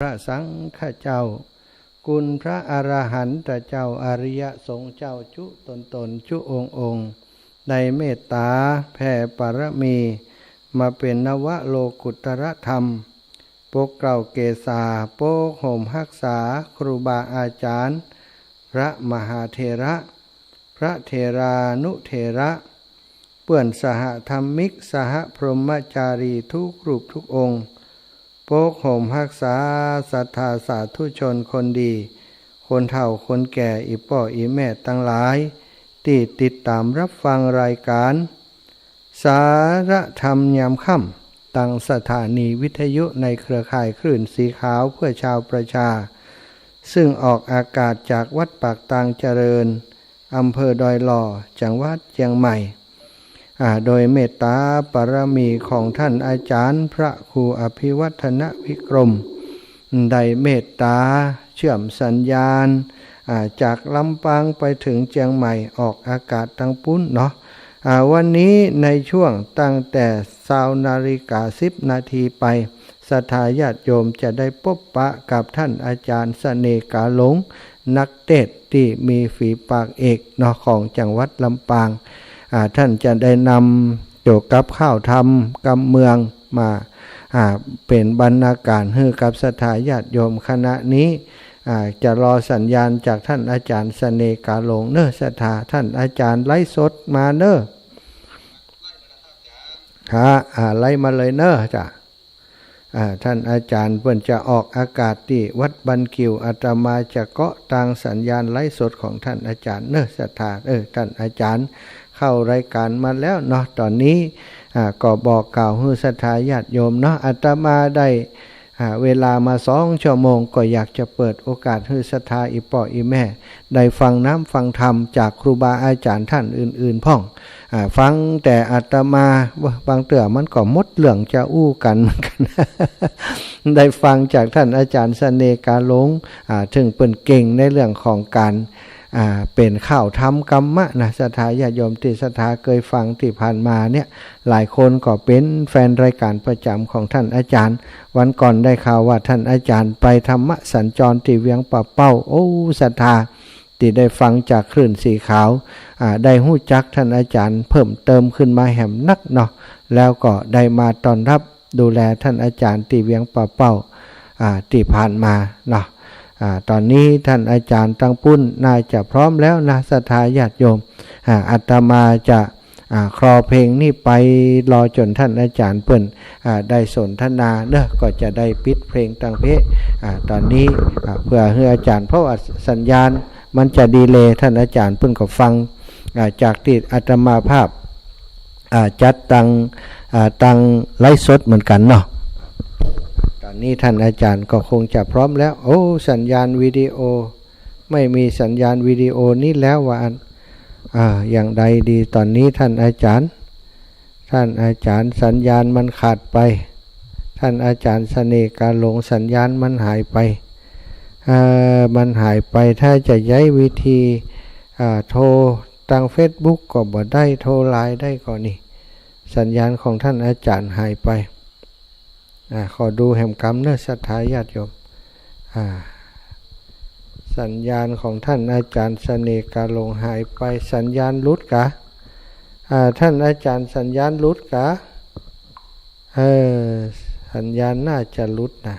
พระสังฆเจ้าคุณพระอรหันตเจ้าอริยสงฆ์เจ้าจุตนจุองค์ในเมตตาแผ่ปรมีมาเป็นนวโลกุตรธรรมปกเกล้าเกษาโปกห่มรักษาครูบาอาจารย์พระมหาเถระพระเถรานุเถระเปื่อนสหธรรมิกสหพรหมจารีทุกรูปทุกองค์โปกห่มรักษาศรัทธาสาธุชนคนดีคนเฒ่าคนแก่อีพ่ออีแม่ทั้งหลายที่ติดตามรับฟังรายการสารธรรมยามค่ำตั้งสถานีวิทยุในเครือข่ายคลื่นสีขาวเพื่อชาวประชาซึ่งออกอากาศจากวัดปากตางเจริญอำเภอดอยหล่อจังหวัดเชียงใหม่โดยเมตตาปรมีของท่านอาจารย์พระครูอภิวัฒนวิกรมได้เมตตาเชื่อมสัญญาณจากลำปางไปถึงเชียงใหม่ออกอากาศทางปุ้นเนาะวันนี้ในช่วงตั้งแต่20:10 นาทีไปศรัทธาญาติโยมจะได้พบปะกับท่านอาจารย์เสน่ห์กาหลงนักเทศน์ที่มีฝีปากเอกเนาะของจังหวัดลำปางท่านจะได้นำเกี่ยวกับข้าวธรรมกำเมืองมาเป็นบรรณาการให้กับศรัทธาญาติโยมคณะนี้จะรอสัญญาณจากท่านอาจารย์เสน่ห์กาหลงเนอะศรัทธาท่านอาจารย์ไลฟ์สดมาเนอะไล่มาเลยเนอะจ้ะท่านอาจารย์เพิ่นจะออกอากาศที่วัดบันกิวอาตมาจะเกาะตางสัญญาณไลฟ์สดของท่านอาจารย์เนอะศรัทธาท่านอาจารย์เข้ารายการมาแล้วเนาะตอนนี้ก็บอกกล่าวให้ศรัทธาญาติโยมเนาะอาตมาได้เวลามา2 ชั่วโมงก็อยากจะเปิดโอกาสให้ศรัทธาอีพ่ออีแม่ได้ฟังน้ำฟังธรรมจากครูบาอาจารย์ท่านอื่นๆพ่องฟังแต่อาตมาบางเตื่อมันก็มดเรื่องจะอู้กันเหมือนกัน ได้ฟังจากท่านอาจารย์เสน่ห์กาหลงถึงเป็นเก่งในเรื่องของการเป็นข้าวทำกรรมะนะศรัทธาญาติโยมที่ศรัทธาเคยฟังที่ผ่านมาเนี่ยหลายคนก็เป็นแฟนรายการประจำของท่านอาจารย์วันก่อนได้ข่าวว่าท่านอาจารย์ไปธรรมะสัญจรที่เวียงป่าเป้าโอ้ศรัทธาที่ได้ฟังจากคลื่นสีขาวได้หู้จักท่านอาจารย์เพิ่มเติมขึ้นมาแหมนักเนาะแล้วก็ได้มาต้อนรับดูแลท่านอาจารย์ที่เวียงป่าเป้าที่ผ่านมาเนาะตอนนี้ท่านอาจารย์ตั้งปุ้นน่าจะพร้อมแล้วนะศรัทธาญาติโยมอาตมาจะคลอเพลงนี่ไปรอจนท่านอาจารย์เปิ้นได้สนทนาเนอะก็จะได้ปิดเพลงตั้งเพะตอนนี้เพื่อให้อาจารย์เพราะว่าสัญญาณมันจะดีเลย์ท่านอาจารย์เปิ้นก็ฟังจากที่อาตมาภาพจัดตังไลฟ์สดเหมือนกันเนาะตอนนี้ท่านอาจารย์ก็คงจะพร้อมแล้วโอ้สัญญาณวิดีโอไม่มีสัญญาณวิดีโอนี้แล้วว่าอย่างใดดีตอนนี้ท่านอาจารย์สัญญาณมันขาดไปท่านอาจารย์เสน่ห์กาหลงสัญญาณมันหายไปถ้าจะย้ายวิธีโทรทาง Facebook ก็บ่ได้โทรไลน์ได้ก่อนนี่สัญญาณของท่านอาจารย์หายไปขอดูแห่งกรรมเนื้อศรัทธาญาติโยมสัญญาณของท่านอาจารย์เสน่ห์กาหลงหายไปสัญญาณหลุดกะท่านอาจารย์สัญญาณหลุดกะสัญญาณน่าจะหลุดนะ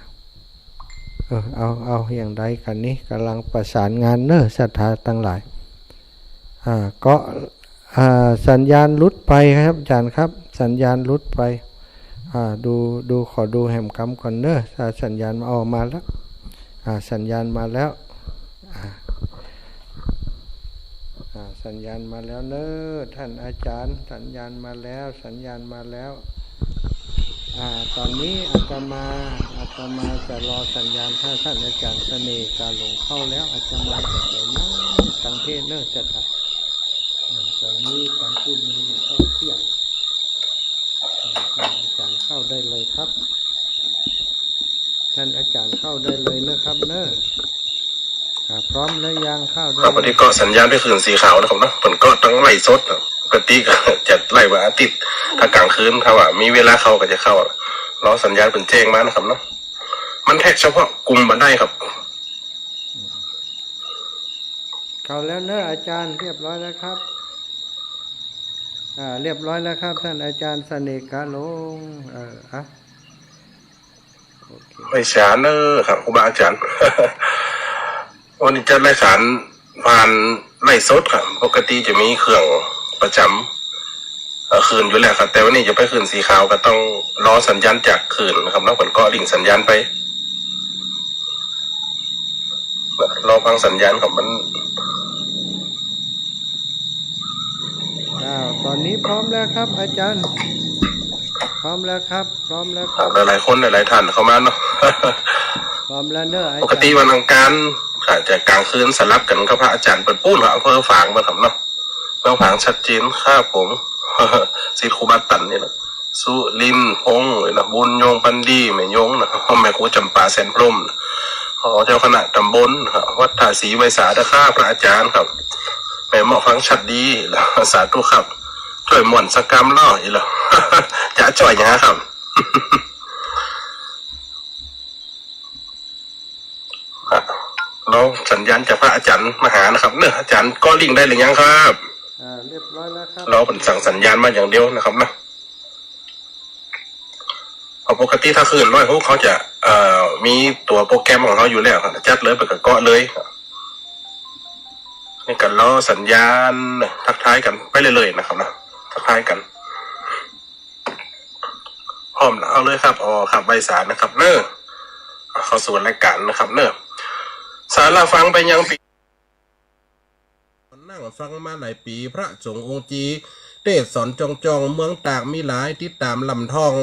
เอาอย่างใดกันนี้กำลังประสานงานเนอะศรัทธาทั้งหลายก็สัญญาณหลุดไปครับอาจารย์ครับสัญญาณหลุดไปดูขอดูแหมกรรมก่อนเนอะสัญญาณออกมาแล้วสัญญาณมาแล้วสัญญาณมาแล้วเนอะท่านอาจารย์สัญญาณมาแล้วตอนนี้อาตมาจะรอสัญญาณถ้าท่านอาจารย์เสน่ห์กาหลงเข้าแล้วอาตมาจะไปนั่งตั้งเทศเนอะจัดตอนนี้การพูดมีเข้าเสียงอาจารย์เข้าได้เลยครับท่านอาจารย์เข้าได้เลยนะครับเนอะพร้อมแล้วยังเข้าได้วันนี้ก็สัญญาณด้วยคืนสีขาวนะครับเนาะผมก็ต้องไล่สดปกติก็จะไล่วันอาทิตย์ถ้ากลางคืนถ้าว่ามีเวลาเข้าก็จะเข้ารอสัญญาณเป็นแจ้งมานะครับเนาะ มันแท็กเฉพาะกลุ่มมาได้ครับเข้าแล้วเนอะอาจารย์เรียบร้อยแล้วครับเรียบร้อยแล้วครับท่านอาจารย์เสน่ห์กาลงไม่สารครับครูบาอาจารย์ วันนี้จะไล่สารผ่านไล่สดครับปกติจะมีเครื่องประจำคืนอยู่แล้วครับแต่วันนี้จะไปคืนสีขาวก็ต้องรอสัญญาณจากคืนนะครับแล้วผลก็ลิงสัญญาณไปรอฟังสัญญาณของมันตอนนี้พร้อมแล้วครับอาจารย์พร้อมแล้วครับพร้อมแล้วครับหลายๆคนหลายๆท่านเข้ามาเนาะ พร้อมแล้วเนอะปกติวันอังคารจะกลางคืนสลับกันกับพระอาจารย์เปิดปุ้นครับอำเภอฝางมาทำเนาะเมืองฝางชัดเจนครับผม ศิษย์ครูบาตันนี่นะสุรินทร์พงศ์นะบุญยงปันดีแม่ยงนะแม่ครูจำปาแสนพรหมเจ้าคณะตำบลวัดท่าศรีไวสาตะข้าพระอาจารย์ครับแม่หมอฟังชัดดีแล้วสาธุครับช่วยหม่วนสกรรมล่ออีกแล้ว จะจ่อยอย่างนี้ครับ เราสัญญาณจากพระอาจารย์มหานะครับเนอะอาจารย์ก็ลิงได้หรือยังครับเรียบร้อยแล้วครับเราเป็นสั่งสัญญาณมาอย่างเดียวนะครับนะปกติถ้าคืนร้อยพวกเขาจะมีตัวโปรแกรมของเขาอยู่แล้วจัดเลยไปกับเกาะเลยนี่กันล้อสัญญาณทักทายกันไปเรื่อยๆนะครับนะทักทายกันพร้อมแล้วเอาเลยครับครับใบสารนะครับเนอะเข้าสู่รายการนะครับเนอะสาระฟังไปยังปีนั่งฟังมาหลายปีพระสงฆ์องค์จีเทศสอนจองเมืองตากมีหลายที่ตามลำทอง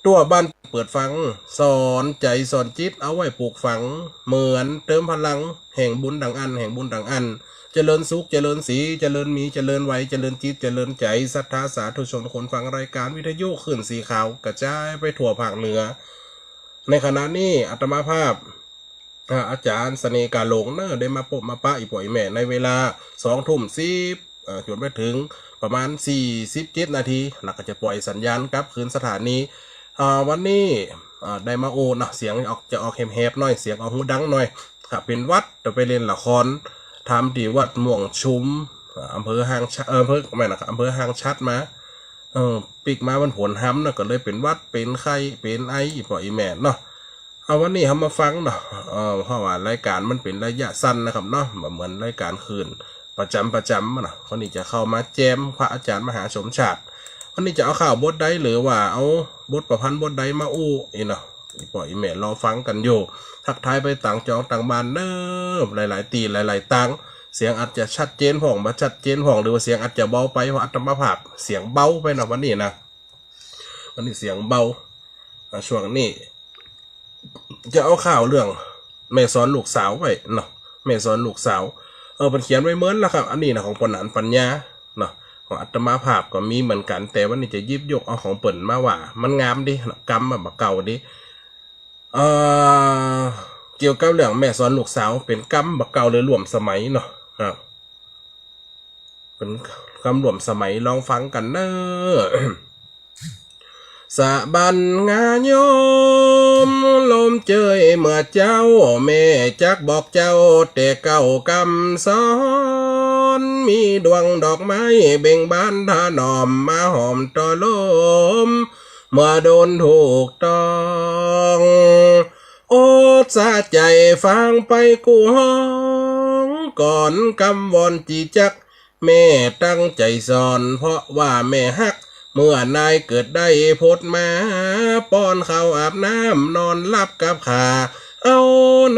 ตัวบ้านเปิดฟังสอนใจสอนจิตเอาไว้ปลูกฝังเหมือนเติมพลังแห่งบุญดังอันแห่งบุญดังอันเจริญสุขเจริญสีเจริญมีเจริญไว้เจริญจิตเจริญใจศรัทธาสาธุชนคนฟังรายการวิทยุขึ้นสีขาวกระจายไปทั่วภาคเหนือในขณะนี้อาตมาภาพอาจารย์เสน่ห์กาหลงได้มาพบมาปะอีป่อยแม่ในเวลา20:10จนไปถึงประมาณ47 นาทีหลักก็จะปล่อยสัญญาณกลับคืนสถานีวันนี้ได้มาโอนะเสียงจะออกแหบๆหน่อยเสียงออกหูดังหน่อยครับเป็นวัดจะไปเล่นละครทำที่วัดม่วงชุมอำเภอหางชัดอำเภอไม่นะครับอำเภอหางชัดมาปีกมาวันผลห้ำนะก็เลยเป็นวัดเป็นไข้เป็นไออีป่อยแม่เนาะเอาวันนี้ทำมาฟังเนาะเพราะว่ารายการมันเป็นระยะสั้นนะครับเนาะเหมือนรายการคืนประจำนะคนนี้จะเข้ามาแจมพระอาจารย์มหาสมชาติวันนี้จะเอาข่าวบทใดหรือว่าเอาบทประพันธ์บทใดมาอู้เนาะปล่อยแม่รอฟังกันอยู่ทักทายไปต่างจองต่างบ้านเนอะหลายๆตีหลายๆตังเสียงอาจจะชัดเจนผ่องมาชัดเจนผ่องหรือว่าเสียงอาจจะเบาไปเพราะอัตมาภาพเสียงเบาไปนะวันนี้นะวันนี้เสียงเบาช่วงนี้จะเอาข่าวเรื่องแม่สอนลูกสาวไว้เนาะแม่สอนลูกสาวเป็นเขียนไว้เหมือนแล้วครับอันนี้นะของปนอันปัญญาเนาะของอัตมาภาพก็มีเหมือนกันแต่วันนี้จะยิบยกเอาของเปิ่นมาว่ามันงามดิกำแบบเก่าดิเกี่ยวกับเรื่องแม่สอนลูกสาวเป็นกำแบบเก่าเลยรวมสมัยเนาะครับเป็นกำรวมสมัยลองฟังกันเนอะสะบันงายมลมเจยเมื่อเจ้าแม่จักบอกเจ้าแต่เก่ากำสอนมีดวงดอกไม้เบ่งบานท่าหน่อมมาหอมต่อลมเมื่อโดนถูกต้องโอดสะใจฟังไปกูห้องก่อนกำวอนจีจักแม่ตั้งใจสอนเพราะว่าแม่ฮักเมื่อนายเกิดได้พดมาป้อนข้าวอาบน้ำนอนหลับกับขาเอา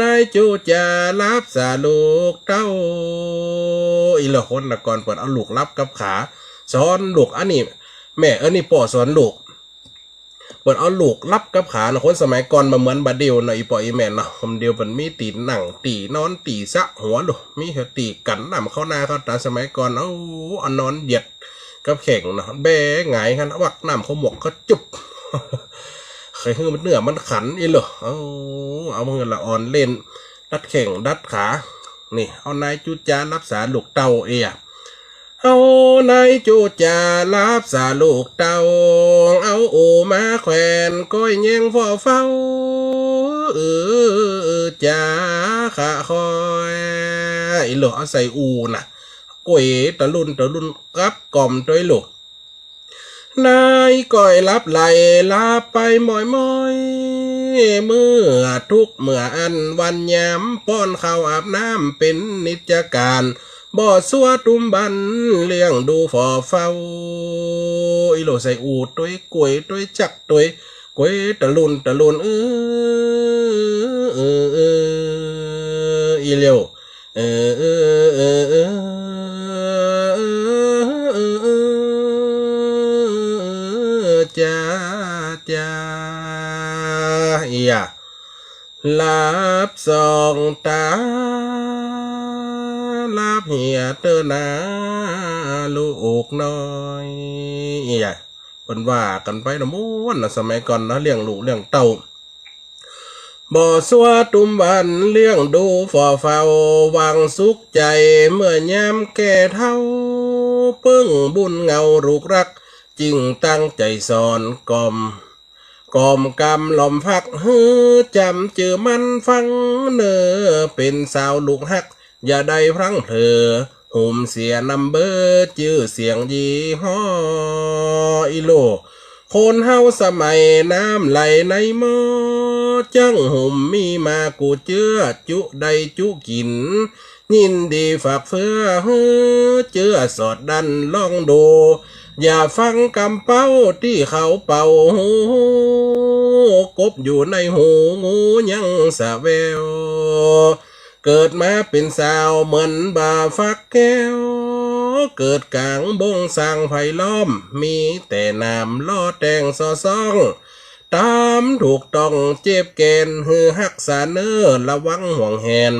นายจูจะรับสาลูกเต้าอีละคนละก่อนเปิดเอาลูกรับกับขาสอนลูกอันนี้แม่นี่ป่อสอนลูกเปิดเอาลูกรับกับขานะคนสมัยก่อนมาเหมือนบาเดียวนะอีป่ออีแม่นะคนเดียวมันมีตีหนังตีนอนตีสะหัวหรอมีเหตีกันนำเข้าหน้าเขาตาสมัยก่อนเอานอนเหยียดกับแข่งนะแบงไงกันวักน้ำเขาหมกเขาจุบเคยคือมันเนื้อมันขันอีเหรอเอามือละอ่อนเล่นดัดแข่งดัดขานี่เอานายจุจารับสาลูกเต่าเอานายจุจารับสาลูกเต่าเอาโอมาแขวนก้อยแยงเฝ้า จ้าขาคอยอีหลอเอาใส่อูน่ะกวยตะลุนกับกล่อมตัวหลนายก้อยรับไหลลาไปมอยเมื่อทุกเมื่ออันวันยามป้อนข้าวอาบน้ำเป็นนิจการบ่อสัวตุ้มบันเลี้ยงดูฝ่อเฝ้าอีโหลใส่อูดตัวกวยตัวจักตัวกวยตะลุนอีเลียวจ้าอียลับสองตาลับเหียเตอนาลูกน้อยอียเป็นว่ากันไปนะม้วนนะสมัยก่อนนะเลี้ยงลูกเลี้ยงเต้าบ่สัวตุ้มบันเลี้ยงดูฝ่อเฝ้าวังสุขใจเมื่อยามแก่เท่าเพิ่งบุญเงาลูกรักจึงตั้งใจสอนกล่อมกำลอมพักฮือจำเจอมันฟังเนอเป็นสาวลูกฮักอย่าได้พลั้งเผลอหุ่มเสียนำเบอร์จื้อเสียงยี่ห้ออีโลคนเฮาสมัยน้ำไหลในหม้อจังหุ่มมีมากูเจื้อจุได้จุกินยินดีฝากเฟื้อฮือเจื้อสอดดันลองดูอย่าฟังกำเป้าที่เขาเป่าหูกบอยู่ในหูงูยังสะแววเกิดมาเป็นสาวเหมือนบาฟักแก้วเกิดกลางบงสร้างไผ่ล้อมมีแต่น้ำล่อแตงซอซ่องตามถูกต้องเจ็บแกนฮือหักษาเนื้อระวังห่วงแหน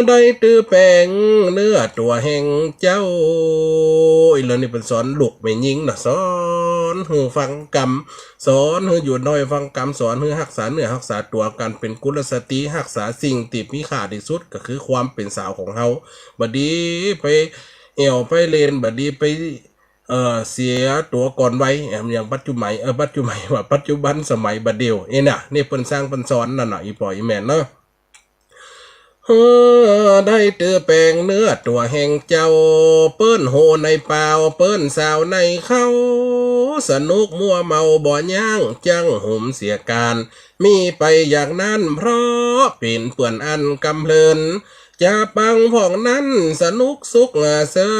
ได้ตื้อแปลงเนื้อตัวแห่งเจ้าอีแล้วนี่เป็นสอนลูกไม่ยิงนะสอนหือฟังกรรมสอนหืออยู่น้อยฟังกรรมสอนหือรักษาเนื้อรักษาตัวกันเป็นกุลสตรีรักษาสิ่งที่มีค่าที่สุดก็คือความเป็นสาวของเฮาบัดนี้ไปเอวไปเลนบัดนี้ไปเสียตัวก่อนไว้อย่างปัจจุบันว่าปัจจุบันสมัยบัดเดียวน่ะนี่เพิ่นสร้างเพิ่นสอนนั่นน่ะอีปอยอีแม่นเนาะได้เตือแปลงเนื้อตัวแห่งเจ้าเปิ้นโหในเปล่าเปิ้นสาวในเข้าสนุกมัวเมาบ่ย่างจังหุ่มเสียการมีไปอย่างนั้นเพราะเป็นเปื่อนอันกำเพลินจะปังผ่องนั้นสนุกสุขเสิ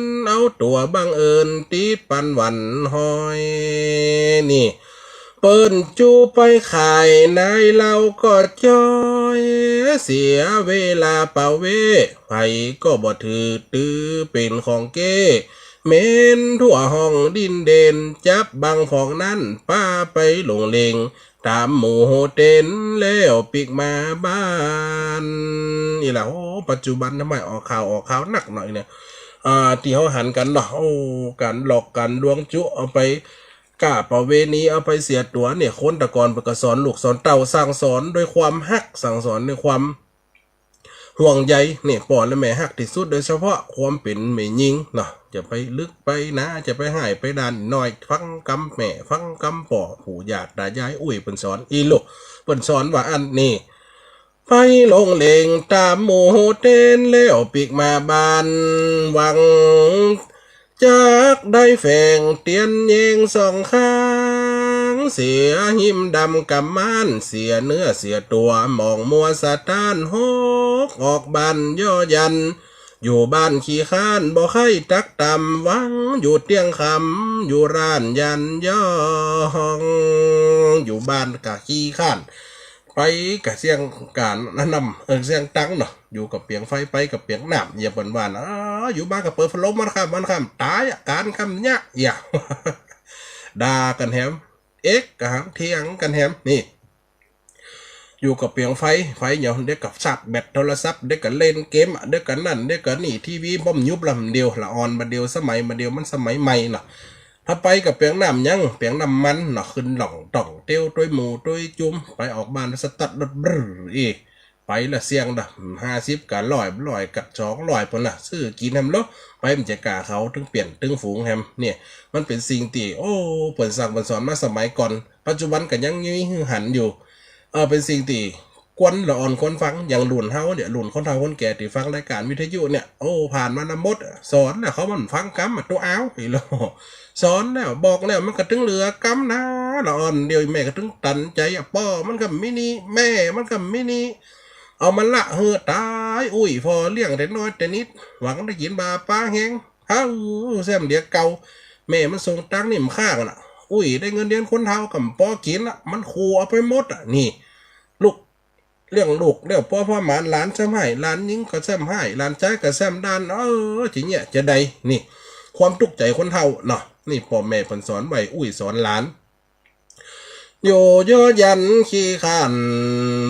นเอาตัวบังเอิญตีปันหวันหอยนี่เปิ้นจูไปขายนายเราก็จอยเสียเวลาเป่าเวไผก็บ่ถือตื้อเป็นของเก้เม้นทั่วห้องดินเด่นจับบังของนั้นป้าไปหลงเลงตามหมู่โฮเทลแล้วปิกมาบ้านนี่แหละโอ้ปัจจุบันทำไมออกข่าวหนักหน่อยเนี่ยที่เขาหันกันเนาะการหลอกกันลวงจุเอาไปกล้าประเวณีเอาไปเสียตัวเนี่ยคนตะกอนไปกสอนลูกสอนเต่าสั่งสอนด้วยความฮักสั่งสอนด้วยความห่วงใยเนี่ยป่อและแม่ฮักที่สุดโดยเฉพาะความเป็นแม่ยิงเนาะจะไปลึกไปนะจะไปหายไปดันหน่อยฟังกำแม่ฟังกำป่อผู้ญาติตายายอุ้ยเป็นสอนอีลูกเป็นสอนว่าอันนี้ไปลงเลงตามหมู่โฮเทลแล้วปีกมาบานวังจากได้แฝงเตียนเยงสองข้างเสียหิมดำกำม่านเสียเนื้อเสียตัวมองมัวสะตานหกออกบ้านย่อยันอยู่บ้านขี้ข้านบ่ใครตักตำวังอยู่เตียงคำอยู่ร้านยันย่องอยู่บ้านกะขี้ข้านไปกับเสียงการนำเสียงตั้งเนาะอยู่กับเปียงไฟไปกับเปียงน้ำอย่าบ่นว่านะอยู่บ้านกับเปิดพัดลมมันครับตายการคำเนี้ยอย่า ด่ากันแฮมกันเทียงกันแฮมนี่อยู่กับเปียงไฟอย่างเด็กกับสับแบตโทรศัพท์เด็กกับเล่นเกมเด็กกับนั่นเด็กกับนี่ทีวีบ่มยุบลำเดียวละออนมาเดียวสมัยมาเดียวมันสมัยใหม่เนาะถ้าไปกับเปียงน้ำยังเปียงน้ำมันเนาะขึ้นหล่องต่องเตี้ยวตัวหมูตัวจุ่มไปออกบ้านสตัดรถบรื้ออีไปละเสียง50กับ100กับ200พุ่นน่ะซื้อกินแฮมแล้วไปมันจะกาเขาถึงเปลี่ยนถึงฝูงแฮมเนี่ยมันเป็นสิ่งที่โอ้เปิดสั่งเปิดสอนมาสมัยก่อนปัจจุบันก็ยังมีหันอยู่ เป็นสิ่งที่กวนละอ่อนคนฟังอย่างหลุนเฮาเนี่ยหลุนคนเฒ่าคนแก่ที่ฟังรายการวิทยุเนี่ยโอ้ผ่านมานำหมดสอนแล้วเขามันฟังกำตัวอ้าวอีหลอสอนแล้วบอกแล้วมันก็ถึงเหลือกำนะละอ่อนเดียวแม่ก็ถึงตันใจป้อมันก็มินิแม่มันก็มินิเอามันละเฮือตายอุ้ยพอเลี้ยงแต่น้อยแต่นิดหวังได้กินบาป้าแห้งเฮ้าแซมเดียเก่าแม่มันส่งตังค์นี่มข้างน่ะอุ้ยได้เงินเดือนคนเฒ่ากับป้อกินละมันขู่เอาไปหมดอ่ะนี่ลูกเรื่องลูกเดี๋ยวพ่อหมานหลานแซมให้หลานยิงก็แซมให้หลานใจก็แซมด้านทีเนี้ยจะได้นี่ความทุกข์ใจคนเฒ่าเนาะนี่พ่อแม่เพิ่นสอนไว้อุ้ยสอนหลานอยู่เยอะยันขี้ขัน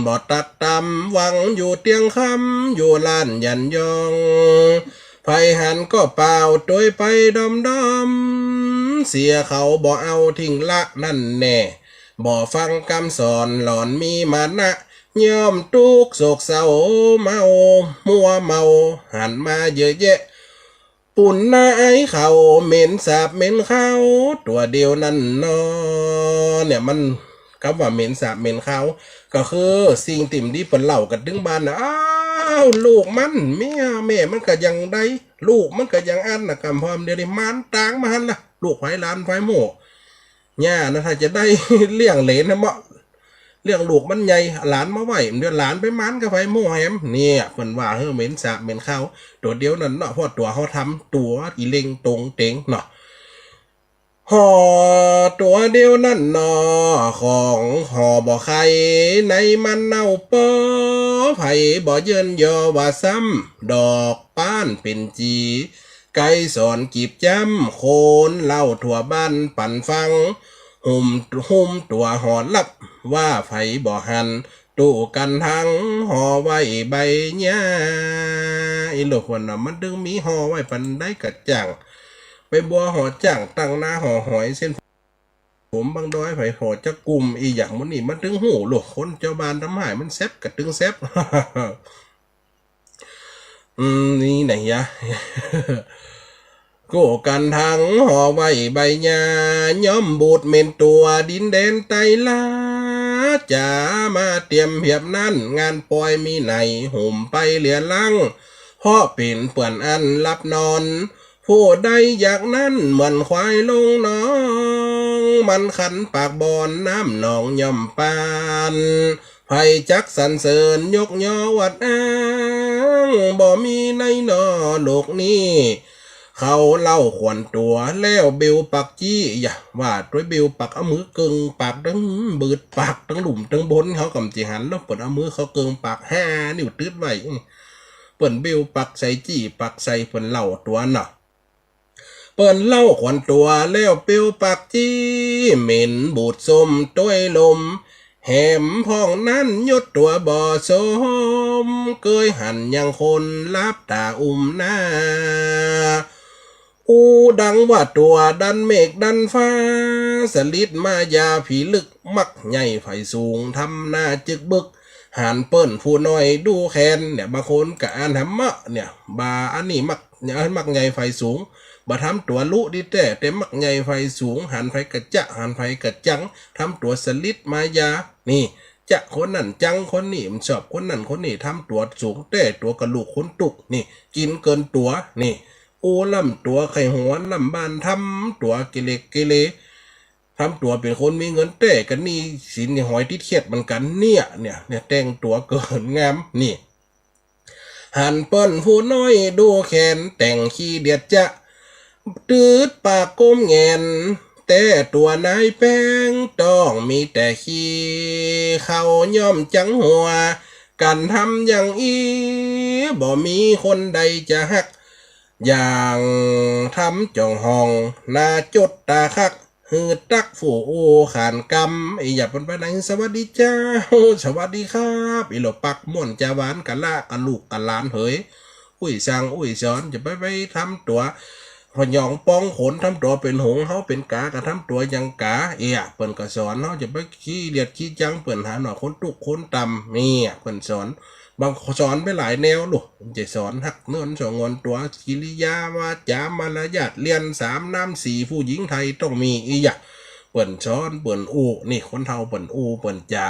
บอดตักตำหวังอยู่เตียงคำอยู่ลานยันยองไผหันก็เปล่าโดยไปดอมดอมเสียเขาบ่เอาทิ้งละนั่นแน่บ่ฟังคำสอนหลอนมีมานะย่อมทุกโศกเศร้าเมามัวเมาหันมาเยอะแยะปุ่นหน้าไอเขาเหม็นสาบเหม็นเขาตัวเดียวนั่นนอเนี่ยมันคำว่าเหม็นสาบเหม็นเขาก็คือสิ่งติ่มที่เปิ่นเล่ากันถึงบ้านนะอ้าวลูกมันเมียแม่มันก็ยังได้ลูกมันก็ยังอันนะกำพร้อมเดี๋ยวนี้มันต่างมาหันล่ะลูกไผหลานไผโม่ย่านะถ้าจะได้ เลี้ยงเหลนนะเหมาะเรื่องลูกมันใหญ่หลานมาไหวเดี๋ยวหลานไปมันกับไฟโม่แฮมเนี่ยเพิ่นว่าเหม็นสาบเหม็นข้าวตัวเดียวนั่นเนาะเพราะตัวเขาทำตัวอีเล็งตรงเต็งเนาะห่อตัวเดียวนั่นเนาะของห่อบ่ใครในมันเน่าปอไผบ่เยินยอว่าซ้ำดอกป้านเป็นจีไก่สอนกีบจ้ำโคนเล่าทั่วบ้านปั่นฟังหุ่มตัวหอนลับว่าไผบ่หันตู้กันทั้งห่อไว้ใบหญ้าอีหลกวันน่ะมันดึงมีห่อไว้ปันได้กระจ่างไปบัวห่อจ่างตั้งหน้าห่อหอยเส้นผมบางดอยไผห่อจะกลุ่มอีอย่างมันนี่มันถึงหูหลกคนเจ้าบ้านทำหายมันแซบกระตึงแซบ นี่ไหนยะ โกกันทั้งห่อไว้ใบหญ้าย่อมบูดเม็นตัวดินแดนไตลาจะมาเตรียมเพียบนั้นงานปล่อยมีไหนห่มไปเหลือลังเพราะเป็นเปื่อนอันรับนอนผู้ใดอยากนั้นเหมือนควายลงน้องมันขันปากบอนน้ำหนองย่อมปานไผจักสรรเสริญยกย่อวัดอ้างบ่มีในนอโลกนี้เขาเล่าขวัญตัวแล้วเบลปักจี้อย่าว่าด้วยเบลปักเอามือเกิงปากทั้งบืดปากทั้งหลุมทั้งบนเขากำจีหันแล้วเปิดเอามือเขาเกิงปาก5 นิ้วตืดไว้เปิดเบลปักใส่จี้ปักใส่เปิดเล่าตัวน่ะเปิดเล่าขวัญตัวแล้วเปลวปักจี้เหม็นบูดส้มต้วยลมแหมพ่องนั้นยดตัวบ่อสมเกยหันยังคนลับตาหน้าดังว่าตัวดันเมฆดันฟ้าสลิดมายาผีลึกมักใหญ่ไฟสูงทำหน้าจึกบึกหันเปิ้นผู้น้อยดูแคนเนี่ยบางคนกะอ่านธรรมะเนี่ยบาอันนี้มักเนี่ยมักใหญ่ไฟสูงบ่ทำตัวลุดิแต่มักใหญ่ไฟสูงหันไฟกระจะหันไฟกระจังทำตัวสลิดมายานี่จะคนนั่นจังคนนี้มันชอบคนนั่นคนนี้ทำตัวสูงแต่ตัวกระลูกคนตุกนี่กินเกินตัวนี่ลำตัวไข่หัวลำบานทำตัวกิเลกทำตัวเป็นคนมีเงินแต่กันนี่สินหอยติดเขียดมันกันเนี่ยแต่งตัวเกินงามนี่หันเปิ้นผู้น้อยดูแขนแต่งขี้เดียดจะตืดปากก้มแงนแต่ตัวนายแป้งต้องมีแต่ขี้เขาย่อมจังหัวกันทำอย่างบ่มีคนใดจะหักอย่างทำจ่องห้องนาจดตาคักฮือตักฝูขานกำอย่าเป็นไปไหนสวัสดีเจ้าสวัสดีครับอีหลปักม่วนจาหวานกันละกันลูกกันหลานเฮ้ยอุ้ยสั่งอุ้ยสอนจะไปทำตัวพยองป้องขนทำตัวเป็นหงเขาเป็นกากระทำตัวยังกาเปิ่นก็สอนเขาจะไปขี้เลียดขี้จังเปิ่นหาหน่อยคนตุกคนตำนี่เปิ่นสอนบางสอนไปหลายแนวลูกจะสอนหักเนื้อสองงตัวกิริยาวาจามารยาทเรียน3 น้ำ 4ผู้หญิงไทยต้องมีเปิ่นสอนเปิ่นนี่คนเฒ่าเปิ่นเปิ่นจ๋า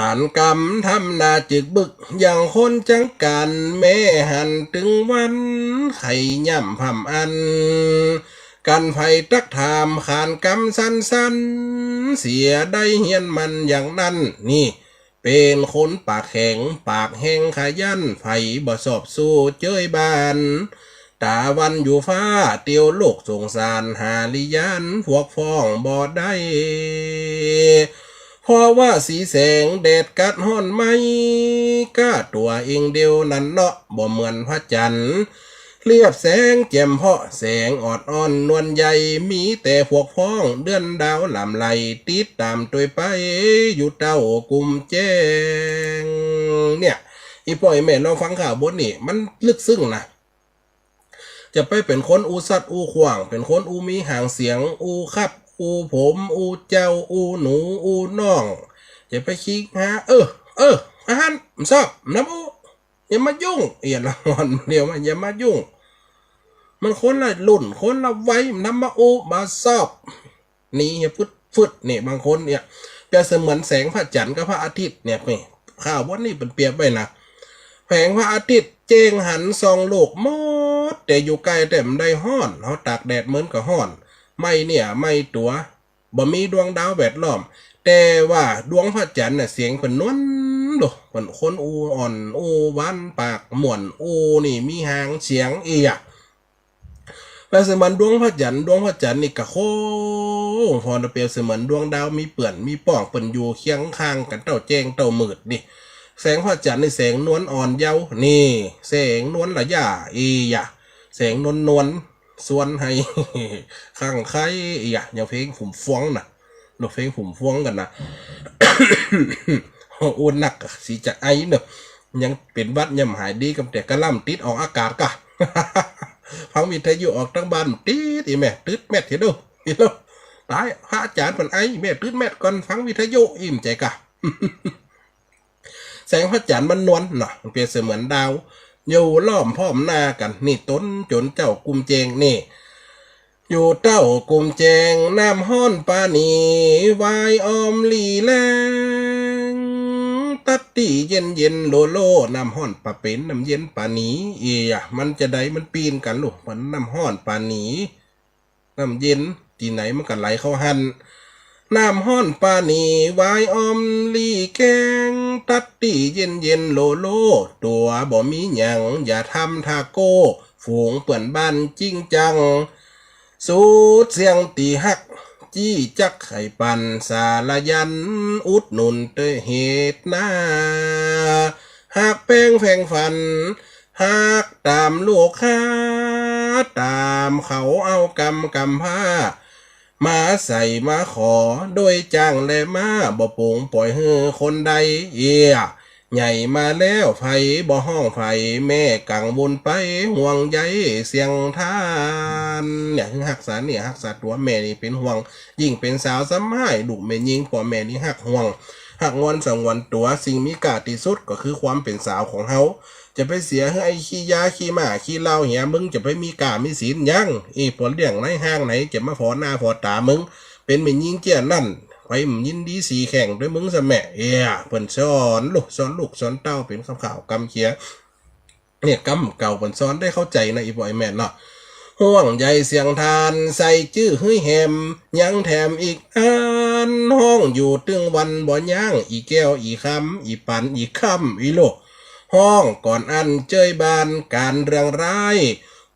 ขานกำทำนาจึกบึกอย่างคนจังกันแม่หันถึงวันไข่ย่ำพำอันกันไฟตักถามขานกำสั้นๆเสียได้เฮียนมันอย่างนั้นนี่เป็นคนปากแข็งปากแห้งขยันไฟบ่สอบสู้เจ้ยบานตาวันอยู่ฟ้าเตียวโลกสงสารหาลิยันพวกฟ้องบ่ได้เพราะว่าสีแสงแดดกัดห้อนไม่ก้าตัวเองเดียวนั่นเนาะบ่เหมือนพระจันทร์เรียบแสงแจ่มเพาะแสงออดอ่อนนวลใหญ่มีแต่พวกพ้องเดือนดาวลำไหลติดตามตัวไปอยู่เต้ากุมแจ้งเนี่ยอีปล่อยแม่ลองฟังข่าวบทนี่มันลึกซึ้งนะจะไปเป็นคนอูสัตว์อูขวางเป็นคนอูมีหางเสียงอูครับอูผมอูเจ้าอูหนูอูน้องจะไปคิกฮะอาหารชอบน้ำอูอย่ามายุ่งเอียนละวันเดียวมันอย่ามายุ่งมันคนละรุ่นคนละไว้น้ำมาอูมาชอบนี่อย่าฟึดเนี่ยบางคนเนี่ยเปรียบเสมือนแสงพระจันทร์กับพระอาทิตย์เนี่ยนี่ข่าววันนี้เป็นเปรียบไว้นะแผงพระอาทิตย์เจงหันส่องโลกหมดแต่อยู่ไกลแต่มันได้ห้อนเขาตากแดดเหมือนกับห้อนไม่เนี่ยไม่ตัวบ่มีดวงดาวแวดล้อมแต่ว่าดวงพระจันทร์น่ะเสียงเป็นนวลดูเป็นคนอูอ่อนอูวันปากหม่วนอูนี่มีหางเสียงอีอ่ะแปลเสมือนดวงพระจันทร์นี่กะโคพอเปรียบเสมือนดวงดาวมีเปื่อนมีป่องเปิ่นอยู่เคียงข้างกันเต้าแจ้งเต้ามืดนี่แสงพระจันทร์ในแสงนวลอ่อนเยาว์นี่แสงนวลละย่าอีอ่ะแสงนวลส่วนให้ข้างใครอีอ่ะอย่างเพลงผมฟ้องน่ะเราเพลงผมฟ้องกันนะ โอนหนักสีจะไอเนอะยังเป็นวัดยังหายดีกับแต่กระล่ำติดออกอากาศกะ ฟังวิทยุออกตั้งบ้านติดอีแม่ติดแม่เถอะดูอีโลตายพระอาจารย์เป็นไอแม่ติดแม่ก่อนฟังวิทยุอิ่มใจกะ แสงพระจันทร์มันนวลเนาะเปรียบเสมือนดาวอยู่ล้อมพร้อมหน้ากันนี่ต้นจนเจ้ากุมเจงนี่อยู่เต้ากุมแจงน้ำห้อนปานีวายออมลีแลงตัดตีเย็นโลโลน้ำห้อนปะเป็นน้ำเย็นปานีเอียมันจะได้มันปีนกันลูกมันน้ำห้อนปานีน้ำเย็นที่ไหนมันก็ไหลเข้าหันน้ำห้อนปานีวายออมลีแกงตัดตีเย็นโลโลตัวบ่มีหยังอย่าทำทาโก้ฝูงเปื่อนบ้านจริงจังสูดเสียงตีหักจี้จักไข่ปันสารยันอุดหนุนเตเหตุหน้าหากแป้งแฝงฟันหากตามลูกค้าตามเขาเอากำผ้ามาใส่มาขอโดยจ้างและมาบ่ปงปล่อยฮือคนใดเอียใหญ่มาแล้วไฟบ่ห้องไฟแม่กังบุญไปห่วงใยเสียงทานเนี่ยคือหักษาเนี่ยหักษาตัวแม่นี่เป็นห่วงยิ่งเป็นสาวซ้ำให้ดุแม่ยิงพ่อแม่นี่หักห่วงหักงอนสังวนตัวสิ่งมีกาที่สุดก็คือความเป็นสาวของเฮาจะไปเสียให้ไอ้ขี้ยาขี้หมาขี้เหล้าเหี้ยมึงจะไปมีกามีศีลยังอีผลเรื่องในห้างไหนจะมาพอหน้าพอตามึงเป็นแม่ยิงเจ้านั่นไปยินดีสีแข่งด้วยมึงสะแม่เเพิ่นสอนลูกสอนเต้าเป็นคำข่าวกำเขียเนี่ยกำเก่าเพิ่นสอนได้เข้าใจนะอีบ่อยแม่นเนาะห่วงใยเสียงทานใส่จื้อเฮ้ยแฮมยังแถมอีกอันห้องอยู่ตึงวันบ่ย่างอีแก้วอีคำอีปันอีคำอีโลห้องก่อนอันเจยบานการเรื่องร้าย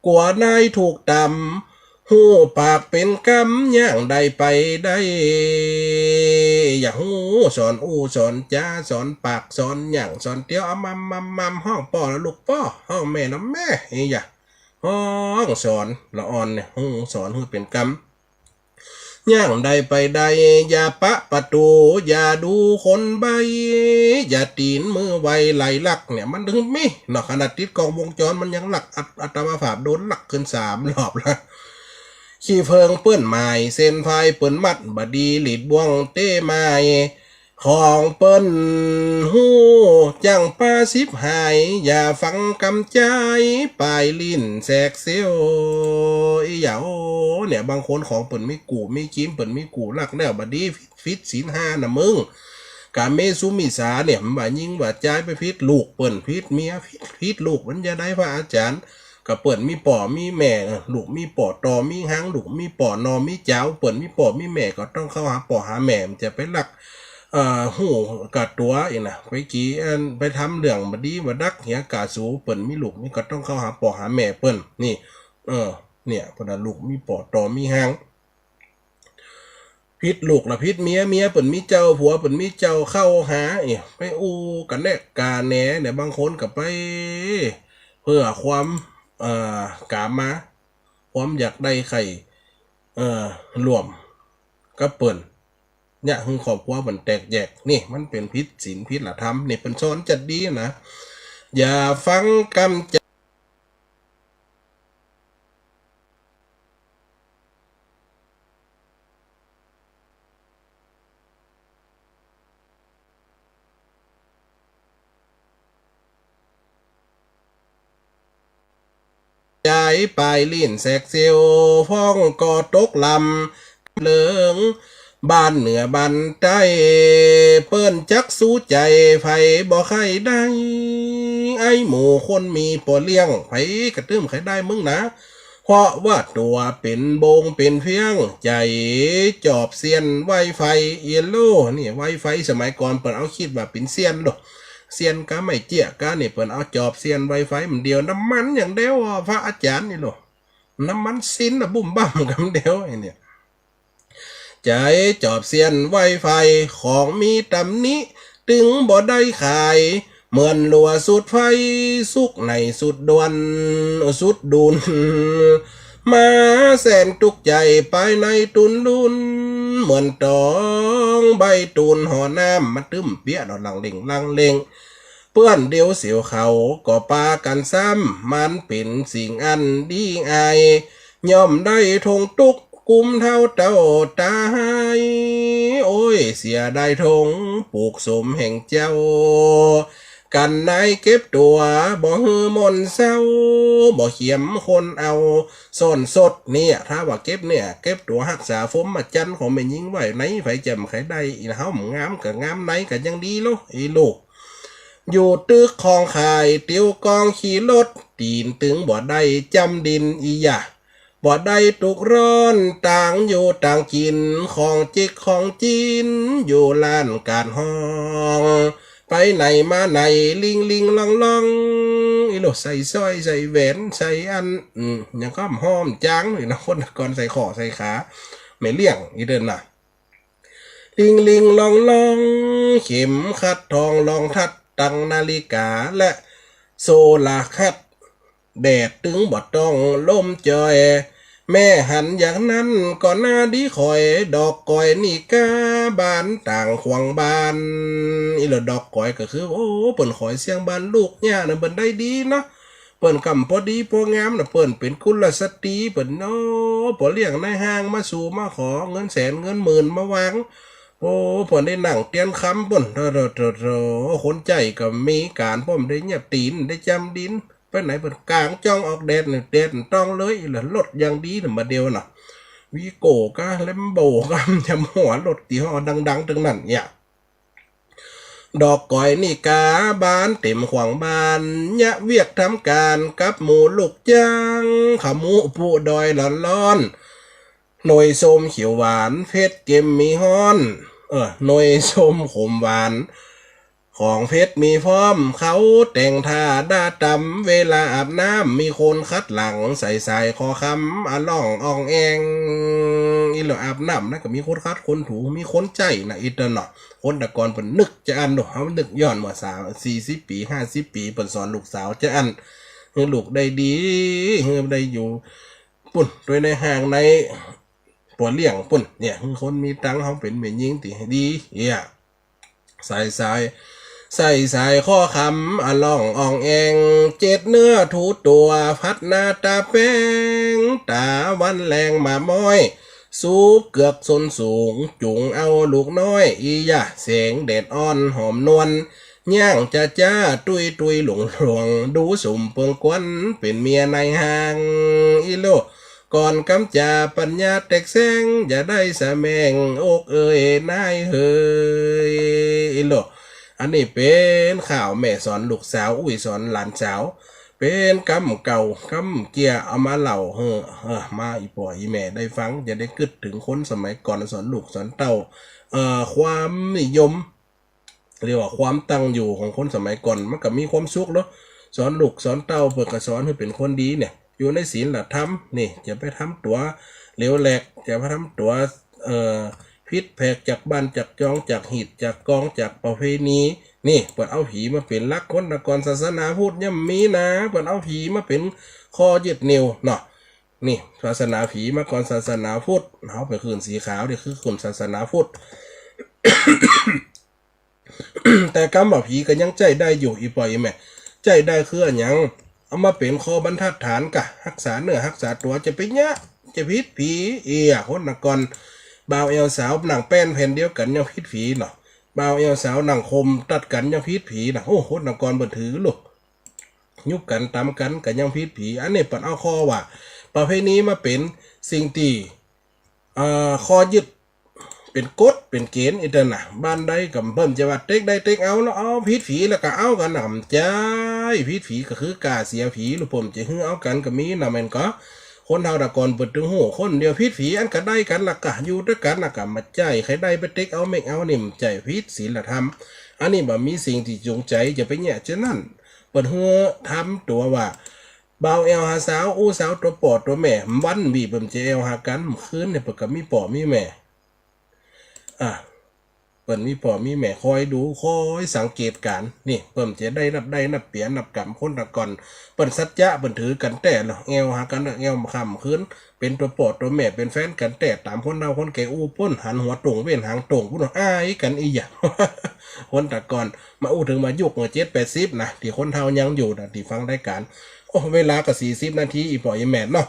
กลัวนายถูกตำหูปากเป็นกำย่างใดไปได้อย่าหูสอนอูสอนจ้าสอนปากสอนอย่างสอนเตี้ยวมัมห้องป่อแล้วลูกป่อห้องแม่น้ำแม่อย่าห้องสอนละอ่อนเนี่ยหูสอนหูเป็นกำย่างใดไปใดอย่าปะประตูอย่าดูคนใบอย่าตีนมือไวไหลลักเนี่ยมันถึงมิเนาะขนาดติดกล้องวงจรมันยังหลักอัตมาภาพโดนหลักขึ้น3 รอบละขี้เพิงเปื้อนไม้เส้นไฟเปิ้นมัดบดีหลีดบ่วงเต้ไม้ของเปิ้นหูจังป้าสิบหายอย่าฟังกำใจปลายลิ้นแสกเซียวอีหยาเนี่ยบางคนของเปิ้นไม่กูไม่จิ้มเปิ้นไม่กูลักแล้วบดีฟิตศีล5น่ะมึง กาเมสุมิสาเนี่ยมันว่ายิ่งว่าใจไปพิษลูกเปิ่นพิษเมียพิษลูกมันจะได้พระอาจารย์ก็เปิ่นมีป่อมีแม่ลูกมีป่อตอมีหางลูกมีป่อนอมีเจ้าเปิ่นมีป่อมีแม่ก็ต้องเข้าหาป่อหาแม่มันจะไปหลักหูกัดตัวเองนะไปกี้ไปทำเรื่องบดีบดักเหียกาสูเปิ่นมีลูกนี่ก็ต้องเข้าหาป่อหาแม่เปิ่นนี่เนี่ยพอลูกมีป่อตอมีหางพิษลูกละพิษเมียเปิ่นมีเจ้าผัวเปิ่นมีเจ้าเข้าหาไปอู้กันแน่กาแหน่เนี่ยบางคนก็ไปเพื่อความกามาความอยากได้ไข่รวมก็เปิ่นเนี่ยคือครอบครัวมันแตกแยกนี่มันเป็นพิษศีลพิษละธรรมนี่เป็นซ้อนจัดดีนะอย่าฟังกำใจปลายลิ้นแสกเซียวฟ้องกอตกลำเหลืองบ้านเหนือบ้านใต้เปิ้นจักสู้ใจไผบ่ใครได้ไอหมู่คนมีปอเลี้ยงไผกระตื้มใครได้มึงนะเพราะว่าตัวเป็นโบงเป็นเพียงใจจอบเซียนไวไฟเยลโล่นี่ไวไฟสมัยก่อนเปิ้นเอาคิดว่าเป็นเซียนหรอกเซียนก็ไม่เจียก็นี่เปิ้นเอาจอบเซียนไวไฟมันเดียวน้ำมันอย่างเดียวพระอาจารย์นี่หรอน้ำมันซินบุ่มบ้ามกันเดียวไอ้เนี่ยใจจอบเซียนไวไฟของมีตำนี้ถึงบ่ได้ขายเหมือนลัวสุดไฟสุกในสุดดวนสุดดุนมาแสนตุกใจไปในตุนลุนเหมือนตองใบตุนห่อน้ำมาตึมเปี้ยดอกลังเล่งลังเล่งเปื้อนเดียวเสียวเขาก็ปากันซ้ำมันเป็นสิ่งอันดีอายย่อมได้ทงตุกกุมเท่าเต้าตายโอ้ยเสียได้ทงปลูกสมแห่งเจ้ากันนายเก็บตัวบ่ฮือมนเศร้าบ่เขียมคนเอาซ่อนสดเนี่ยถ้าว่าเก็บเนี่ยเก็บตัวหักษาฟมมาจันของแม่ยิงไว้ไหนไฟจำใครได้อีเฮางามกับงามไหนกันยังดีโลไอ้ลูกอยู่ตึกคลองขายติวกองขี่รถตีนตึงบ่ได้จำดินอีหยะบ่ได้ตุกร้อนต่างอยู่ต่างกินของจิกของจีนอยู่ลานการห้องไปไหนมาไหนลิงลองอีโลใส่สร้อยใส่แหวนใส่อันยังก็หอมจังเลยนะคนก่อนใส่ขอใส่ขาไม่เลี่ยงอีเดินน่ะลิงลองเข็มขัดทองลองทัดตั้งนาฬิกาและโซลาคัดแดดตึงบอดต้องล่มจอยแม่หันอย่างนั้นก่อนหน้าดีคอยดอกก้อยนี่กาบานต่างขวางบานอีหลอดอกก้อยก็คือโอ้เปิ่นขอยเสียงบานลูกเนี่ยนะเปิ่นได้ดีเนาะเปิ่นกำพอดีพองามนะเปิ่นเป็นกุลสตรีเปิ่นเนาะพอเลี้ยงในห้างมาสู่มาขอเงินแสนเงินหมื่นมาวางโอ้เปิ่นได้นั่งเตียนคำเปิ่นคนใจก็มีการป้อมได้เงียบตีนได้จำดินไปไหนเปิดกลางจ้องออกแดดเนี่ยแดดต้องเลยเหลือรถอย่างดีน่ะมาเดียวน่ะวีโก้ก็เลมโบก็จำหัวรถที่ห้อดังๆตึงนั่นเนี่ยดอกก้อยนี่กาบานเต็มขวางบานยะเวียกทำการกับหมูลูกจ้างขมูผู้ดอยร้อนหน่วยส้มเขียวหวานเพชรเกมมีฮ้อนหน่วยส้มขมหวานของเพชรมีพร้อมเขาแต่งท่าด้าตำเวลาอาบน้ำมีคนคัดหลังใส่คอคำอ่ล่องอ่องแองอีหลออาบน้ำนะก็มีคนคัดคนถูมีคนใจนะอีเตอร์เนาะคนแต่ก่อนเป็นนึกจะอันเขานึกย้อนว่า40 ปี50 ปีเป็นสอนลูกสาวจะอันลูกได้ดีได้อยู่ปุ่นโดยในห้างในปวดเลี้ยงปุ่นเนี่ยคนมีตังเขาเป็นเหมือนยิงตีดีใส่ข้อคำล่องอ่องแองเจ็ดเนื้อถูตัวพัดหน้าตาแป้งตาวันแรงมาม้อยสูบเกือกส้นสูงจุงเอาลูกน้อยอียะเสียงเด็ดอ่อนหอมนวลย่างจ้าตุยหลวงดูสุ่มเปิงกวนเป็นเมียในห้างอีโลก่อนกำจาปัญญาแตกแสงอย่าได้สะแมงอกเอ่ยนายเฮยอีโล หรออันนี้เป็นข่าวแม่สอนลูกสาวอุ้ยสอนหลานสาวเป็นกำเก่ากำเกียเอามาเล่ามาอีป่ออีแม่ได้ฟังจะได้กึดถึงคนสมัยก่อนสอนลูกสอนเต้าความนิยมเรียกว่าความตั้งอยู่ของคนสมัยก่อนมันก็มีความสุขเนาะสอนลูกสอนเต้าเพื่อก็สอนให้เป็นคนดีเนี่ยอยู่ในศีลธรรมนี่จะไปทำตัวเหลวแหลกจะไปทำตัวพิษแผกจากบ้านจากจองจากหิดจากกองจากประเพณีนี่เปิดเอาผีมาเป็นลักคนตะกอนศาสนาพูดย่ำมีนะเปิดเอาผีมาเป็นคอยึดเหนี่ยวเนาะนี่ศาสนาผีมาก่อนศาสนาพุทธเขาไปคืนสีขาวนี่คือคนศาสนาพุทธ แต่กรรมบ่ผีก็ยังใจได้อยู่อีปล่อยแม่ใจได้คืออันยังเอามาเป็นคอบรรทัดฐานกะรักษาเนื้อรักษาตัวจะไปเนี้ยจะพิษผีคนตะกอนบ่าวเอวสาวหนังแป้นแผ่นเดียวกันยังพิษผีเนาะบ่าวเอวสาวหนังคมตัดกันยังพิษผีนะโอ้โหตะกอนบ่ถือลูกยุบกันตามกันกันยังพิษผีอันนี้ปัดเอาคอว่าประเพณีมาเป็นสิ่งที่คอยึดเป็นกฎเป็นเกณฑ์อีเตอร์น่ะบ้านใดกับเพิ่มจะว่าเต็กได้เต็กเอาแล้วเอาพิษผีแล้วก็เอากันหนำใจพิษผีก็คือกาเสียผีหรือผมจะฮือเอากันก็มีนะแม่นก็คนเฮาตะกอนเปิดถึงหูคนเดียวพิษผีอันก็ได้กันละกะอยู่ด้วยกันละกะมาใจใครได้ไปเต็กเอาไม่เอานี่ใจพิษศีลธรรมอันนี้บ่มีสิ่งที่จงใจจะไปแย่จะนั่นเปิดฮือทำตัวว่าบ่าวเอลหาสาวอู้สาวตัวปอดตัวแม่วันบีบเจเอลหากันคืนเนี่ยเปิดกับมีปอมีแม่เปิ่นมีพ่อมีแม่คอยดูคอยสังเกตการนี่เปิ่นจะได้นับเปลี่ยนนับกรรมคนตะก่อนเปิ่นสัจจะเปิ่นถือกันแต่เนาะเอวหากันเอวคำคืนเป็นตัวปอดตัวแม่เป็นแฟนกันแต่ตามคนเราคนแก่อู้ป้นหันหัวตรงเว้นหางตรงพูดอ้ายกันอีหยัง คนตะก่อนมาอู้ถึงมายุก70-80นะที่คนเฒ่ายังอยู่นะที่ฟังได้การโอ้เวลาก็40 นาทีอีปล่อยแม่เนาะ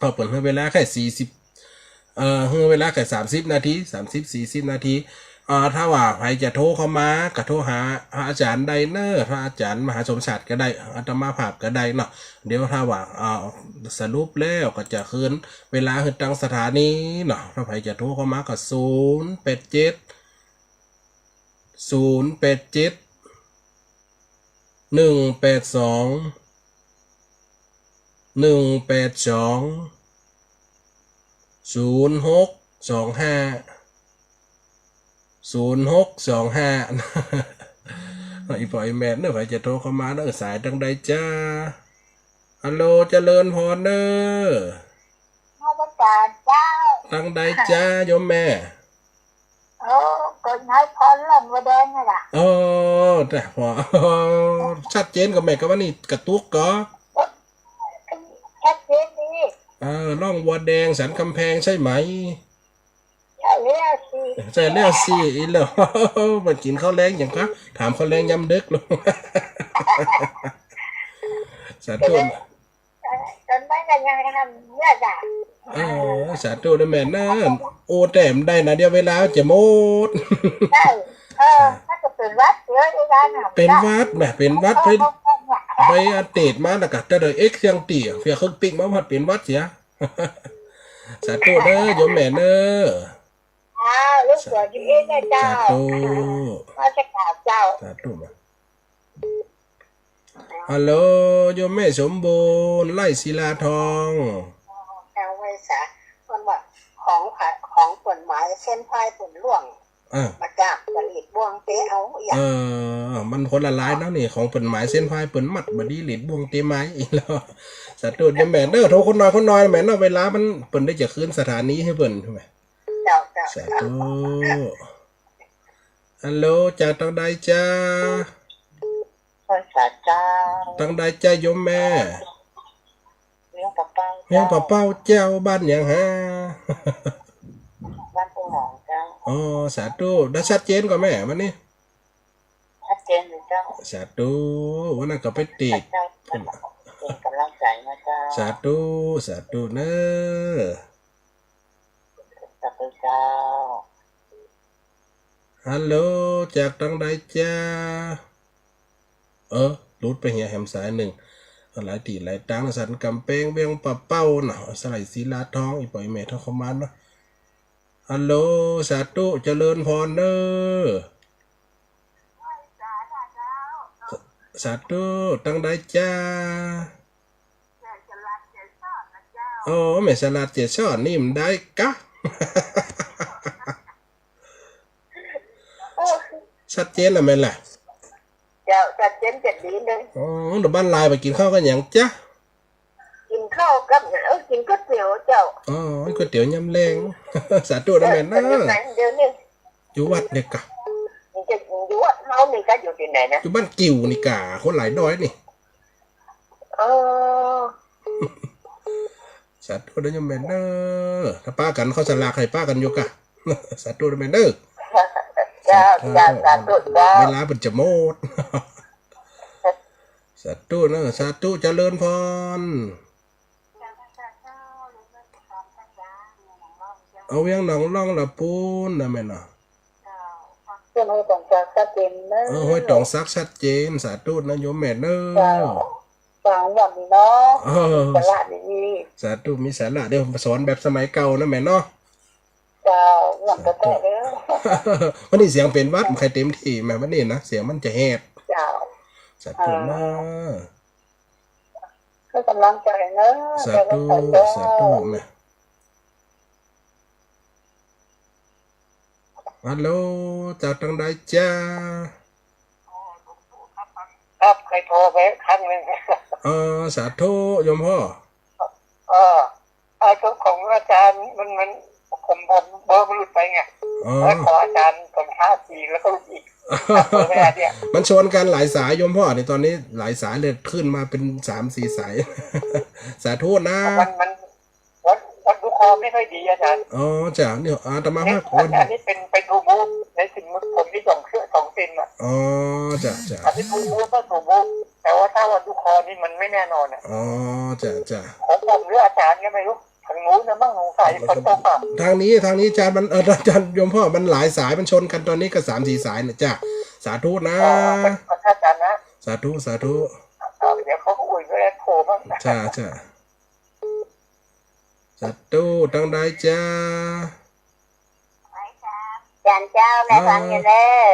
พอเปิ่นให้เวลาแค่40เวลาแค่30 นาที30-40 นาทีถ้าว่าใครจะโทรเข้ามาก็โทรหาอาจารย์ไดเนอร์พระอาจารย์มหาสมศักดิ์ก็ได้อาตมาภาพก็ได้เนาะเดี๋ยวถ้าว่าสรุปแล้วก็จะคืนเวลาคือตั้งสถานีเนาะถ้าใครจะโทรเข้ามาก็อีปอยแมนเนอะใครจะโทรเข้ามาเนอะสายตั้งใดจ้าฮัลโหลเจริญพรเนอะตั้งใดจ้าโยมแม่ก็ให้พรลงมาแดงนี่แหละแต่พอชัดเจนกับแม่ก็ว่านี่กระตุกก็ชัดเจนดีร่องวัวแดงสันกำแพงใช่ไหมใช่แล้วสิอีแล้วมันกินข้าวแรงอย่างคะถามข้าวแรงยำดึกลงสาธุตอนนั้นยังทำเยอะจ้ะสาธุนะแม่นะโอ้แต่มได้นะเดี๋ยวเวลาจะหมดถ้าจะเป็นวัดเยอะดีกันเป็นวัดแม่เป็นวัดไปอัปเดตมาแล้วก็จะได้Xยังตีเฟียคึกปิ๊กมาพัดเป็นวัดเสียสาธุเด้อโยมแม่เด้อลูกสาวอยู่เองนะเจ้ามาจะกราบเจ้าสาธุมาฮัลโหลโยมแม่สมบูรณ์ไล่ศิลาทองเอาไว้ซะคนว่าของผลไม้เส้นพายผลล่วงมาจากผลิตบ่วงเตะเอาอย่างมันคนละลายแล้วนี่ของผลไม้เส้นพายผลมัดบดีหลิดบ่วงเตะไม้อีกแล้วสาธุโยมแม่เด้อโทรคนน้อยแม่เนาะเวลามันเปิ้นได้จะคืนสถานีให้เปิ้นใช่มั้ยสาธุฮัลโหลจากตั้งใดจ้าตั้งใดจ้าโยมแม่เลี้ยงปลาเป้าเจ้าบ้านอย่างฮะบ้านปูหนองเจ้าสาธุได้ชัดเจนกว่าแม่มันนี่ชัดเจนเลยเจ้าสาธุวันนั้นก็ไปติดกำลังใจนะเจ้าสาธุเนอะฮัลโหลจากตั้งใดจ้ารูดไปเหียแหมสายหนึ่งหลายตีหลายตังสันกำแพงเวียงปะเป้าเนาะสไลศิลาทองอีปล่อยแม่ทองคำมันเนาะฮัลโหลสาธุเจริญพรเนอ สาธุตั้งได้จ้าโอ้แม่สลัดเจช่อนี่มันได้กะ ชัดเจนแล้วไหมล่ะเจ้าชัดเจนจะดีเลยอ๋อเดี๋ยวบ้านลายไปกินข้าวกันอย่างจ้ะกินข้าวกับกินก๋วยเตี๋ยวเจ้าอ๋อก๋วยเตี๋ยวยำแรง สาธุนะแม่นะเดี๋ยวนี้อยู่วัดเนี่ยกะจะอยู่วัดเฮานี่ก็อยู่ที่ไหนนะอยู่บ้านกิ่วนี่กะคนหลายดอยนี่สาธุนะยมแม่เนอถ้าป้ากันเขาสลากให้ป้ากันอยู่กะ สาธุนะแม่เนอจ้าสาธุจ้าเวลาเป็นจะหมด สาธุนะสาธุเจริญพรเอาเวียงหนองล่องละปูนนะแม่น่ะห้อยตองซักชัดเจนเนอะห้อยตองซักชัดเจนสาธุนะโยมแม่เนอฟังวันนี้เนาะสาระดีสาธุมีสาระเดี๋ยวสอนแบบสมัยเก่านะแม่เนาะเจ้าหวังกระแตเด้อวันนี้เสียงเป็นวัดใครเต็มที่แม่วันนี้นะเสียงมันจะแหบเจ้าสาธุนะให้กำลังใจเนอะสาธุสาธุแม่ฮัลโหลจากทางใดจ้าครับใครโทรไปครั้งนึงสาธุโยมพ่อไอ้ของอาจารย์มันผมเบอร์มันหลุดไปไงแล้วขออาจารย์ก่อน5 4แล้วก็อีกมันชนกันหลายสายโยมพ่อในตอนนี้หลายสายเลยขึ้นมาเป็น3-4สายสาธุนะวันดูคอไม่ค่อยดีอาจารย์จ้ะเนี่ยอาตมามากวันอันนี้เป็นไปดูมูฟในสิ่งผมที่2 ซิมอ่ะจ้ะอันนี้ดูมูฟก็ดูมูฟแต่ว่าถ้าวันดูคอนี่มันไม่แน่นอนอ่ะจ้ะของผมหรืออาจารย์ก็ไม่รู้ทางนู้นนะมั่งสงสัยคนตกอ่ะทางนี้อาจารย์มันอาจารย์โยมพ่อมันหลายสายมันชนกันตอนนี้ก็3-4สายเนี่ยจ้ะสาธุนะอาจารย์นะสาธุเดี๋ยวเขาอุ่นก็แล้วโทรบ้างจ้ะสาธุตั้งได้จ้าจานเจ้าในฟังอยู่เลย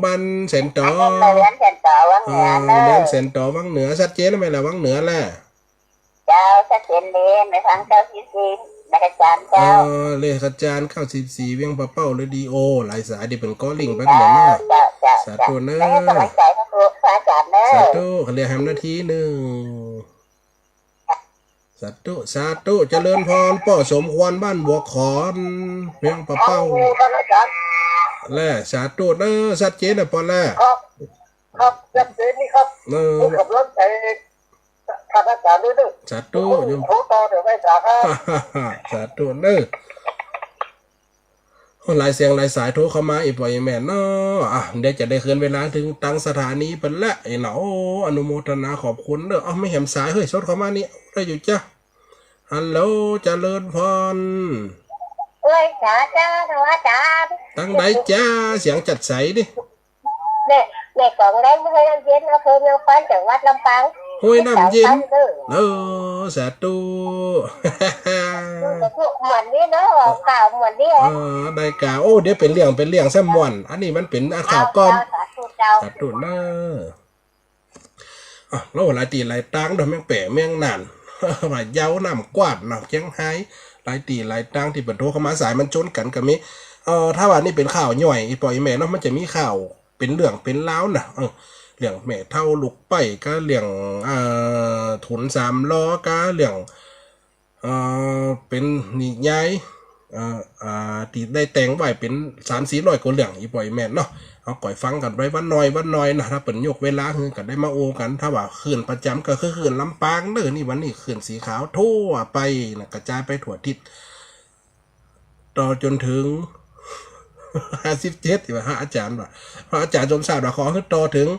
บ้านเซนต่อเรียนเซนต่อวังเหนือเลยเรียนเซนต่อวังเหนือชัดเจนไหมล่ะวังเหนือแหละเจ้าชัดเจนเลยในฟัง94ในอาจารย์เจ้าเลยอาจารย์94เวียงปะเป้าเลยดีโอหลายสายเดี๋ยวเป็นก้อลิงไปเหมือนน่ะสาธุเนอะสบายใจครับอาจารย์เนอะสาธุเขาเรียก5 นาทีหนึ่งสาธุเจริญพรป่อสมควรบ้านบัวขอนเวียงปะเป้าแล่สาธุเนอะชัดเจนนะปอแล่ครับชัดเจนนี่ครับขับรถไปทางอาจารย์ด้วยสาธุโทรต่อเดี๋ยวไม่จ่ายครับสาธุเนอะหลายเสียงหลายสายโทรเข้ามาอีกปล่อยแม่เนาะเดี๋ยวจะได้คืนเวลาถึงตั้งสถานีเป็นละไอ้เนาะอนุโมทนาขอบคุณเด้อไม่เห็นสายเฮ้ยสดเข้ามานี่ได้อยู่จ้ะฮัลโหลเจริญพรจ้าอาจารย์ตั้งไหนจ้าเสียงจัดใสดิเนี่ยของได้ไม่เคยเย็นเราเคยเลี้ยวฟันจากวัดลำปางห้วยน้ำเย็นสาธุเหมือนนี่เนาะข่าวเหมือนนี่ได้กล่าวเดี๋ยวเป็นเรื่องแซมมอนอันนี้มันเป็นข่าวก้อนสาธุเนอะแล้วหลายตีหลายตังโดยแมงแปะแมงนั่นหลายเย้าน้ำกวาดน้ำเชียงไฮ้หลายตีหลายตังที่เป็นโทรเข้ามาสายมันจนกันกับมิถ้าว่านี่เป็นข่าวย่อยปล่อยแม่เนาะมันจะมีข่าวเป็นเรื่องเป็นเล้าน่ะเรื่องแม่เท่าลูกไปก็เรื่องทุน3 ล้อก็เรื่องเป็นนิยายที่ได้แต่งไว้เป็น300-400 กว่าเรื่องอีปล่อยแม่เนาะเอาก่อยฟังกันไว้วันน้อยนะถ้าเปิดยกเวลาคือกันได้มาโอกันถ้าว่าคืนประจำก็คือคืนลำปางเด้อนี่วันนี้คืนสีขาวทั่วไปนะกระจายไปทั่วทิศต่อจนถึง57ที่ว่าอาจารย์ว่าพระอาจารย์จมศาสตร์ว่าขอให้ต่อถึง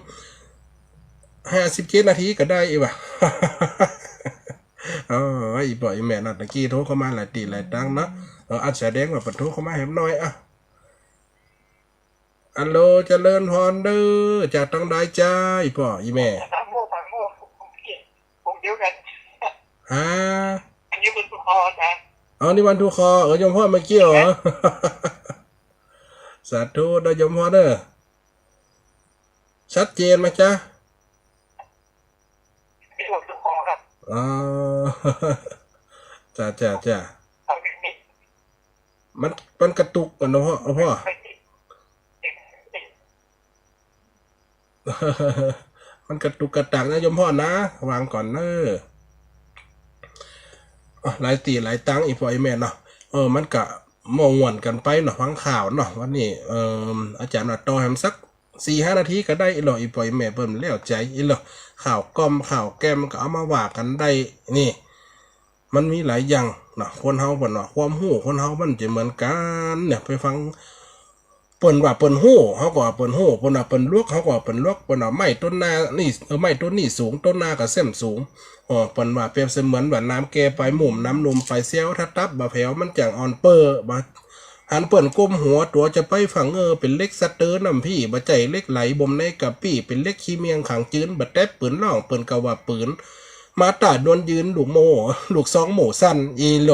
57 นาทีก็ได้อีกว่ะอีปล่อยแม่นัดตะกี้โทรเข้ามาหลายตีหลายตังเนาะอาจแสดงว่าเปิดโทรเข้ามาให้หน่อยอัลโหลเจริญพรเด้อจากตังได้จ้าอีป่ออีแม่ผมเดียวกันอันนี้วันทุกคอจ้ะนี่วันทุกคอยมพ่อเมื่อกี้เหรอสาธุได้ยมพ่อเด้อชัดเจนไหมจ๊ะ อ๋อ จ้าจ้าจ้ามันกระตุกกันเนาะพ่อ มันกระตุกกระตักนะโยมพ่อนะวางก่อนเนอะหลายตีหลายตังอีพ่อไอแม่เนาะมันกะมองวนกันไปเนาะฟังข่าวเนาะวันนี้อาจารย์ว่าต่อแฮมสัก4-5 นาทีก็ได้อีหลออีพ่อไอแม่เพิ่นแล้วใจอีหลอข่าวก้อมข่าวแก้มก็เอามาว่ากันได้นี่ มันมีหลายอย่างเนาะคนเฮาเพิ่นเนาะความรู้คนเฮามันจะเหมือนกันเนี่ยไปฟังเปิ้นว่าเปิ้นฮู้เฮาก็ว่าเปิ้นฮู้เปิ้นว่าเปิ้นลวกเฮาก็ว่าเปิ้นลวกเปิ้นว่าไม้ต้นนานี่ไม้ต้นนี้สูงต้นนาก็เส้นสูงเปิ้นว่าเปรียบเสมือนว่าน้ำแก่ไปหมุมน้ำนมไฟเสียวถ้าตับบ่แผ่วมันจังอ่อนเป้อบ่หันเปิ้นก้มหัวตัวจะไปฝังเป็นเล็กสะเตอน้ำพี่บ่ใจเล็กไหลบ่มในกะปี้เป็นเล็กขี้เมียงขังจืนบ่แตบปืนร้องเปิ้นก็ว่าปืนมาตาดวนยืนลูกโมลูกซองหมูสั้นอีโล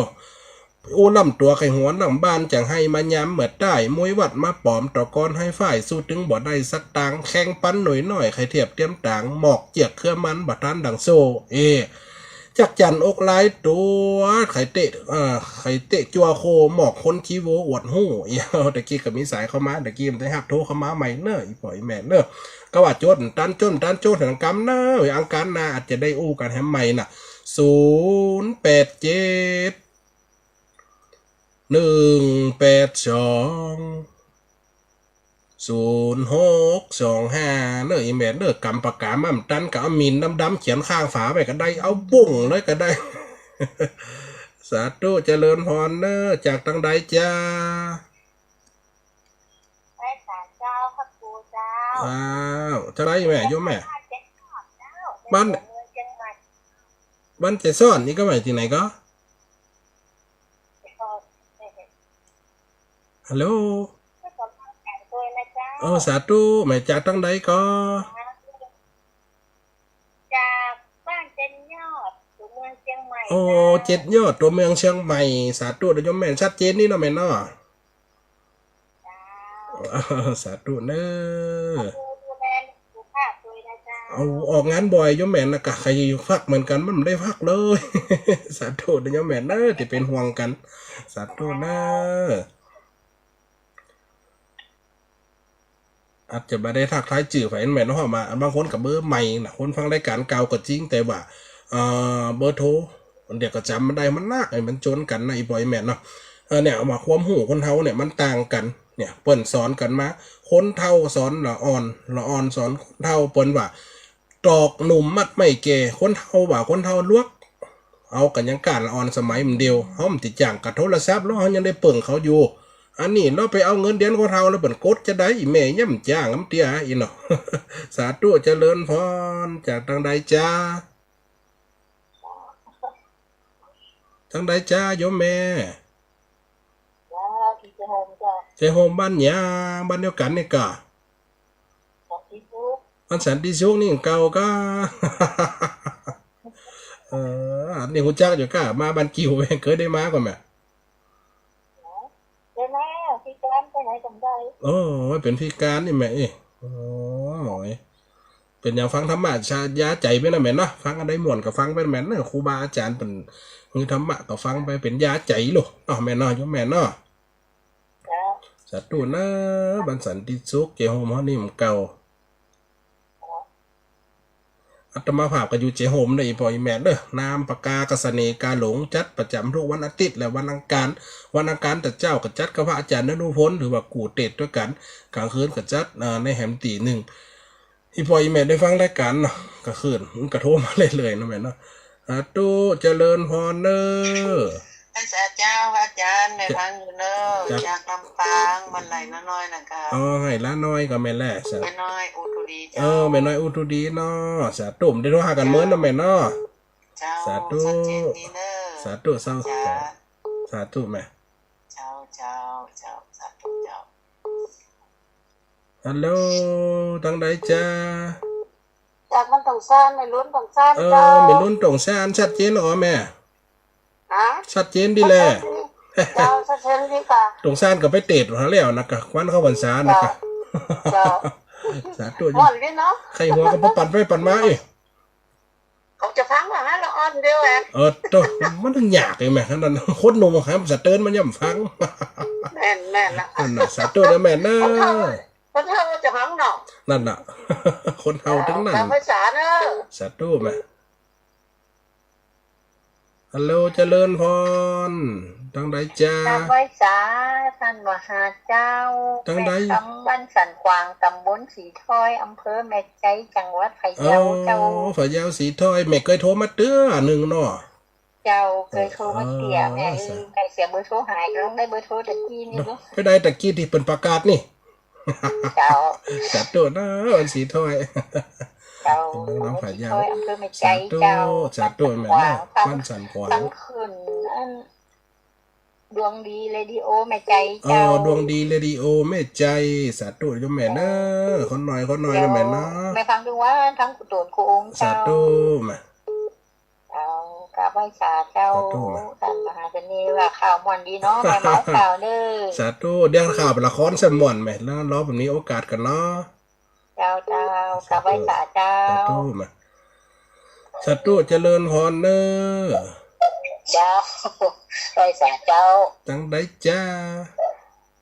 โอ้ลำตัวไข่หัวหลังบ้านจังให้มายามเหมือดได้มวยวัดมาปอมต่อกรให้ฝ่ายสู้ถึงบ่ได้สักตังแข่งปั้นหน่อยไข่เทียบเตรียมต่างหมอกเจียกเครือมันบัดทันดังโซจักจันอกลายตัวไข่เตะจัวโคหมอกคนขี้โวอวดหู้ตะกี้ก็มีสายเข้ามาตะกี้มันได้หักโทรเข้ามาใหม่เนอะอีปล่อยแม่เนอะก็ว่าจนตันโจนถึงกำเนอะอังการนาอาจจะได้อู้กันแฮมใหม่น่ะ087-182-0625เนอะอีแม่เนอะกำปากกามั่มตันกับเอามินดำๆเขียนข้างฝาไปก็ได้เอาบุ้งเลยก็ได้ สาธุเจริญพรเนอะจากทางใดจ้าไปศาลเจ้าพระครูเจ้าอ้าวจะไรแม่โยมแม่บ้านจะซ่อนนี่ก็หมายที่ไหนก็ฮัลโหลสาธุแม่จากทางใดก็จากบ้านเจ็ดยอดตัวเมืองเชียงใหม่7 ยอดตัวเมืองเชียงใหม่สาธุเดี๋ยวโยมแม่ชัดเจนนี่เนาะแม่เนาะสาธุเนอะเอาออกงานบ่อยโยมแม่นะกะใครฟักเหมือนกันมันไม่ได้ฟักเลย สาธุเดี๋ยวโยมแม่เนอะที่เป็นห่วงกันสาธุเนอะอาจจะไม่ได้ทักทายจื่อไฟแม่นเนาะมาบางคนกับเบอร์ใหม่นะคนฟังรายการเก่าก็จริงแต่ว่าเบอร์โทรเดี๋ยวก็จำมันได้มันนักไอ้มันจนกันนะอีบอยแม่เนาะเนี่ยเอามาความหูคนเฒ่าเนี่ยมันต่างกันเนี่ยเปิ้นสอนกันมาคนเฒ่าสอนละอ่อนสอนคนเฒ่าเปิ้นว่าตอกหนุ่มมัดไม่เกคนเฒ่าว่าคนเฒ่าลวกเอากันยังการละอ่อนสมัยมันเดียวเฮามันติดจ้างกับโทรศัพท์แล้วเฮายังได้เปิ่งเขาอยู่อันนี้เราไปเอาเงินเดือนของเราแล้วเปิ่นกดจะได้อีแม่ย่ำจ้างน้ำเตี้ยอีเนาะ สาธุเจริญพรจากทางใดจ้าทางใดจ้าโยมแม่เจโฮมบ้านยาบ้านเดียวกันนี่กะบ้านสันติสุขนี่เก่าก็ นี่หูจักอยู่ก็มาบ้านกิ่วเคยได้มาก่อนแม่พี่การไปไหนกันได้เป็นพี่การนี่แม่เป็นอย่างฟังธรรมะชายาใจไปนะแม่เนาะฟังอะไรม่วนก็ฟังไปแม่เนาะครูบาอาจารย์เป็นมือธรรมะก็ฟังไปเป็นยาใจลูกแม่เนาะโยมแม่เนาะสาธุนะบันสันติสุขเจโฮมเฮานี่มันเก่าอาตมาภาพก็อยู่เจโฮมได้พออีแม่เด้อนามปากกากษเนกาหลงจัดประจำทุกวันอาทิตย์และวันอังคารแต่เจ้าก็จัดกับพระอาจารย์นฤพลหรือว่ากูเตดด้วยกันกลางคืนก็จัดในแหมตี 1อีพออีแม่ได้ฟังรายการเนาะก็คืนมันก็โทรมาเลยๆนะแม่เนาะตู้เจริญพรเด้อพระเจ้าพระอาจารย์แม่ฟังอยู่เนอะจากลำปางมันไหลน้อยๆนะคะให้ละน้อยก็แม่แหละแม่น้อยอุทุดีเจ้าแม่น้อยอุทุดีเนาะสาธุได้โทรหากันเหมือนนะแม่เนาะสาธุสาธุสาธุแม่เจ้าสาธุเจ้าฮัลโหลทางใดจ้าจากมันต้องซ่านไม่ลุ้นต้องซ่านเจ้าไม่ลุ้นต้องซ่านชัดเจนหรอแม่ชัดเจนดีแลเจ้าชัดเจนดีค่ะตรงซ่านก็ไปเตะหาแล้วนะกะควันเข้าพรรษานะกะสาธุหมดเลยเนาะใครหัวก็ปั่นไปปั่นมา เขาจะฟังว่าฮะละอ่อนเดียวแหละ ตัวมันต้องอยากเลยแม่ขนาดนั้นคนหนุ่มครับสะเตินมันย่ำฟัง แม่นแม่นละ นั่นน่ะสะตัวนะแม่เนอ คนเท่าจะฟังเนาะ นั่นน่ะ คนเฮาทั้งนั้น ภาษาเนอะ สะตัวแม่ฮัลโหลเจริญพรตั้งใดจ้า ตามไว้สาท่านมหาเจ้า จังใด แม่คำบ้านสันกวางตำบลสีถ้อยอำเภอแม่ใจจังหวัดพะ อ๋อ เยาเจ้า ฝ่ายยาวสีถ้อยแม่เคยโทรมาเตื้อหนึ่งเนาะ เจ้าเคยโทรมาเตี่ยแม่ได้เสียเบอร์โทรหายแล้วได้เบอร์โทรตะกี้นี่เนาะ ไปได้ตะกี้ที่เป็นประกาศนี่ เจ้า สะตัวนะวันสีถ้อย เจ้า น้องฝ่ายยาว ถ้อยอำเภอแม่ใจ สะตัว เจ้า สะตัวแม่ กวา เนาะ ง บ้านสันกวาง ทั้งคืนอันดวงดีเรดิโอแม่ใจ อ๋อ เจ้า ดวงดีเรดิโอแม่ใจสาธุโยมแม่เนอะคนหน่อยนะแม่เนาะ แม่ฟังดูว่าทั้งกุโตนกูองค์ สา เจ้า ธุแม่ เจ้ากราบไหว้สาเจ้า สาธุแม่ ท่านมหาเจนีว่าข่าวม่วนดีเนาะแม่เมาข่าวเด้อ สาธุเดี๋ยวข่าวเป็นละครสมวนแม่แล้วรอแบบนี้โอกาสกันเนาะ เจ้ากราบไหว้สาเจ้า สาธุแม่สาธุเจริญพรเนอะ เจ้าไหว้สาเจ้า จังได้จ้า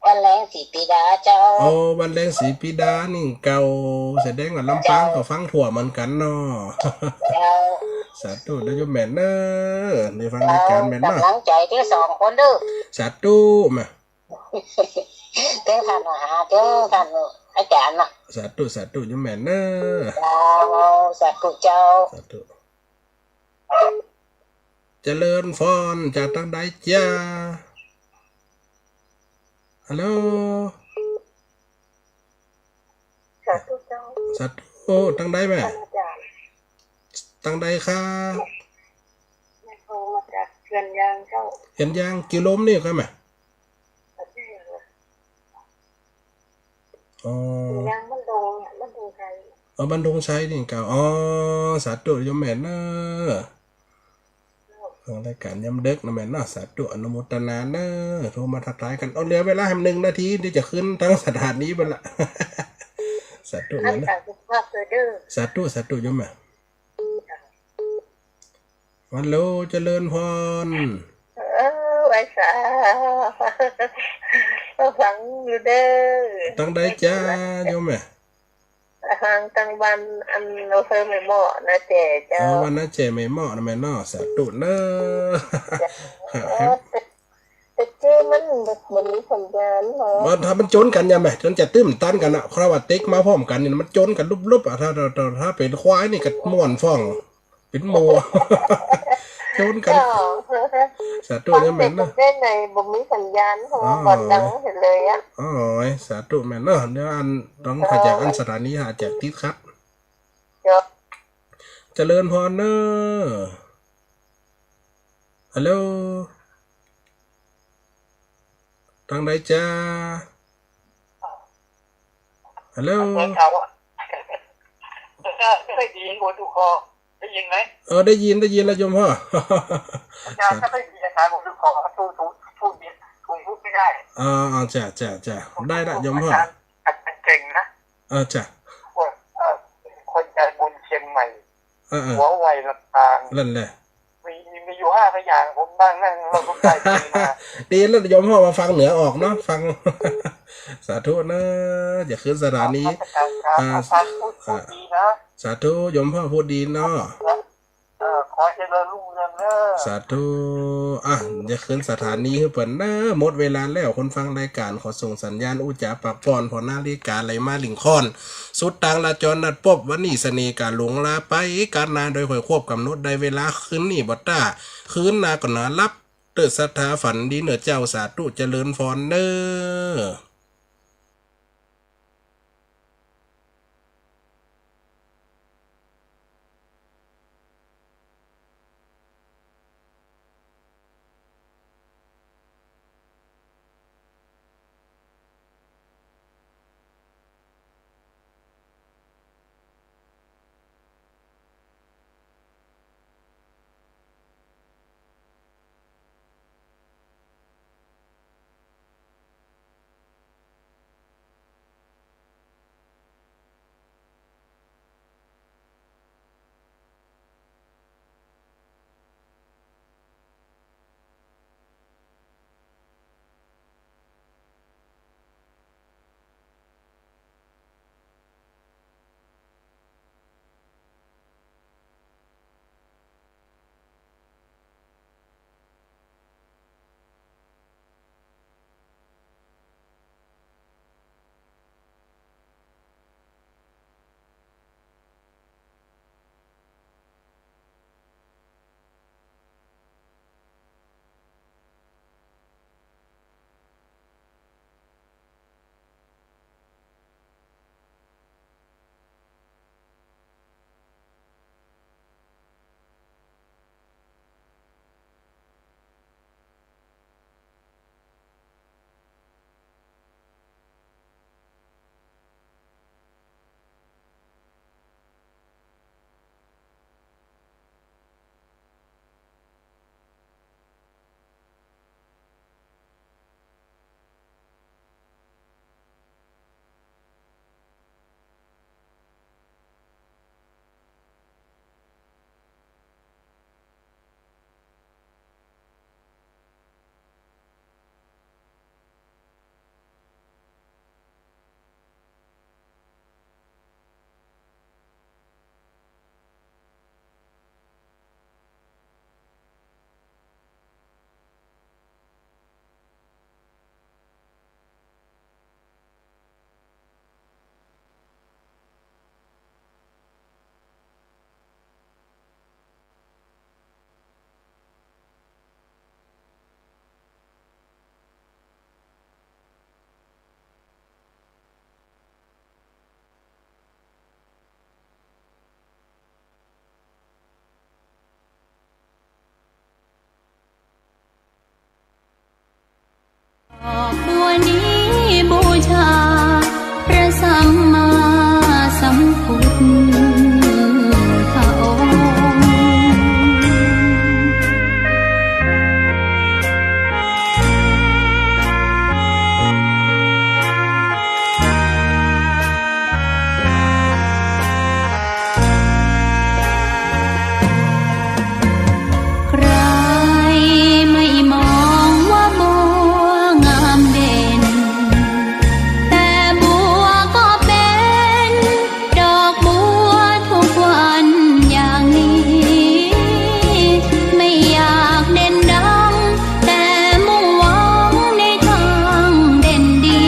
วันแรงสีปีดาเจ้า โอ้วันแรงสีปีดานี่เก่าแสดงว่าลำปางก็ฟังถั่วเหมือนกันเนาะ เจ้า สาธุเดี๋ยวโยมแม่เนอะในฟังรายการแม่เนาะ กำลังใจที่สองคนเด้อ สาธุแม่ เด้อท่านมหาเด้อท่านอาจารย์น่ะ สาธุโยมแม่เนอะ เจ้าสาธุเจ้า สาธุเจริญพรจากตั้งใดจ้าฮัลโหล สาธุเจ้า สาธุตั้งใดแม่ ท่านอาจารย์ ตั้งใดครับ แม่โทรมาจากเขื่อนยางเจ้า เห็นยังกิโลมนี่ครับแม่อ๋อ ยางมันโดงเนี่ยมันโดงไกล เอาบันดงชัยนี่เก่าอ๋อสาธุโยมแม่เนอะรายการย้ำเด็กนะแม่เนาะสาธุอนุโมทนาเนอะโทรมาทักทายกันเอาเหลือเวลาให้1 นาทีที่จะขึ้นทั้งสถานีไปละ สาธุ ท่า แม่ น นะ สาธุภาพเด้อ สาธุโยมแม่วันโลเจริญพร ไว้สาฟังอยู่เด้อ ตั้งได้จ้าโยมแม่ ทางตังบันอันเราเคยไม่เหมาะนะเจ๊เจ้า วันนั้นเจไม่เหมาะนะแม่เนาะสาธุเนอะ แต่เจ๊มันมันมีสัญญาณเนาะ ว่าถ้ามันจนกันยังไงจนจะตื้มตันกันอะคราวาติ๊กมาพร้อมกันนี่มันจนกันลุบๆอะถ้าเป็นควายนี่ก็ม่วนฟ่องเป็นโม จนกัน เจ้า สาธุ ฟัง เนี่ย เด็ แม่ ก เนาะ ได้ในบ่มีสัญญาณเพราะว่าก่อนดังเห็นเลยอ่ะ อ๋อสาธุแม่เนาะเดี๋ยวอันต้องขจากอันสถานีหาจากทิศครับ เจ้า เจริญพรเนอะฮัลโหลตั้งได้จ้าฮัลโหล เขาอ่ะได้ยินหัวทุกคอได้ยินไหม ได้ยินแล้วโยมพ่อ อาจารย์ถ้าไม่มีอาการหัวทุกคอสู้พูดไม่ได้ จ้าได้ละโยมพ่อ อาจารย์เก่งนะ จ้ะ คนใจบุญเชียงใหม่ หั หัวไวลำปาง นั่นแหละ มีอยู่5 พยางค์ผมบ้างนั่งเราก็ใจมา ดีแล้วโยมพ่อมาฟังเหนือออกเนาะฟัง สาธุนะอย่าขึ้นสถานี ท่านพูดดีนะ สาธุโยมพ่อพูดดีเนาะ ขอเจริญรุ่งเรืองเด้อ สาธุอย่าขึ้นสถานีให้เปิดนะหมดเวลาแล้วคนฟังรายการขอส่งสัญญาณอุจจาปากปอนพอนาฬิกาไหลมาลิงคอนสุดต่างลาจรนัดพบวันนี้เสน่ห์การหลงลาไปการนาโดยข่อยควบกำหนดได้เวลาคืนนี้บัดต้าคืนนาก่อนนารับเติดศรัทธาฝันดีเหนือเจ้าสาธุเจริญพรเด้อ บัวนี้บูชาพระสัมมาสัมพุทธองค์ใครไม่มองว่าบัวงามเด่นแต่บัวก็เป็นดอกบัวทุกวันอย่างนี้ไม่อยากเด่นดังแต่มุ่งหวังในทางเด่นดี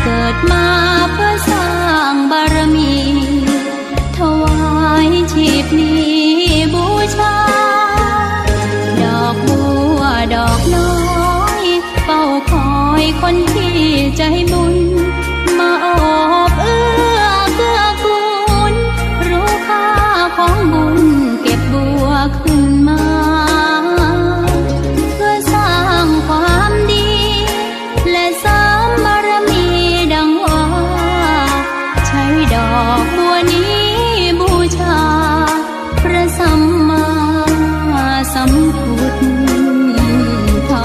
เกิดมาเพื่อสร้างบารมีถวายชีพนี้บูชาดอกบัวดอกน้อยเฝ้าคอยคนที่ใจบุญมาโอบเอื้อเกื้อกูลรู้ค่าของบุญเก็บบัวขึ้นมาเพื่อสร้างความดีและเสริมบารมีดังว่าใช้ดอกบัวนี้บูชาพระสัมมาสัมพุทธองค์ ขอ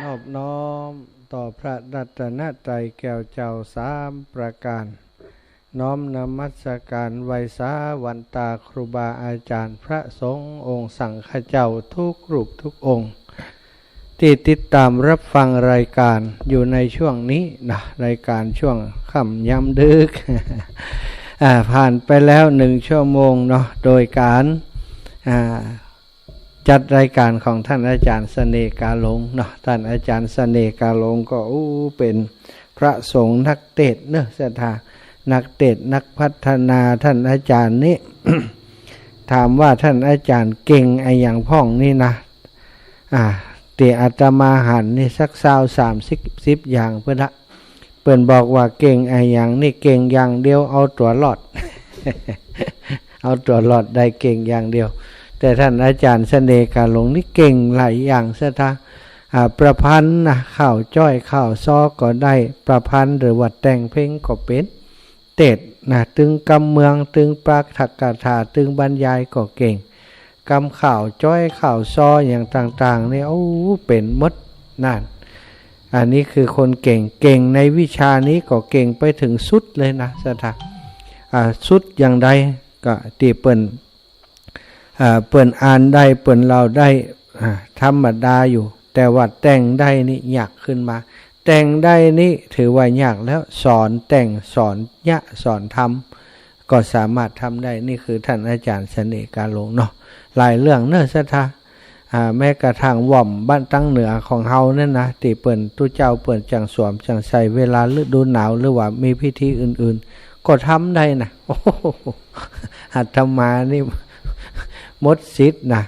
นอบน้อมต่อพระรัตนตรัยแก้วเจ้าสามประการ น้อมนมัสการไวยสาวันตาครูบาอาจารย์พระสงฆ์องค์สังฆเจ้าทุกรูปทุกองค์ ที่ติดตามรับฟังรายการอยู่ในช่วงนี้นะรายการช่วงค่ำยำดึก ผ่านไปแล้ว1 ชั่วโมงเนาะโดยการจัดรายการของท่านอาจารย์เสน่ห์กาหลงเนาะท่านอาจารย์เสน่ห์กาหลงก็เป็นพระสงฆ์นักเทศน์เนอะศรัทธานักเทศน์นักพัฒนาท่านอาจารย์นี่ ถามว่าท่านอาจารย์เก่งไอ้อย่างพ่องนี่นะเตียอาตมาหันนี่สัก20-30อย่างเพื่อนละเปิ้นบอกว่าเก่งไอ้อย่างนี่เก่งอย่างเดียวเอาตัวรอด เอาตัวรอดได้เก่งอย่างเดียวแต่ท่านอาจารย์เสน่ห์กาหลงนี่เก่งหลายอย่างศรัทธาประพันธ์นะข่าวจ้อยข่าวซ้อก็ได้ประพันธ์หรือว่าแต่งเพลงก็เป็นเทศนะตึงกำเมืองตึงปรากถักกถาตึงบรรยายก็เก่งกำข่าวจ้อยข่าวซ้ออย่างต่างๆนี่เป็นมดนั่นอันนี้คือคนเก่งในวิชานี้ก็เก่งไปถึงสุดเลยนะศรัทธาสุดอย่างใดก็ตีเปิ้นอ่านได้เปิ้นเราได้ธรรมดาอยู่แต่ว่าแต่งได้นี่ยากขึ้นมาแต่งได้นี่ถือว่ายากแล้วสอนแต่งสอนยะสอนทำก็สามารถทำได้นี่คือท่านอาจารย์เสน่ห์กาหลงเนาะหลายเรื่องเนอะศรัทธาแม้กระทั่งว่อมบ้านตั้งเหนือของเฮานั่นนะที่เปิ้นตู้เจ้าเปิ้นจังสวมจังใส่เวลาฤดูหนาวหรือว่ามีพิธีอื่นๆก็ทำได้นะโอ้โหหัตถมานี่มดสิทธิ์นะ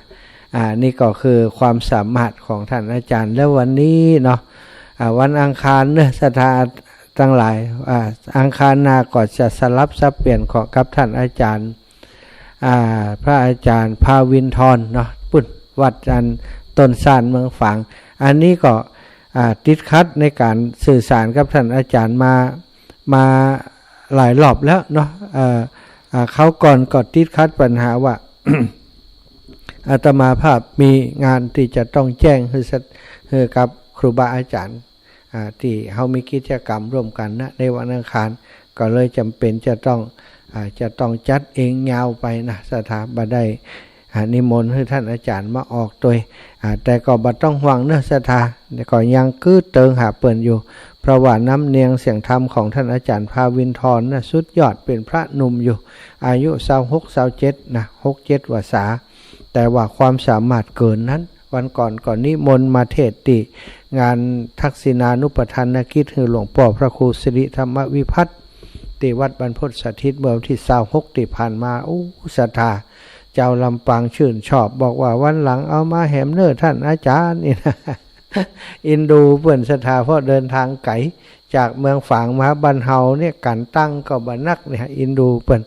นี่ก็คือความสามารถของท่านอาจารย์แล้ววันนี้เนาะวันอังคารเนอะศรัทธาทั้งหลายอังคารหน้าก็จะสลับสับเปลี่ยนของกับท่านอาจารย์พระอาจารย์ภาวินทรเนาะปุ้นวัดอันต้นสานเมืองฝางอันนี้ก็ติดขัดในการสื่อสารกับท่านอาจารย์มาหลายรอบแล้วเนาะเขาก่อนก็ติดขัดปัญหาว่า อาตมาภาพมีงานที่จะต้องแจ้งให้กับครูบาอาจารย์ที่เขามีกิจกรรมร่วมกันนะในวันอังคารก็เลยจำเป็นจะต้องจัดเองยาวไปนะสถาบันได้นิมนต์ให้ท่านอาจารย์มาออกตัวแต่ก็บ่ต้องห่วงเนื้อศรัทธาก็ยังคือเติงหาเปิ่นอยู่เพราะว่าน้ำเนียงเสียงธรรมของท่านอาจารย์ภาวินทรนะสุดยอดเป็นพระหนุ่มอยู่อายุ26-27นะ6-7 วาษาแต่ว่าความสามารถเกินนั้นวันก่อนนิมนต์มาเทศน์ติงานทักษิณานุปทานกิจคือหลวงพ่อพระครูสิริธรรมวิพัฒน์ที่วัดบรรพตสถิตเมื่อวันที่26ที่ผ่านมาศรัทธาเจ้าลำปางชื่นชอบบอกว่าวันหลังเอามาแหมเนอท่านอาจารย์นี่นะ อินดูเปิ่นศรัทธาเพราะเดินทางไกลจากเมืองฝางมาบ้านเฮาเนี่ยการตั้งก็บ่นักเนี่ยอินดูเปิ่น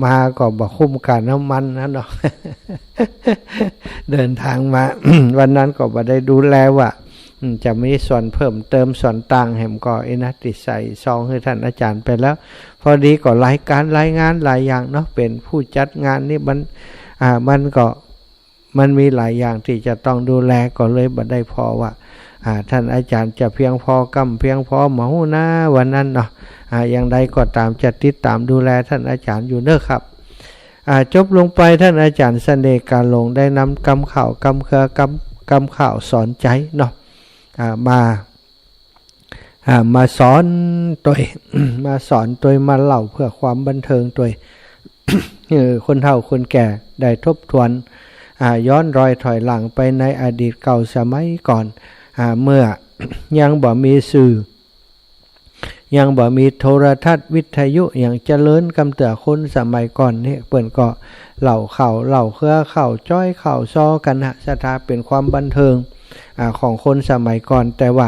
มาก็บ่คุ้มค่าน้ำมันนะเนาะ เดินทางมา วันนั้นก็บ่ได้ดูแลว่าจะมีส่วนเพิ่มเติมส่วนต่างแหมก็ติดใส่ซองให้ท่านอาจารย์ไปแล้วพอดีก็รายการรายงานหลายอย่างเนาะเป็นผู้จัดงานนี่มันมีหลายอย่างที่จะต้องดูแลก็เลยบ่ได้พอว่าท่านอาจารย์จะเพียงพอกำเพียงพอหมอนะวันนั้นเนาะอย่างใดก็ตามจะติดตามดูแลท่านอาจารย์อยู่เด้อครับจบลงไปท่านอาจารย์เสน่ห์การลงได้นำกำข่าวกำเครือกำข่าวสอนใจเนาะมาสอนตัว มาสอนตัวมาเล่าเพื่อความบันเทิงตัว คนเฒ่าคนแก่ได้ทบทวนย้อนรอยถอยหลังไปในอดีตเก่าสมัยก่อนเมื่อ ยังบ่มีสื่อยังบ่มีโทรทัศน์วิทยุอย่างเจริญกำเตือคนสมัยก่อนนี่เปิ้นก็เล่าข่าวเล่าเครือข่าวจ้อยข่าวซอกันสถาเป็นความบันเทิงของคนสมัยก่อนแต่ว่า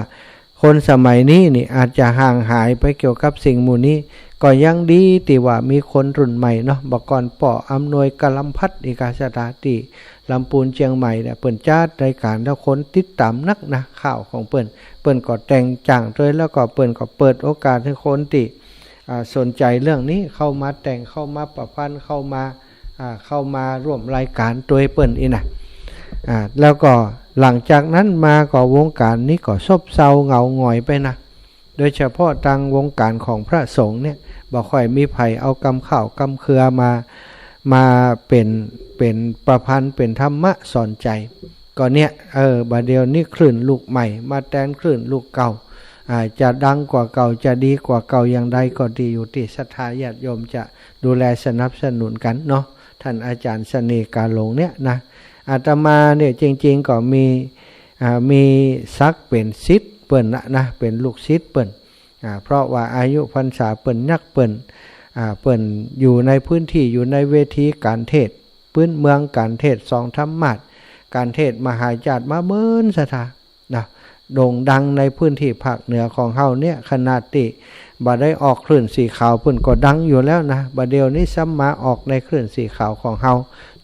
คนสมัยนี้นี่อาจจะห่างหายไปเกี่ยวกับสิ่งหมู่นี้ก็ยังดีที่ว่ามีคนรุ่นใหม่เนาะบอกก่อนป่ออำนวยกะลำพัดอีกาสถาติลำปูนเชียงใหม่เนี่ยเปิ้นจัดรายการแล้วคนติดตามนักนะข่าวของเปิ้นก็แต่งจังด้วยแล้วก็เปิ้นก็เปิดโอกาสให้คนที่สนใจเรื่องนี้เข้ามาแต่งเข้ามาประพันธ์เข้ามาร่วมรายการตัวเปิ้นอีนะแล้วก็หลังจากนั้นมาก็วงการนี้ก็ซบเซาเหงาหงอยไปนะโดยเฉพาะทางวงการของพระสงฆ์เนี่ยบ่ค่อยมีไผเอากำข่าวกำเครือมาเป็นประพันธ์เป็นธรรมะสอนใจก็เนี่ยบัดเดียวนี้คลื่นลูกใหม่มาแทนคลื่นลูกเก่าจะดังกว่าเก่าจะดีกว่าเก่าอย่างใดก็ดีอยู่ที่ศรัทธาญาติโยมจะดูแลสนับสนุนกันเนาะท่านอาจารย์เสน่ห์กาหลงเนี่ยนะอาตมาเนี่ยจริงๆก็มีซักเป็นศิษย์เปิ้นนะเป็นลูกศิษย์เปิ้นเพราะว่าอายุพรรษาเปิ้นนักเปิ้นอยู่ในพื้นที่อยู่ในเวทีการเทศพื้นเมืองการเทศสองธรรมะการเทศมหาญาติมาเบิ้นสถานะโด่งดังในพื้นที่ภาคเหนือของเฮาเนี่ยขนาดที่บ่ได้ออกคลื่นสีขาวเพิ่นก็ดังอยู่แล้วนะบัดเดี๋ยวนี้ซ้ำมาออกในคลื่นสีขาวของเฮา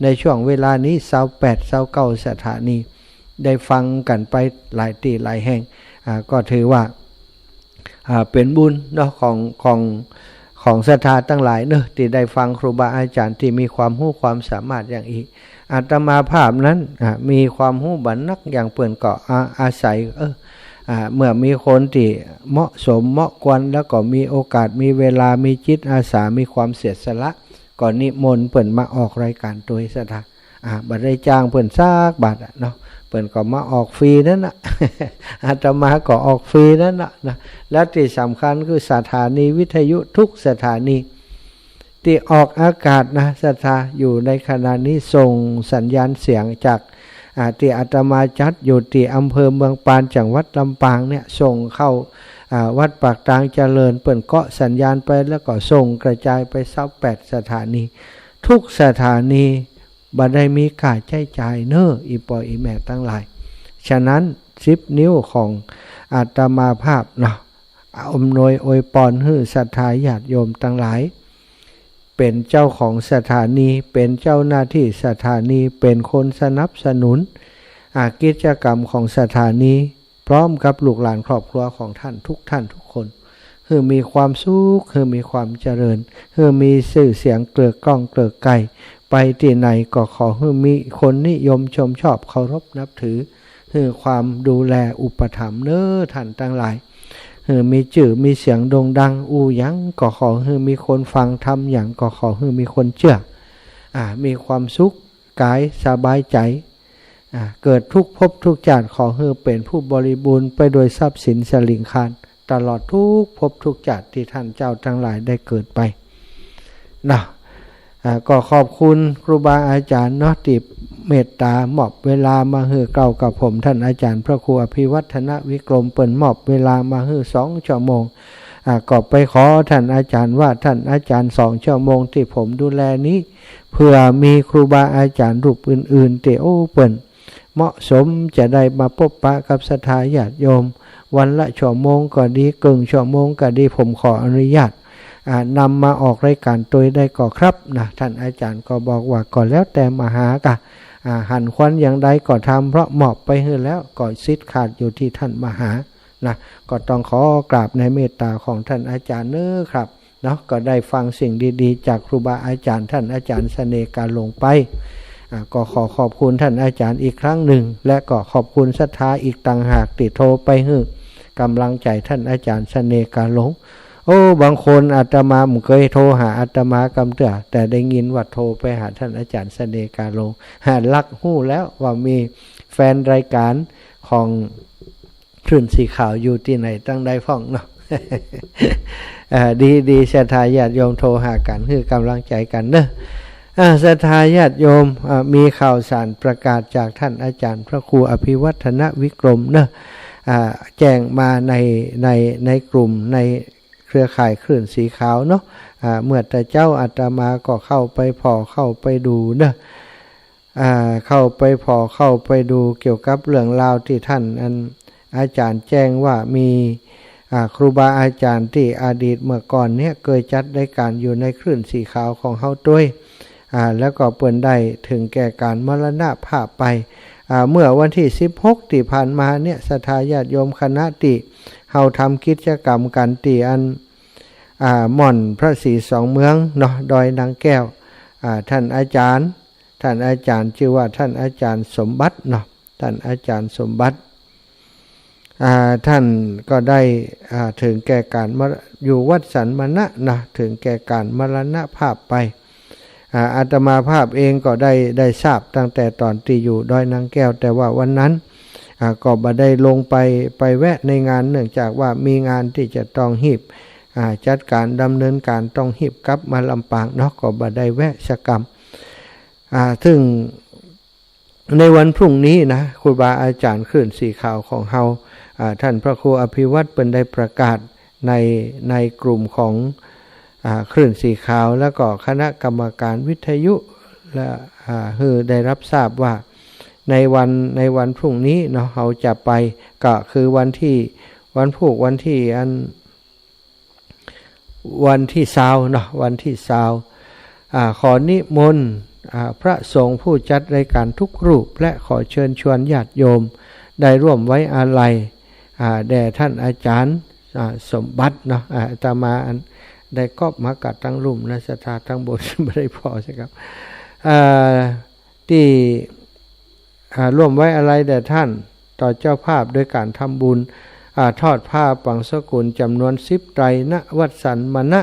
ในช่วงเวลานี้28 29สถานีได้ฟังกันไปหลายที่หลายแห่งก็ถือว่าเป็นบุญเนาะของศรัทธาทั้งหลายเนอะที่ได้ฟังครูบาอาจารย์ที่มีความรู้ความสามารถอย่างอีกอาตมาภาพนั้นมีความรู้บันนักอย่างเปิ่นก็อาศัยเมื่อมีคนที่เหมาะสมเหมาะควรแล้วก็มีโอกาสมีเวลามีจิตอาสามีความเสียสละก็นิมนต์เปิ่นมาออกรายการตัวศรัทธาบัดได้จ้างเปิ่นซากบาทเนาะเปิ่นก็มาออกฟรีนั่นน่ะ อาตมาก็ออกฟรีนั่นน่ะนะและที่สำคัญคือสถานีวิทยุทุกสถานีที่ออกอากาศนะศรัทธาอยู่ในขณะนี้ส่งสัญญาณเสียงจากที่อาตมาจัดอยู่ที่อำเภอเมืองปานจังหวัดลำปางเนี่ยส่งเข้าวัดปากตางเจริญเปิ่นเกาะสัญญาณไปแล้วก็ส่งกระจายไป28สถานีทุกสถานีบ่ได้มีค่าใช้จ่ายเน้ออีปออีแม่ทั้งหลายฉะนั้น10นิ้วของอาตมาภาพเนาะอำนวยอวยพรให้ศรัทธาญาติโยมทั้งหลายเป็นเจ้าของสถานีเป็นเจ้าหน้าที่สถานีเป็นคนสนับสนุนกิจกรรมของสถานีพร้อมกับลูกหลานครอบครัวของท่านทุกคนให้มีความสุขให้มีความเจริญให้มีชื่อเสียงเกลือกก้องเกลือกไก่ไปที่ไหนก็ขอให้มีคนนิยมชมชอบเคารพนับถือให้ความดูแลอุปถัมภ์เน้อท่านทั้งหลายมีชื่อมีเสียงโด่งดังยังก็ขอให้มีคนฟังทำอย่างก็ขอให้มีคนเชื่อมีความสุขกายสบายใจเกิดทุกภพทุกชาติขอให้เป็นผู้บริบูรณ์ไปโดยทรัพย์สินสลิงคารตลอดทุกภพทุกชาติที่ท่านเจ้าทั้งหลายได้เกิดไปนะก็ขอบคุณครูบาอาจารย์เนาะที่เมตตามอบเวลามาให้เก่ากับผมท่านอาจารย์พระครูอภิวัฒนวิกรมเปิ่นมอบเวลามาให้2 ชั่วโมงก็ไปขอท่านอาจารย์ว่าท่านอาจารย์2 ชั่วโมงที่ผมดูแลนี้เพื่อมีครูบาอาจารย์รูปอื่นๆที่เปิ่น เหมาะสมจะได้มาพบปะกับศรัทธาญาติโยมวันละชั่วโมงก็ดีกึ่งชั่วโมงก็ดีผมขออนุญาตนำมาออกรายการตัวได้ก็ครับนะท่านอาจารย์ก็บอกว่าก่อนแล้วแต่มหากะหันควันอย่างใดก็ทำเพราะเหมาะไปให้แล้วก็สิทธิ์ขาดอยู่ที่ท่านมหานะก็ต้องขอกราบในเมตตาของท่านอาจารย์เน้อครับเนาะก็ได้ฟังสิ่งดีๆจากครูบาอาจารย์ท่านอาจารย์เสน่ห์การลงไปก็ขอบคุณท่านอาจารย์อีกครั้งหนึ่งและก็ขอบคุณศรัทธาอีกต่างหากติดโทรไปให้กำลังใจท่านอาจารย์เสน่ห์การหลงบางคนอาตมาไม่เคยโทรหาอาตมากำเตือแต่ได้ยินว่าโทรไปหาท่านอาจารย์เสน่ห์การหลงลักหู้แล้วว่ามีแฟนรายการของคลื่นสีขาวอยู่ที่ไหนตั้งได้ฟ้องเนาะ ดีศรัทธาญาติโยมโทรหากันคือกำลังใจกันเนอะศรัทธาญาติโยมมีข่าวสารประกาศจากท่านอาจารย์พระครูอภิวัฒนวิกรมเนอะแจ้งมาในกลุ่มในเครือข่ายคลื่นสีขาวเนาะเมื่อแต่เจ้าอาตมาก็เข้าไปเข้าไปดูเนอะเข้าไปดูเกี่ยวกับเรื่องราวที่ท่านอาจารย์แจ้งว่ามีครูบาอาจารย์ที่อดีตเมื่อก่อนเนี่ยเคยจัดรายการอยู่ในคลื่นสีขาวของเฮาด้วยแล้วก็เปิ้นได้ถึงแก่การมรณภาพไปเมื่อวันที่16ที่ผ่านมาเนี่ยศรัทธาญาติโยมคณะติเฮาทำกิจกรรมกันที่ม่อนพระศรีสองเมืองเนาะดอยนางแก้วท่านอาจารย์ชื่อว่าท่านอาจารย์สมบัติเนาะท่านอาจารย์สมบัติท่านก็ได้ถึงแก่การอยู่วัดสันมณะนะถึงแก่การมรณภาพไปอาตมาภาพเองก็ได้ทราบตั้งแต่ตอนที่อยู่ดอยนางแก้วแต่ว่าวันนั้นก็บ่ได้ลงไปแวะในงานเนื่องจากว่ามีงานที่จะต้องหีบจัดการดำเนินการต้องหีบกลับมาลำปางเนาะก็บ่ได้แวะสักกรรมถึงในวันพรุ่งนี้นะครูบาอาจารย์คลื่นสีขาวของเฮาท่านพระครูอภิวัตรเป็นได้ประกาศในกลุ่มของคลื่นสีขาวแล้วก็คณะกรรมการวิทยุและได้รับทราบว่าในวันพรุ่งนี้เนาะเราจะไปก็คือวันที่20เนาะวันที่20ขอนิมนต์พระสงฆ์ผู้จัดรายการทุกรูปและขอเชิญชวนญาติโยมได้ร่วมไว้อาลัยแด่ท่านอาจารย์สมบัติเนาะอาตมาได้กอบมากัดทั้งรุ่มและศรัทธาทั้งบนไม่ได้พอใช่ครับที่ร่วมไว้อาลัยแด่ท่านต่อเจ้าภาพด้วยการทำบุญทอดผ้าปังสกุลจำนวน10 ไตรณวัดสันมณะ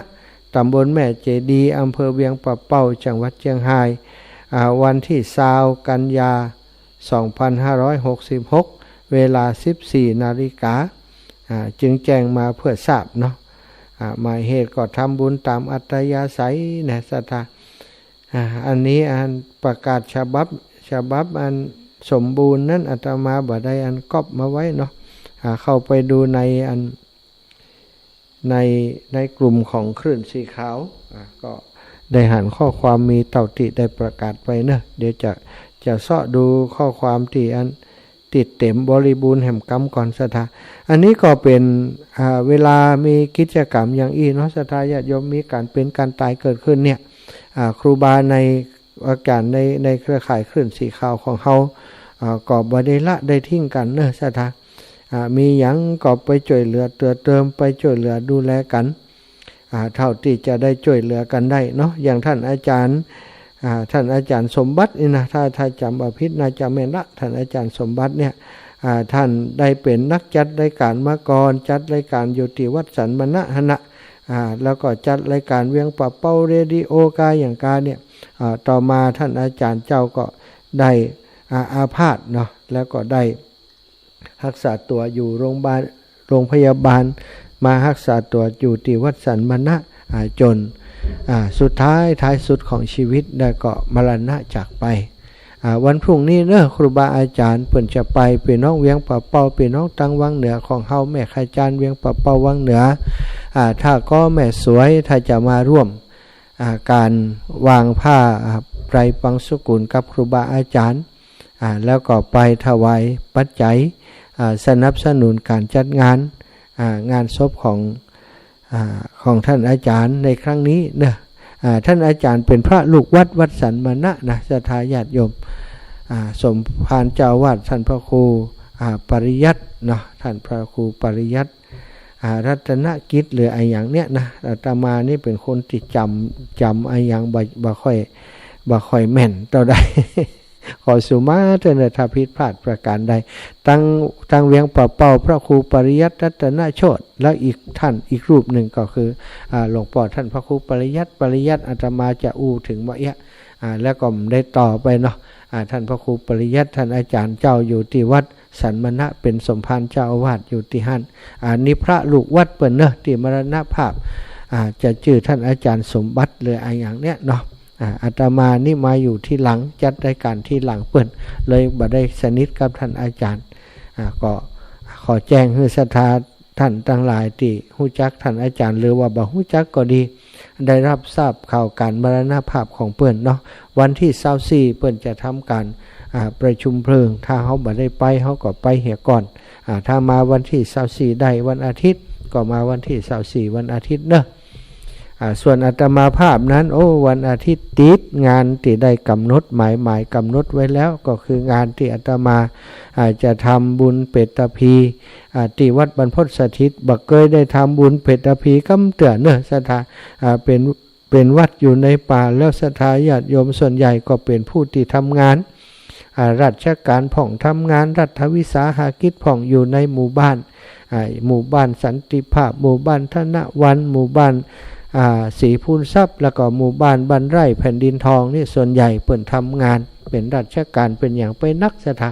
ตำบลแม่เจดีย์อำเภอเวียงป่าเป้าจังหวัดเชียงรายวันที่20 กันยา 2566 เวลา 14 นาฬิกาจึงแจ้งมาเพื่อทราบเนาะหมายเหตุก็ทำบุญตามอัตยาศัยในศรัทธาอันนี้ประกาศฉบับอันสมบูรณ์นั้นอาตมาบ่ได้ก๊อปมาไว้เนาะเข้าไปดูในกลุ่มของคลื่นสีขาวก็ได้หันข้อความมีเต่าติได้ประกาศไปเนอะเดี๋ยวจะเสาะดูข้อความที่ติดเต็มบริบูรณ์แห่งกรรมก่อนศรัทธาอันนี้ก็เป็นเวลามีกิจกรรมอย่างอีเนาะศรัทธาญาติโยมมีการเป็นการตายเกิดขึ้นเนี่ยครูบาในอาการในเครือข่ายคลื่นสีขาวของเฮาก็บ่ได้ละได้ทิ้งกันเนอะศรัทธามีหยังก็ไปช่วยเหลือเติมไปช่วยเหลือดูแลกันเท่าที่จะได้ช่วยเหลือกันได้เนาะอย่างท่านอาจารย์สมบัตินี่นะถ้าจำบ่ผิดน่าจะแม่นละท่านอาจารย์สมบัติเนี่ยท่านได้เป็นนักจัดรายการมาก่อนจัดรายการอยู่ที่วัดสันมณะหนะแล้วก็จัดรายการเวียงป่าเป้าเรดิโอกาอย่างกาเนี่ยต่อมาท่านอาจารย์เจ้าก็ได้อาพาธเนาะแล้วก็ได้รักษาตัวอยู่โรงพยาบาลมารักษาตัวอยู่ที่วัดสันมณะจนสุดท้ายสุดของชีวิตได้ก็มรณะจากไปวันพรุ่งนี้เนอะครูบาอาจารย์เปิ่นจะไปเป็นน้องเวียงป่าเป้าเป็นน้องตังวังเหนือของเฮาแม่ขจารย์เวียงป่าเป้าวังเหนือถ้าก็แม่สวยถ้าจะมาร่วมการวางผ้าไตรปังสกุลกับครูบาอาจารย์ แล้วก็ไปถวายปัจจัยสนับสนุนการจัดงานงานศพของท่านอาจารย์ในครั้งนี้เนอะท่านอาจารย์เป็นพระลูกวัดสันมณะนะศรัทธาญาติโยมสมภารเจ้าวาดท่านพระครูปริยัติเนาะท่านพระครูปริยัติรัตนกิจหรือไอ้อย่างเนี้ยนะอาตมานี่เป็นคนที่จำไอ้อย่างบ่ค่อยแม่นต่อใด ขอสุมาเถอะถ้าผิดพลาดประการใดตั้งเวียงเป่าพระครูปริยัติรัตนโชติแล้วอีกรูปหนึ่งก็คือหลวงพ่อท่านพระครูปริยัติอาตมาจะถึงว่าแล้วก็ได้ต่อไปเนาะท่านพระครูปริยัติท่านอาจารย์เจ้าอยู่ที่วัดสันมณะเป็นสมภารเจ้าอาวาสอยู่ที่หั่นนี่พระลูกวัดเปิ้นเนอะที่มรณภาพจะชื่อท่านอาจารย์สมบัติเลยอย่างเนี้ยเนาะอาตมานี่มาอยู่ที่หลังจัดรายการที่หลังเปิ้นเลยบ่ได้สนิทกับท่านอาจารย์ก็ขอแจ้งให้ศรัทธาท่านทั้งหลายที่ฮู้จักท่านอาจารย์หรือว่าบ่ฮู้จักก็ดีได้รับทราบข่าวการมรณภาพของเปิ้นเนาะวันที่24เปิ้นจะทำการประชุมเพลิงถ้าเฮาบ่ได้ไปเฮาก็ไปเหียก่อนถ้ามาวันที่24ได้วันอาทิตย์ก็มาวันที่24วันอาทิตย์เนาะส่วนอาตมาภาพนั้นวันอาทิตย์ติดงานที่ได้กำหนดหมายกำหนดไว้แล้วก็คืองานที่อาตมาจะทำบุญเปตพีที่วัดบรรพตสถิตบักเคยได้ทำบุญเปตพีกำเตือนเนอะศรัทธาเป็นวัดอยู่ในป่าแล้วศรัทธาญาติโยมส่วนใหญ่ก็เป็นผู้ที่ทำงานราชการผ่องทำงานรัฐวิสาหกิจผ่องอยู่ในหมู่บ้านสันติภาพหมู่บ้านธนวันหมู่บ้านศรีพูนทรัพย์แล้วก็หมู่บ้านบ้านไร่แผ่นดินทองนี่ส่วนใหญ่เปิ่นทำงานเป็นราชการเป็นอย่างไปนักศรัทธา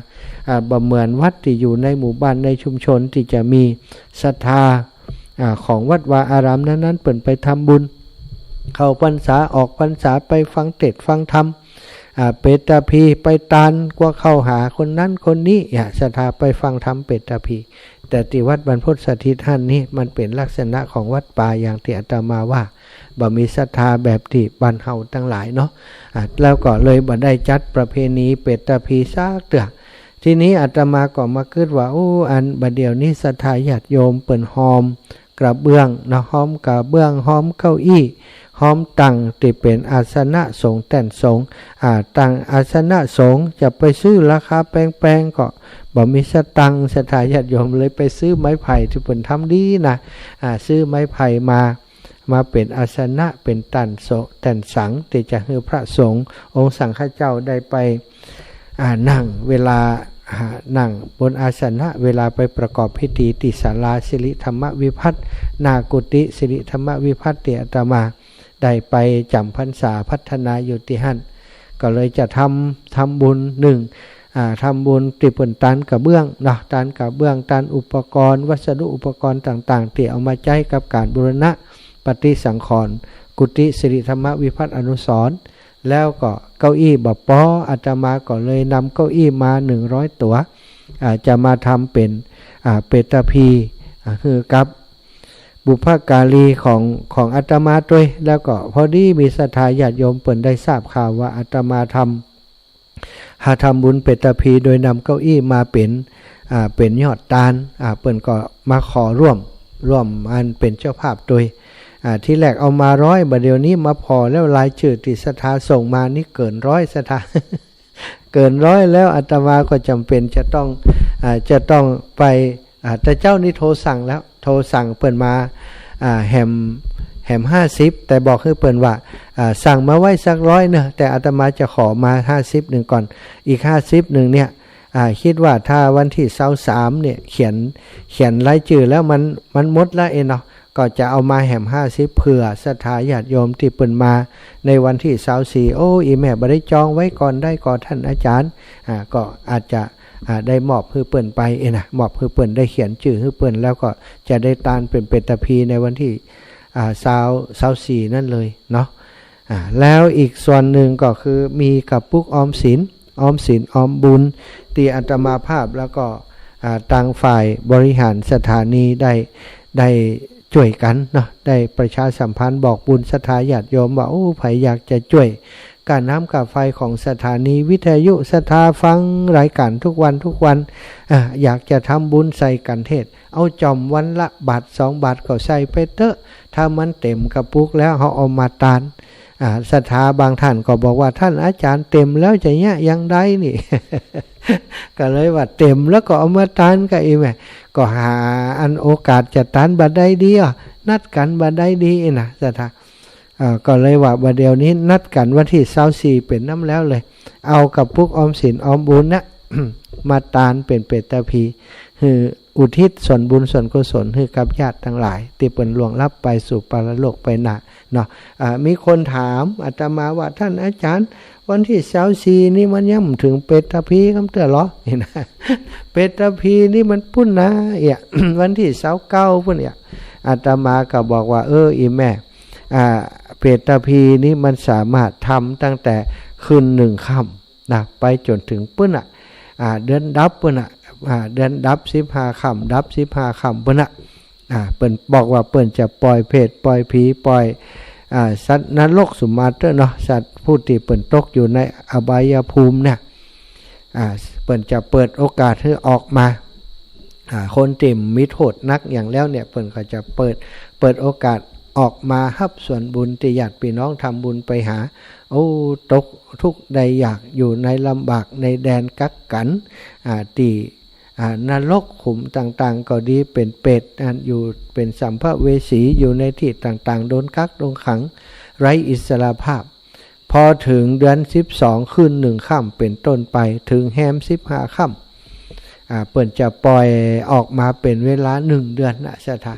บ่เหมือนวัดที่อยู่ในหมู่บ้านในชุมชนที่จะมีศรัทธาของวัดวาอารามนั้นเปิ่นไปทำบุญเข้าพรรษาออกพรรษาไปฟังเทศน์ฟังธรรมเปตพีไปตานกว่าเข้าหาคนนั้นคนนี้ศรัทธาไปฟังธรรมเปตพีแต่ที่วัดบรรพตสถิตท่านนี้มันเป็นลักษณะของวัดป่าอย่างที่อาตมาว่าบ่มีศรัทธาแบบที่บ้านเฮาทั้งหลายเนาะแล้วก็เลยบ่ได้จัดประเพณีเปตพีซากเตือทีนี้อาตมาก็มาคิดว่าอันบัดเดี๋ยวนี้ศรัทธาญาติโยมเปิ้นหอมกระเบื้องนะหอมกระเบื้องหอมเก้าอี้หอมตั้งที่เป็นอาสนะสงฆ์แต่นสงฆ์ตั้งอาสนะสงฆ์จะไปซื้อราคาแพงๆก็บ่มีสตังค์ศรัทธาญาติโยมเลยไปซื้อไม้ไผ่ที่เพิ่นทำดีนะซื้อไม้ไผ่มาเป็นอาสนะเป็นแต่นสังที่จะให้พระสงฆ์องค์สังฆเจ้าได้ไปนั่งเวลานั่งบนอาสนะเวลาไปประกอบพิธีที่ศาลาสิริธรรมวิพัฒน์นากุฏิสิริธรรมวิพัฒน์ที่อาตมาได้ไปจำพรรษาพัฒนาอยู่ที่หั่นก็เลยจะทำบุญทำบุญติเปิ่นตานกระเบื้องเนาะตานกระเบื้องตานอุปกรณ์วัสดุอุปกรณ์ต่างๆที่เอามาใช้กับการบูรณะปฏิสังขรณ์กุฏิสิริธรรมวิพัฒน์อนุสรณ์แล้วก็เก้าอี้บปอาตมาก็เลยนำเก้าอี้มา100ตัวจะมาทำเป็นเปตพีคือกับบุพการีของอาตมาด้วยแล้วก็พอดีมีศรัทธาญาติโยมเปิ่นได้ทราบข่าวว่าอาตมาทำบุญเปตพีโดยนำเก้าอี้มาเป็นยอดตาลเปิ่นก็มาขอร่วมอันเป็นเจ้าภาพโดยที่แรกเอามา100บัดเดี๋ยวนี้มาพอแล้วรายชื่อที่ศรัทธาส่งมานี่เกิน100ศรัทธา เกิน100แล้วอาตมาก็จำเป็นจะต้องไปแต่เจ้านี่โทรสั่งเปิ่นมาแหม50แต่บอกให้เปิ่นว่าสั่งมาไว้สัก100เนอะแต่อาตมาจะขอมา50นึงก่อนอีก50นึงเนี่ยคิดว่าถ้าวันที่23เนี่ยเขียนรายชื่อแล้วมันหมดแล้วเนาะก็จะเอามาแหม50เผื่อศรัทธาญาติโยมที่เปิ่นมาในวันที่24อีแม่บ่ได้จองไว้ก่อนได้ก่อนท่านอาจารย์ก็อาจจะได้มอบให้เปิ่นไปนะมอบให้เปิ่นได้เขียนชื่อให้เปิ่นแล้วก็จะได้ตานเป็นเปตพีในวันที่24นั่นเลยเนาะแล้วอีกส่วนหนึ่งก็คือมีกับปุกออมสินออมบุญที่อาตมาภาพแล้วก็ทางฝ่ายบริหารสถานีได้ช่วยกันเนาะได้ประชาสัมพันธ์บอกบุญศรัทธาญาติโยมว่าไผอยากจะช่วย การน้ำกับไฟของสถานีวิทยุสถาฟังรายการทุกวันอยากจะทำบุญใส่กันเทศเอาจอมวันละบาท2 บาทก็ใส่ไปเตอะถ้ามันเต็มกระปุกแล้วเขาเอามาตานสถาบางท่านก็บอกว่าท่านอาจารย์เต็มแล้วจะเนี่ยยังได้นี่ ก็เลยว่าเต็มแล้วก็เอามาตานก็อีแม่ก็หาอันโอกาสจะตานบัดได้ดีนัดกันบัดได้ดีนะสถาก็เลยว่าบัดเดียวนี้นัดกันวันที่24เป็นน้ำแล้วเลยเอากับพวกออมสินออมบุญนะ มาตานเป็นเปตตพีคืออุทิศส่วนบุญส่วนกุศลให้กับญาติทั้งหลายที่เป็นล่วงลับไปสู่ปรโลกไปหนาเนาะมีคนถามอาตมาว่าท่านอาจารย์วันที่24นี่มันย่ำถึงเปตตพีคำเตือนหรอเห็นไหมเปตตพีนี่มันพุ่นนะวันที่29พุ่นเนี่ยอาตมาก็บอกว่าอีแม่เปตตพีนี้มันสามารถทำตั้งแต่คืน1 ค่ำนะไปจนถึงปุ้นเดือนดับปุ้นเดือนดับ15 ค่ำดับ15 ค่ำปุ้นเปิ้นบอกว่าเปิ้นจะปล่อยเพศปล่อยผีปล่อยสัตว์นรกสุมาเตอร์เนาะสัตว์ผู้ที่เปิ้นตกอยู่ในอบายภูมิเนี่ยเปิ้นจะเปิดโอกาสให้ออกมาคนที่มีโทษนักอย่างแล้วเนี่ยเปิ้นก็จะเปิดโอกาสออกมารับส่วนบุญที่ญาติพี่น้องทำบุญไปหาตกทุกข์ใดอยากอยู่ในลำบากในแดนกักกันที่นรกขุมต่างๆก็ดีเป็นเปรตอยู่เป็นสัมภเวสีอยู่ในที่ต่างๆโดนกักโดนขังไร้อิสระภาพพอถึงเดือน12คืน1 ค่ำเป็นต้นไปถึงแฮม15 ค่ำเปิ่นจะปล่อยออกมาเป็นเวลา1 เดือนนะสถา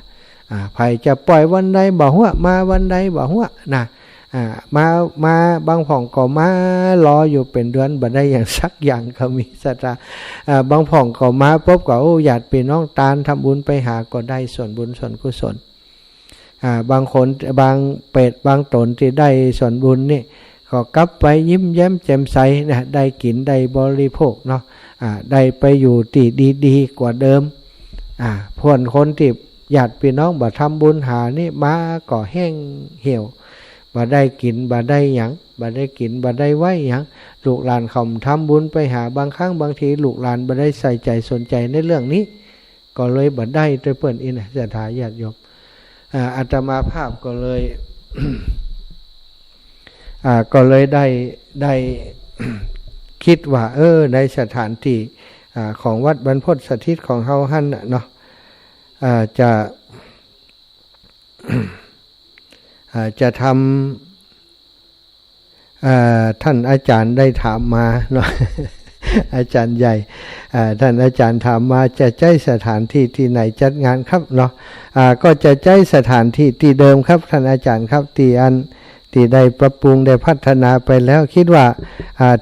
ไผจะปล่อยวันใดบ่ฮู้มาวันใดบ่ฮู้นะมาบางผ่องก็มารออยู่เป็นเดือนบ่ได้อย่างสักอย่างก็มีสถาบางผ่องก็มาปุ๊บก็ญาติพี่น้องตานทำบุญไปหาก็ได้ส่วนบุญส่วนกุศลบางคนบางเป็ดบางตนที่ได้ส่วนบุญนี่ก็กลับไปยิ้มแย้มแจ่มใสนะได้กินได้บริโภคเนาะได้ไปอยู่ที่ดีๆกว่าเดิมพวกคนที่ญาติพี่น้องบ่ทำบุญหานี่มาก็แห้งเหี่ยวบ่ได้กินบ่ได้หยังบ่ได้กินบ่ได้ไว้หยังลูกหลานเขาทำบุญไปหาบางครั้งบางทีลูกหลานบ่ได้ใส่ใจสนใจในเรื่องนี้ก็เลยบ่ได้โดยเพิ่นนะศรัทธาญาติโยมอาตมาภาพก็เลย ก็เลยได้ คิดว่าในสถานที่ของวัดบรรพตสถิตของเฮาหั่นเนาะจะทำท่านอาจารย์ได้ถามมาเนาะ อาจารย์ใหญ่ท่านอาจารย์ถามมาจะใช้สถานที่ที่ไหนจัดงานครับเนาะก็จะใช้สถานที่ที่เดิมครับท่านอาจารย์ครับที่ได้ปรับปรุงได้พัฒนาไปแล้วคิดว่า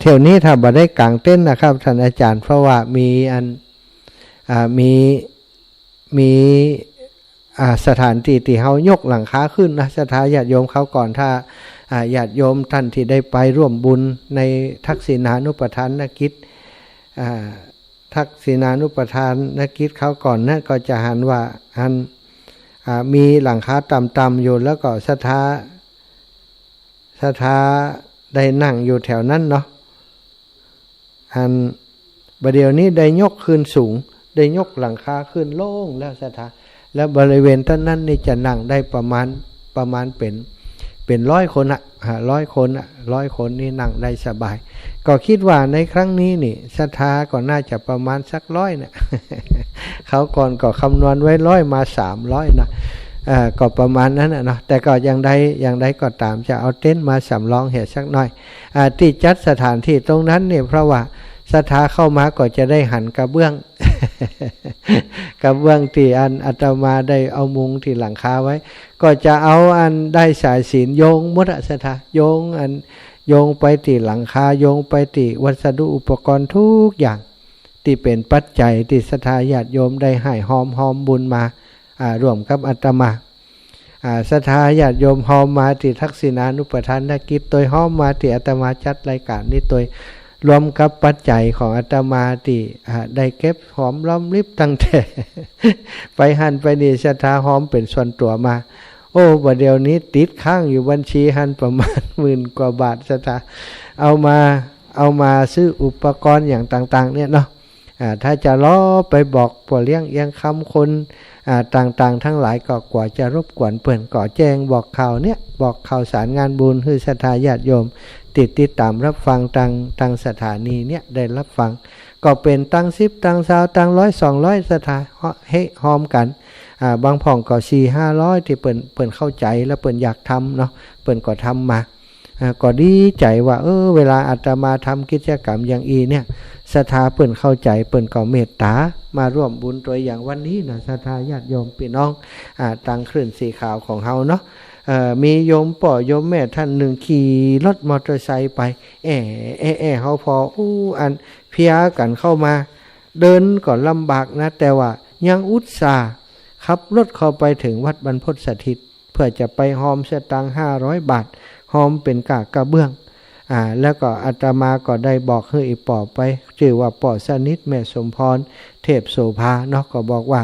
เที่ยวนี้ถ้าบ่ได้กางเต็นท์นะครับท่านอาจารย์เพราะว่ามีสถานที่ที่เฮายกหลังคาขึ้นนะสถาญาติโยมเขาก่อนถ้าญาติโยมท่านที่ได้ไปร่วมบุญในทักษิณานุปทานกิจทักษิณานุปทานกิจเขาก่อนนั่นก็จะหันว่ามีหลังคาต่ำๆอยู่แล้วก็สถาได้นั่งอยู่แถวนั้นเนาะบัดเดี๋ยวนี้ได้ยกขึ้นสูงได้ยกหลังคาขึ้นโล่งแล้วสถาและบริเวณต้นนั้นนี่จะนั่งได้ประมาณเป็น100 คน100 คน100 คนนี่นั่งได้สบายก็คิดว่าในครั้งนี้นี่ศรัทธาก็น่าจะประมาณสัก100นะ เขาก่อนก็คำนวณไว้100มา300นะก็ประมาณนั้นนะเนาะแต่ก็อย่างใดก็ตามจะเอาเต็นท์มาสำรองเหตุสักหน่อยที่จัดสถานที่ตรงนั้นเนี่ยเพราะว่าศรัทธาเข้ามาก็จะได้หันกระเบื้อง กระเบื้องที่อาตมาได้เอามุงที่หลังคาไว้ก็จะเอาได้สายศีลโยงหมดศรัทธาโยงไปที่หลังคาโยงไปที่วัสดุอุปกรณ์ทุกอย่างที่เป็นปัจจัยที่ศรัทธาญาติโยมได้ให้หอมบุญมาร่วมกับอาตมาศรัทธาญาติโยมหอมมาที่ทักษิณานุปทานกิจตัวหอมมาที่อาตมาจัดรายการนี้ตัวรวมกับปัจจัยของอาตมาที่ได้เก็บหอมล้อมริบตั้งแต่ ไปหั่นไปนี่ศรัทธาหอมเป็นส่วนตัวมา โอ้ประเดี๋ยวนี้ติดข้างอยู่บัญชีหันประมาณ10,000 กว่าบาทศรัทธาเอามาซื้ออุปกรณ์อย่างต่างๆเนี่ยเนาะถ้าจะล้อไปบอกป่อเลี้ยงเอียงคำคนต่างๆทั้งหลายก็กว่าจะรบกวนเปิ่นก่อแจ้งบอกข่าวเนี่ยบอกข่าวสารงานบุญให้ศรัทธาญาติโยมติดตามรับฟังทางสถานีเนี่ยได้รับฟังก็เป็นตั้ง10ตั้ง20ตั้ง100 200ศรัทธาให้หอมกันบางพ่องก็4-500ที่เปิ่นเข้าใจแล้วเปิ่นอยากทำเนาะเปิ่นก็ทำมาก็ดีใจว่าเวลาอาตมาทำกิจกรรมอย่างอีเนี่ยศรัทธาเปิ่นเข้าใจเปิ่นก็เมตตามาร่วมบุญตัวอย่างวันนี้นะศรัทธาญาติโยมพี่น้องตังคลื่นสีขาวของเฮาเนาะมีโยมป่อโยมแม่ท่านหนึ่งขี่รถมอเตอร์ไซค์ไปเฮาพออันเพียกันเข้ามาเดินก่อนลำบากนะแต่ว่ายังอุตส่าห์ขับรถเข้าไปถึงวัดบรรพตสถิตเพื่อจะไปหอมสตังค์500 บาทหอมเป็นกระเบื้องแล้วก็อาตมาก็ได้บอกให้อีป่อไปชื่อว่าป่อสนิทแม่สมพรเทพโสภาเนาะก็บอกว่า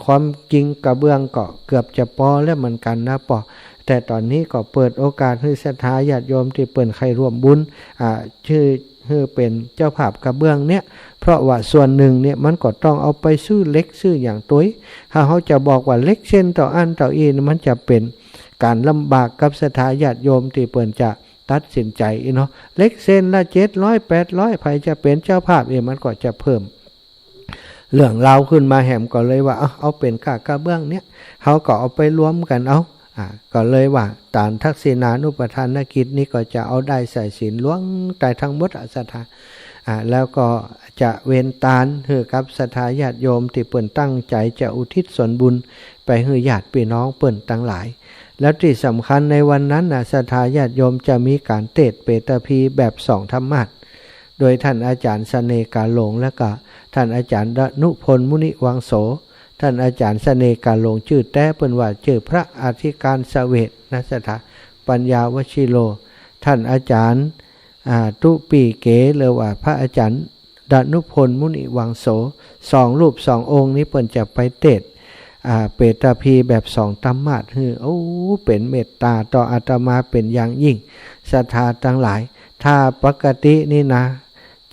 ความจริงกระเบื้องก็เกือบจะปอแล้วเหมือนกันนะป่อแต่ตอนนี้ก็เปิดโอกาสให้ศรัทธาญาติโยมที่เปิดใครร่วมบุญชื่อเป็นเจ้าภาพกระเบื้องเนี่ยเพราะว่าส่วนหนึ่งเนี่ยมันก็ต้องเอาไปซื้อเล็กซื้ออย่างตัวถ้าเขาจะบอกว่าเล็กเส้นต่ออันต่ออีนมันจะเป็นการลำบากกับศรัทธาญาติโยมที่เปิดจะตัดสินใจเนาะเล็กเส้นละ700-800ใครจะเป็นเจ้าภาพมันก็จะเพิ่มเรื่องราวขึ้นมาแหมก็เลยว่าเอาเป็นกระเบื้องเนี่ยเขาก็เอาไปรวมกันก็เลยว่าตามทักษิณานุปทานกิจนี้ก็จะเอาได้ใส่ศีลล้วงใจทั้งหมดศรัทธาแล้วก็จะเว้นตาลให้กับศรัทธาญาติโยมที่เปิ่นตั้งใจจะอุทิศส่วนบุญไปให้ญาติพี่น้องเปิ่นทั้งหลายแล้วที่สำคัญในวันนั้นศรัทธาญาติโยมจะมีการเทศน์เปตพีแบบ2 ธรรมาสน์โดยท่านอาจารย์เสน่กาหลงและก็ท่านอาจารย์ดนุพลมุนิวังโสท่านอาจารย์เสน่กาหลงชื่อแต้เปิ้นว่าชื่อพระอธิการเสวตนะศรัทธาปัญญาวชิโลท่านอาจารย์ตุปีเก๋หรือว่าพระอาจารย์ดนุพลมุนิวังโส2 รูป 2 องค์นี้เปิ้นจะไปเทศน์เปตพีแบบ2 ธรรมาสน์เป็นเมตตาต่ออาตมาเป็นอย่างยิ่งศรัทธาทั้งหลายถ้าปกตินี่นะ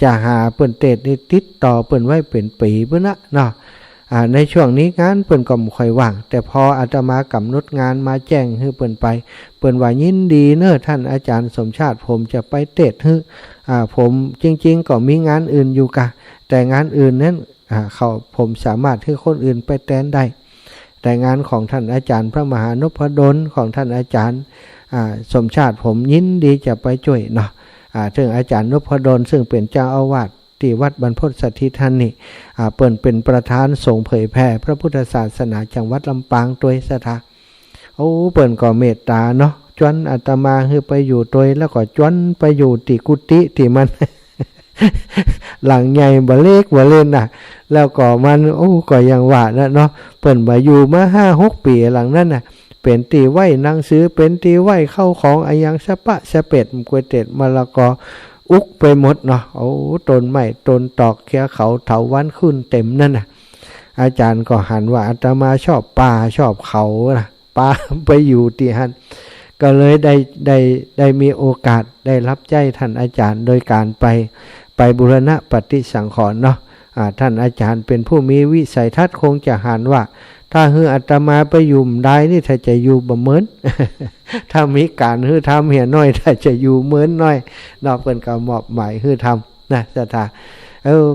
จะหาเปิ้นเทศน์นี่ติดต่อเปิ้นไว้เป็นปีเพิ่นนะเนาะในช่วงนี้งานเปิ้นก็บ่ค่อยว่างแต่พออาตมากำหนดงานมาแจ้งให้เปิ้นไปเปิ้นว่ายินดีเน้อท่านอาจารย์สมชาติผมจะไปเทศน์ให้ผมจริงๆก็มีงานอื่นอยู่กะแต่งานอื่นนั้นผมสามารถให้คนอื่นไปแทนได้แต่งานของท่านอาจารย์พระมหานพดลของท่านอาจารย์สมชาติผมยินดีจะไปช่วยเนาะถึงอาจารย์นพดลซึ่งเป็นเจ้าอาวาสที่วัดบรรพตสถิตท่านนี่เปิ่นเป็นประธานส่งเผยแผ่พระพุทธศาสนาจังหวัดลำปางตัวศรัทธาเปิ่นก็เมตตาเนาะจวนอาตมาคือไปอยู่ตัวแล้วก็จวนไปอยู่ที่กุฏิที่มัน หลังใหญ่บ่เล็กบ่เล่นน่ะแล้วก็มันก็ยังว่านะเนาะเปิ่นมาอยู่มา 5-6 ปีหลังนั้นน่ะเป็นตีไว้หนังสือเป็นตีไว้เข้าของอายังสะปะสะเป็ดกวยเต็ดมะละกออุกไปหมดเนาะต้นไม้ต้นตอกเขียวเขาเถาวันขึ้นเต็มนั่นน่ะอาจารย์ก็หันว่าอาตมาชอบป่าชอบเขานะป่าไปอยู่ที่หันก็เลยได้มีโอกาสได้รับใจท่านอาจารย์โดยการไปบูรณะปฏิสังขรณ์เนาะท่านอาจารย์เป็นผู้มีวิสัยทัศน์คงจะหันว่าถ้าอาตมาไปอยู่ได้นี่ถ้าจะอยู่บ่เหมือน ถ้ามีการทำเหี่ยน้อยถ้าจะอยู่เหมือนน้อยนอกเพิ่นก็มอบหมายทำนะศรัทธา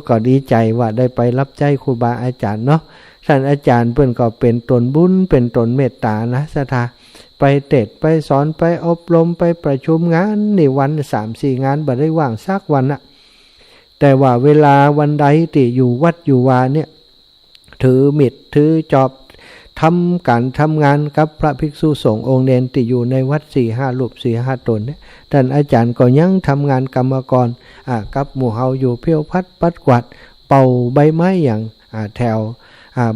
ก็ดีใจว่าได้ไปรับใจครูบาอาจารย์เนาะท่านอาจารย์เพิ่นก็เป็นตนบุญเป็นตนเมตตานะศรัทธาไปเทศน์ไปสอนไปอบรมไปประชุมงานนี่วัน 3-4 งานบ่ได้ว่างสักวันน่ะแต่ว่าเวลาวันใดที่อยู่วัดอยู่วาเนี่ยถือมิดถือจอบทำการทำงานกับพระภิกษุสงฆ์องค์เนรที่อยู่ในวัด 4-5 รูป 4-5 ตนเนี่ยท่านอาจารย์ก็ยังทำงานกรรมกรกับหมู่เฮาอยู่เพี้ยวพัดปัดกวาดเป่าใบไม้อย่างแถว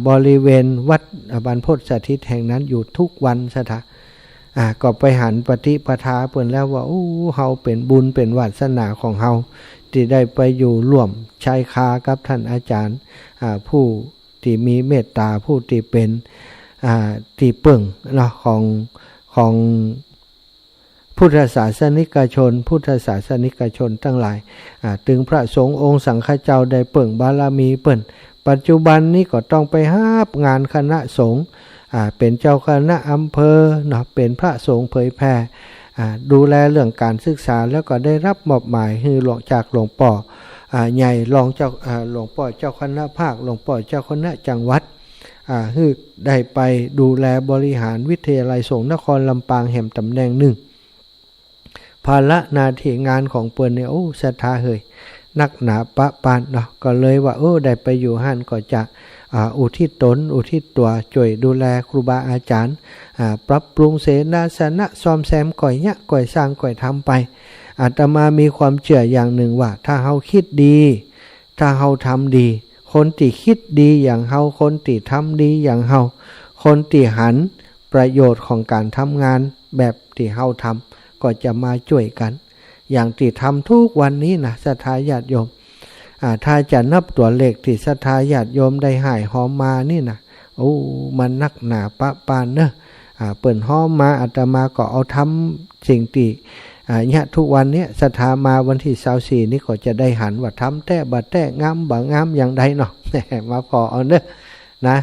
บริเวณวัดบรรพตสถิตแห่งนั้นอยู่ทุกวันศรัทธาก็ไปหันปฏิปทาเพิ่นแล้วว่าเฮาเป็นบุญเป็นวาสนาของเฮาที่ได้ไปอยู่ร่วมชายคากับท่านอาจารย์ผู้ที่มีเมตตาผู้ที่เป็น ตีเปิ่งเนาะของพุทธศาสนิกชนทั้งหลายถึงพระสงฆ์องค์สังฆเจ้าได้เปิ่งบารมีเปิ่นปัจจุบันนี้ก็ต้องไปหาบงานคณะสงฆ์เป็นเจ้าคณะอำเภอเนาะเป็นพระสงฆ์เผยแผ่ดูแลเรื่องการศึกษาแล้วก็ได้รับมอบหมายให้หลวงจากหลวงพ่อใหญ่รองเจ้าหลวงพ่อเจ้าคณะภาคหลวงพ่อเจ้าคณะจังหวัดให้ได้ไปดูแลบริหารวิทยาลัยสงฆ์นครลำปางแห่งตำแหน่งหนึ่งภาระหน้าที่งานของเปิ้นเนี่ยศรัทธาเฮยนักหนาปะปานเนาะก็เลยว่าได้ไปอยู่หันก็จะอุทิศตนอุทิศตัวช่วยดูแลครูบาอาจารย์ปรับปรุงเสนาสนะซ่อมแซมก่อยเนี่ยก่อยสร้างก่อยทำไปอาตมามีความเชื่ออย่างหนึ่งว่าถ้าเฮาคิดดีถ้าเฮาทำดีคนที่คิดดีอย่างเฮาคนที่ทำดีอย่างเฮาคนที่หันประโยชน์ของการทำงานแบบที่เฮาทำก็จะมาช่วยกันอย่างที่ทำทุกวันนี้นะศรัทธาญาติโยมถ้าจะนับตัวเลขที่ศรัทธาญาติโยมได้หายหอมมานี่นะมันนักหนาปะปานเนอะเปิ่นหอมมาอาตมาก็เอาทำสิ่งที่เนี่ยทุกวันนี้ศรัทธามาวันที่24นี่ก็จะได้หันว่าทำแต่บัดแต่งามบ่งามอย่างใดเนาะมาพอเอาเนอะนะ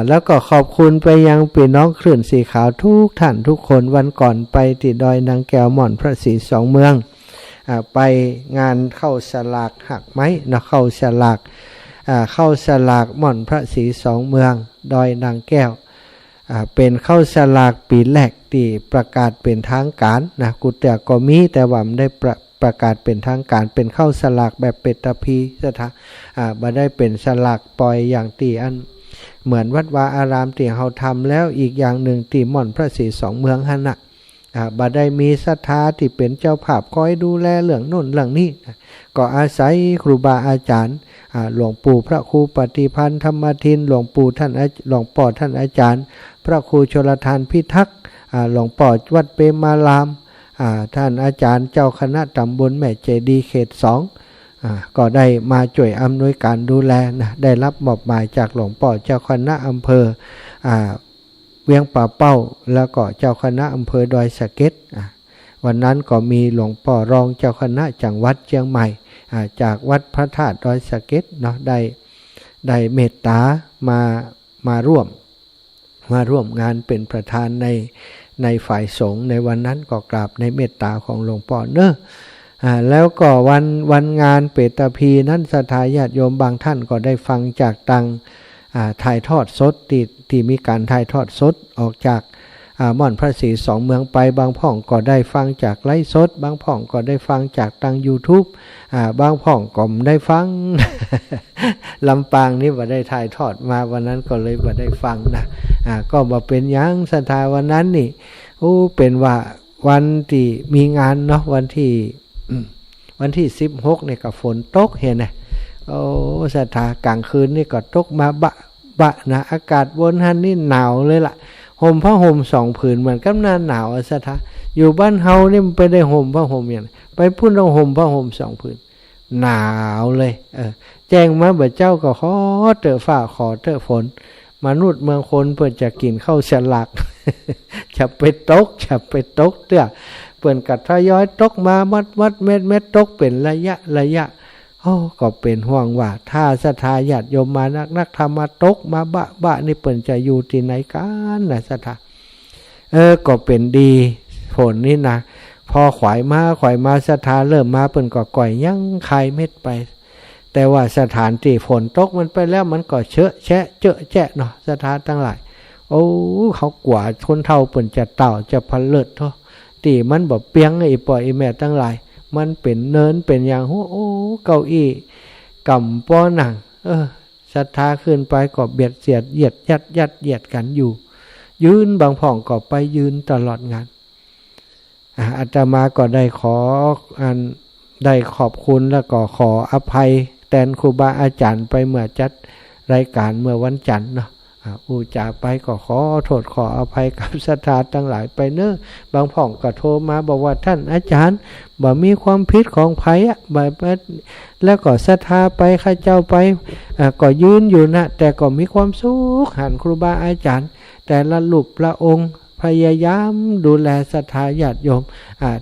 แล้วก็ขอบคุณไปยังพี่น้องคลื่นสีขาวทุกท่านทุกคนวันก่อนไปที่ดอยนางแก้วหม่อนพระศรีสองเมืองไปงานเข้าสลากหักไม้นะเข้าสลากหม่อนพระศรีสองเมืองดอยนางแก้วเป็นเข้าสลากปีแรกที่ประกาศเป็นทางการนะกุฏิก็มีแต่ว่าไม่ได้ประกาศเป็นทางการเป็นเข้าสลากแบบเป็ดตะพีสถาบ่ได้เป็นสลากปล่อยอย่างตีอันเหมือนวัดวาอารามที่เขาทำแล้วอีกอย่างหนึ่งที่หม่อนพระศรีสองเมืองหันนะบ่ได้มีศรัทธาที่เป็นเจ้าภาพคอยดูแลเรื่องโน่นเรื่องนี้ก็อาศัยครูบาอาจารย์หลวงปู่พระครูปฏิพันธ์ธรรมทินหลวงปู่ท่านหลวงพ่อท่านอาจารย์พระครูชลทานพิทักษ์หลวงพ่อวัดเปมารามท่านอาจารย์เจ้าคณะตำบลแม่เจดีเขต2ก็ได้มาช่วยอำนวยการดูแลนะได้รับมอบหมายจากหลวงพ่อเจ้าคณะอำเภอเวียงป่าเป้าแล้วก็เจ้าคณะอำเภอดอยสะเก็ดวันนั้นก็มีหลวงพ่อรองเจ้าคณะจังหวัดเชียงใหม่จากวัดพระธาตุดอยสะเก็ดเนาะได้เมตตามาร่วมงานเป็นประธานในฝ่ายสงฆ์ในวันนั้นก็กราบในเมตตาของหลวงพ่อเนอะแล้วก็วันงานเปตพีนั้นศรัทธาญาติโยมบางท่านก็ได้ฟังจากตังถ่ายทอดสดที่มีการถ่ายทอดสดออกจากม่อนพระศรีสองเมืองไปบางพ่องก็ได้ฟังจากไลฟ์สดบางพ่องก็ได้ฟังจากตัง YouTube บางพ่องก็ได้ฟัง ลำปางนี่ว่าได้ถ่ายทอดมาวันนั้นก็เลยว่าได้ฟังนะก็มาเป็นยังศรัทธาวันนั้นนี่เป็นว่าวันที่มีงานเนาะวันที่16เนี่ยก็ฝนตกเห็นไหมศรัทธากลางคืนนี่ก็ตกมาบะนะอากาศบนหันนี่หนาวเลยล่ะห่มผ้าห่ม2 ผืนเหมือนกับหน้าหนาวศรัทธาอยู่บ้านเฮานี่มันไปได้ห่มผ้าห่มอย่างไปพุ่นต้องห่มผ้าห่ม2 ผืนหนาวเลยแจ้งมาบ่เจ้าก็ขอเตอฟ้าขอเตอฝนมนุษย์เมืองคนเพื่อจะกินข้าวฉลาก จะไปตกเตื้อเปิ่นกัดทยอยตกมามัดเม็ดตกเป็นระยะก็เป็นห่วงว่าถ้าศรัทธาญาติโยมมานักธรรมมาตกมาบะนี่เปิ่นจะอยู่ที่ไหนกันนะศรัทธาก็เป็นดีฝนนี่นะพอขวายมาศรัทธาเริ่มมาเปิ่นก็ก่อยยั่งคายเม็ดไปแต่ว่าสถานที่ฝนตกมันไปแล้วมันก็เจอะแจ๊ะเนาะศรัทธาทั้งหลายเขากว่าคนเฒ่าเปิ่นจะเต่าจะพันเลิศเถอะตีมันบ่เปียงไอ้ปล่อยไอ้แม่ทั้งหลายมันเป็นเนินเป็นอย่างเก้าอี้กำป้อหนังศรัทธาขึ้นไปก็เบียดเสียดเหยียดยัดเหยียดกันอยู่ยืนบางพ่องก็ไปยืนตลอดงานอาตมาก็ได้ขอบคุณแล้วก็ขออภัยแทนครูบาอาจารย์ไปเมื่อจัดรายการเมื่อวันจันทร์เนาะจากไปก็ขอโทษขออภัยกับศรัทธาทั้งหลายไปเนอะบางพ่องก็โทรมาบอกว่าท่านอาจารย์บ่มีความผิดของไผแล้วก็ศรัทธาไปข้าเจ้าไปก็ยืนอยู่นะแต่ก็มีความสุขหันครูบาอาจารย์ แต่ละรูปละองค์พยายามดูแลศรัทธาญาติโยม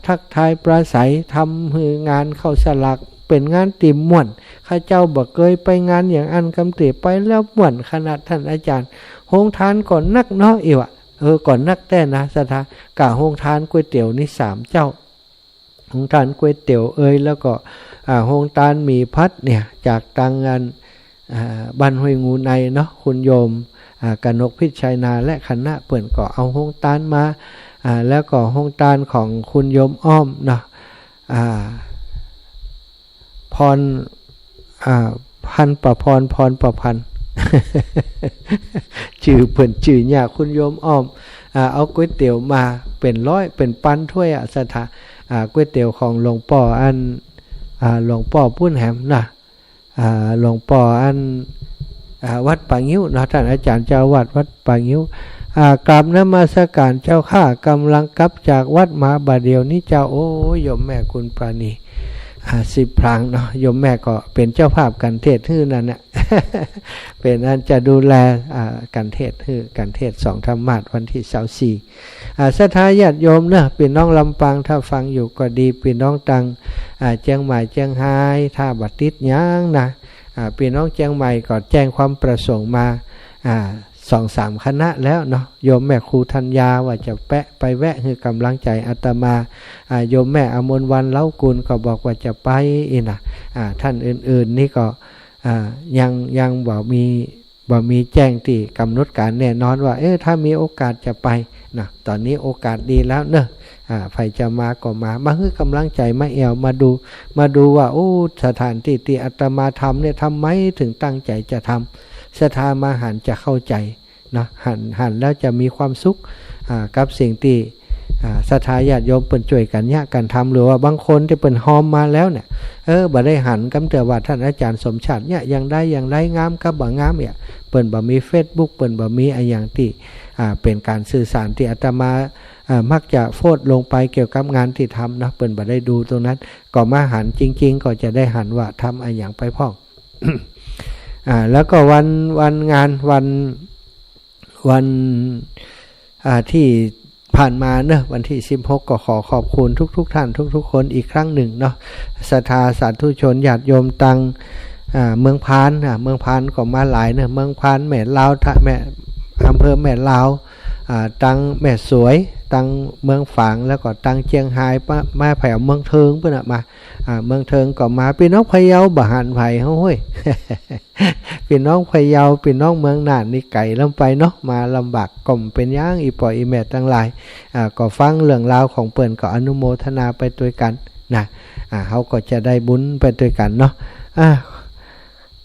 ทักทายปราศัยทำหืองานเข้าสลักเป็นงานติ่มม่วนข้าเจ้าบอกเคยไปงานอย่างอันกำเตไปแล้วม่วนขนาดท่านอาจารย์โฮงทานก่อนนักเนาะอีวะก่อนนักแต่นะศรัทธากะโฮงทานก๋วยเตี๋ยวนี่3เจ้าโฮงทานก๋วยเตี๋ยวแล้วก็โฮงทานหมี่พัดเนี่ยจากตังงานบ้านห้วยงูในเนาะคุณโยมกนกพิชัยนาและคณะเปิ่นก็เอาโฮงทานมาแล้วก็โฮงทานของคุณโยมอ้อมเนาะพรพันประพรประพันธ์ ชื่อเปิ่นชื่อเนี่ยคุณโยมอ้อมเอาก๋วยเตี๋ยวมาเป็นร้อยเป็นปันถ้วยสถาก๋วยเตี๋ยวของหลวงป่ออันหลวงป่อปุ้นแหมนะหลวงป่ออันวัดป่างิ้วนะท่านอาจารย์เจ้าวัดป่างิ้วกราบนมัสการเจ้าข้ากำลังกลับจากวัดมาบาเดียวนี้เจ้าโอ้โยมแม่คุณปราณี10 พรางเนาะโยมแม่ก็เป็นเจ้าภาพกันเทศฮื้อนั่นน่ะ เป็นอันจะดูแลกันเทศฮื้อกันเทศ2 ธรรมาสวันที่24ศรัทธาญาติโยมเนาะพี่น้องลำปางถ้าฟังอยู่ก็ดีพี่น้องตังเชียงใหม่เชียงรายถ้าบัดติดยังนะพี่น้องเชียงใหม่ก็แจ้งความประสงค์มา2-3 คณะแล้วเนาะโยมแม่ครูธัญญาว่าจะไปแวะคือกำลังใจอาตมาโยมแม่อมรวรรณเล้ากุลก็บอกว่าจะไปนะท่านอื่นๆนี่ก็ยังบ่มีแจ้งที่กำหนดการแน่นอนว่าถ้ามีโอกาสจะไปนะตอนนี้โอกาสดีแล้วเนอะใครจะมาก็มาคือกำลังใจมาแอวมาดูว่าโอ้สถานที่อาตมาทำเนี่ยทำไมถึงตั้งใจจะทำศรัทธามาหันจะเข้าใจนะหันแล้วจะมีความสุขกับสิ่งที่ศรัทธาญาติโยมเปิ่นช่วยกันเนี่ยกันทำหรือว่าบางคนที่เปิ่นหอมมาแล้วเนี่ยบ่ได้หันกำเตือว่าท่านอาจารย์สมชาติเนี่ยยังได้งามกับบ่งามเนี่ยเปิ่นบ่มี Facebook เปิ่นบ่มีอะไรอย่างที่เป็นการสื่อสารที่อาตมามักจะโฟดลงไปเกี่ยวกับงานที่ทำนะเปิ่นบ่ได้ดูตรงนั้นก็มาหันจริงๆก็จะได้หันว่าทำอะไรอย่างไปพ้อง แล้วก็วันงานวันที่ผ่านมาเนอะวันที่16ก็ขอขอบคุณทุกท่านทุกคนอีกครั้งหนึ่งเนาะศรัทธาสาธุชนญาติโยมตังเมืองพานเมืองพานก็มาหลายเนอะเมืองพานแม่ลาวแม่อำเภอแม่ลาวตังแม่สวยตังเมืองฝางแล้วก็ตังเชียงรายมาแผ่วเมืองเทิงเพื่อนมาเมืองเทิงก็มาพี่น้องพะเยาบ่หันไผ่เฮ้ย พี่น้องพะเยาพี่น้องเมืองน่านนี่ไก่ลำไปเนาะมาลำบากก่อมเป็นย่างอีปออีแม่ทั้งหลายก็ฟังเรื่องราวของเปิ้นก็อนุโมทนาไปด้วยกันนะเขาก็จะได้บุญไปด้วยกันเนาะ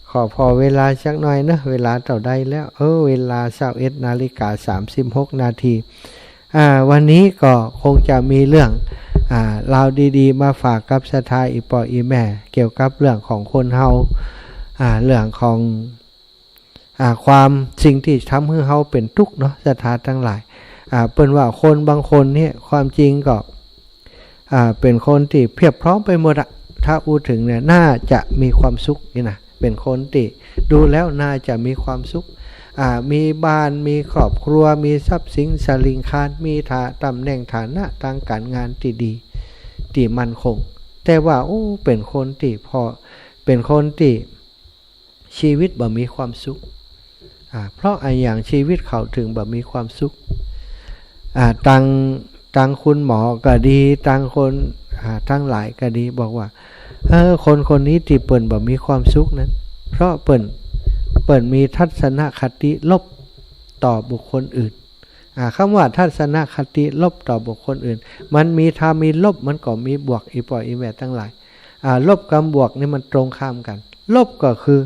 ขอพอเวลาสักหน่อยนะเวลาเท่าใดแล้วเวลา 21:36 นาทีวันนี้ก็คงจะมีเรื่องราวดีๆมาฝากกับศรัทธาอีปออีแม่เกี่ยวกับเรื่องของคนเฮาเรื่องของความสิ่งที่ทำให้เฮาเป็นทุกข์เนาะศรัทธาทั้งหลายเปิ้นว่าคนบางคนเนี่ยความจริงก็เป็นคนที่เพียบพร้อมไปหมดอะถ้าพูดถึงเนี่ยน่าจะมีความสุขนี่นะเป็นคนที่ดูแล้วน่าจะมีความสุขมีบ้านมีครอบครัวมีทรัพย์สินสลิงคารมีตำแหน่งฐานะทางการงานที่ดีที่มั่นคงแต่ว่าเป็นคนที่เป็นคนที่ชีวิตบ่มีความสุขเพราะอย่างชีวิตเขาถึงบ่มีความสุขตังคุณหมอก็ดีตังคนทั้งหลายก็ดีบอกว่าคนนี้ที่เปิ่นบ่มีความสุขนั้นเพราะเปิ่นมีทัศนคติลบต่อบุคคลอื่นคำว่าทัศนคติลบต่อบุคคลอื่นมันมีถ้ามีลบมันก็มีบวกอีปอยอีแม่ทั้งหลายลบกับบวกนี่มันตรงข้ามกันลบก็คือ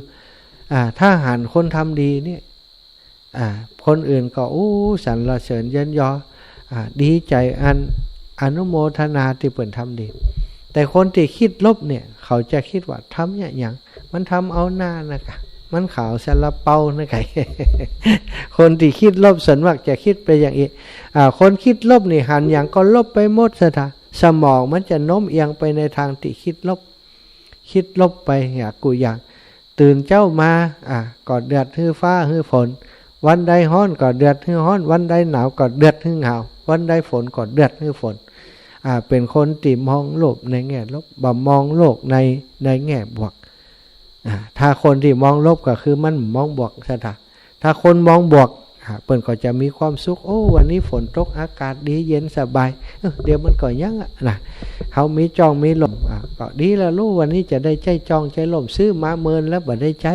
ถ้าหันคนทำดีเนี่ยคนอื่นก็สรรเสริญเยินยอดีใจอนุโมทนาที่เปิ่นทำดีแต่คนที่คิดลบเนี่ยเขาจะคิดว่าทำอย่างมันทำเอาหน้านะคะมันขาวซาลาเปานะไก่ คนที่คิดลบส่วนมากจะคิดไปอย่างนี้คนคิดลบนี่หันอย่างก็ลบไปหมดซะท่าสมองมันจะโน้มเอียงไปในทางที่คิดลบไปอย่างกูอย่างตื่นเจ้ามาก็เดือดฮื้อฟ้าฮื้อฝน วันใดร้อนก็เดือดให้ร้อนวันใดหนาวก็เดือดให้หนาววันใดฝนก็เดือดให้ฝนเป็นคนที่มองโลกในแง่ลบบ่มองโลกในแง่บวกถ้าคนที่มองลบก็คือมันมองบวกซะถ้าคนมองบวกเปิ้นก็จะมีความสุขโอ้วันนี้ฝนตกอากาศดีเย็นสบายเดี๋ยวมันก็ยังนะเฮามีจองมีลมก็ดีแล้วลูกวันนี้จะได้ใจจองใจลมซื้อมาเมินแล้วบ่ได้ใจ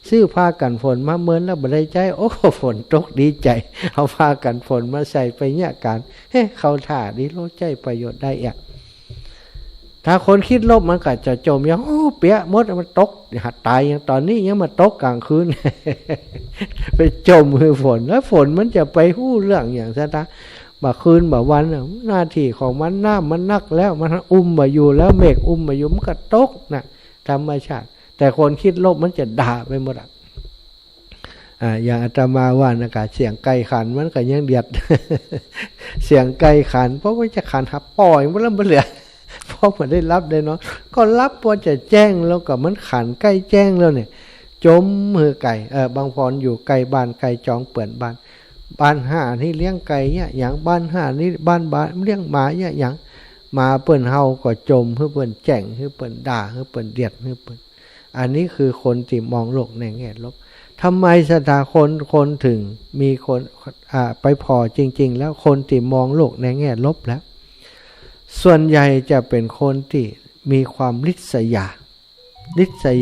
ซื้อผ้ากันฝนมาเมินแล้วบ่ได้ใจโอ้ฝนตกดีใจเอาผ้ากันฝนมาใส่ไปเนี่ยกันเข้าท่าดีโลใจประโยชน์ได้อีกถ้าคนคิดลบมันก็จะจมยังโอ้เปียมดมันตกหัดตายอย่างตอนนี้ยังมาตกกลางคืน ไปจมคือฝนแล้วฝนมันจะไปหู้เรื่องอย่างซะนะบ่คืนบ่วันหน้าที่ของมันน้ามันนักแล้วมันมาอยู่แล้วเมฆมาอยู่มันก็ตกนะธรรมชาติแต่คนคิดลบมันจะด่าไปหมดอย่างอาตมาว่านะกะเสียงไก่ขันมันก็ยังเดียด เสียงไก่ขันเพราะว่าจะขันหับปล่อยมันแล้วมันเหลือเพราะมันได้รับได้เนาะก็รับพอจะแจ้งแล้วก็มันขันใกล้แจ้งแล้วเนี่ยจมมือไก่บางพรอยู่ไก่บ้านไก่จองเปิ่นบ้านห้านี่เลี้ยงไก่เนี่ยอย่างบ้านห้านี่บ้านเลี้ยงหมาเนี่ยอย่างหมาเปิ่นเฮาก็จมเพื่อเปิ่นแจ้งเพื่อเปิ่นด่าเพื่อเปิ่นเดียดเพื่อเปิ่นอันนี้คือคนที่มองโลกในแง่ลบทำไมสถาคนถึงมีคนไปพอจริงๆแล้วคนที่มองโลกในแง่ลบแล้วส่วนใหญ่จะเป็นคนที่มีความริษ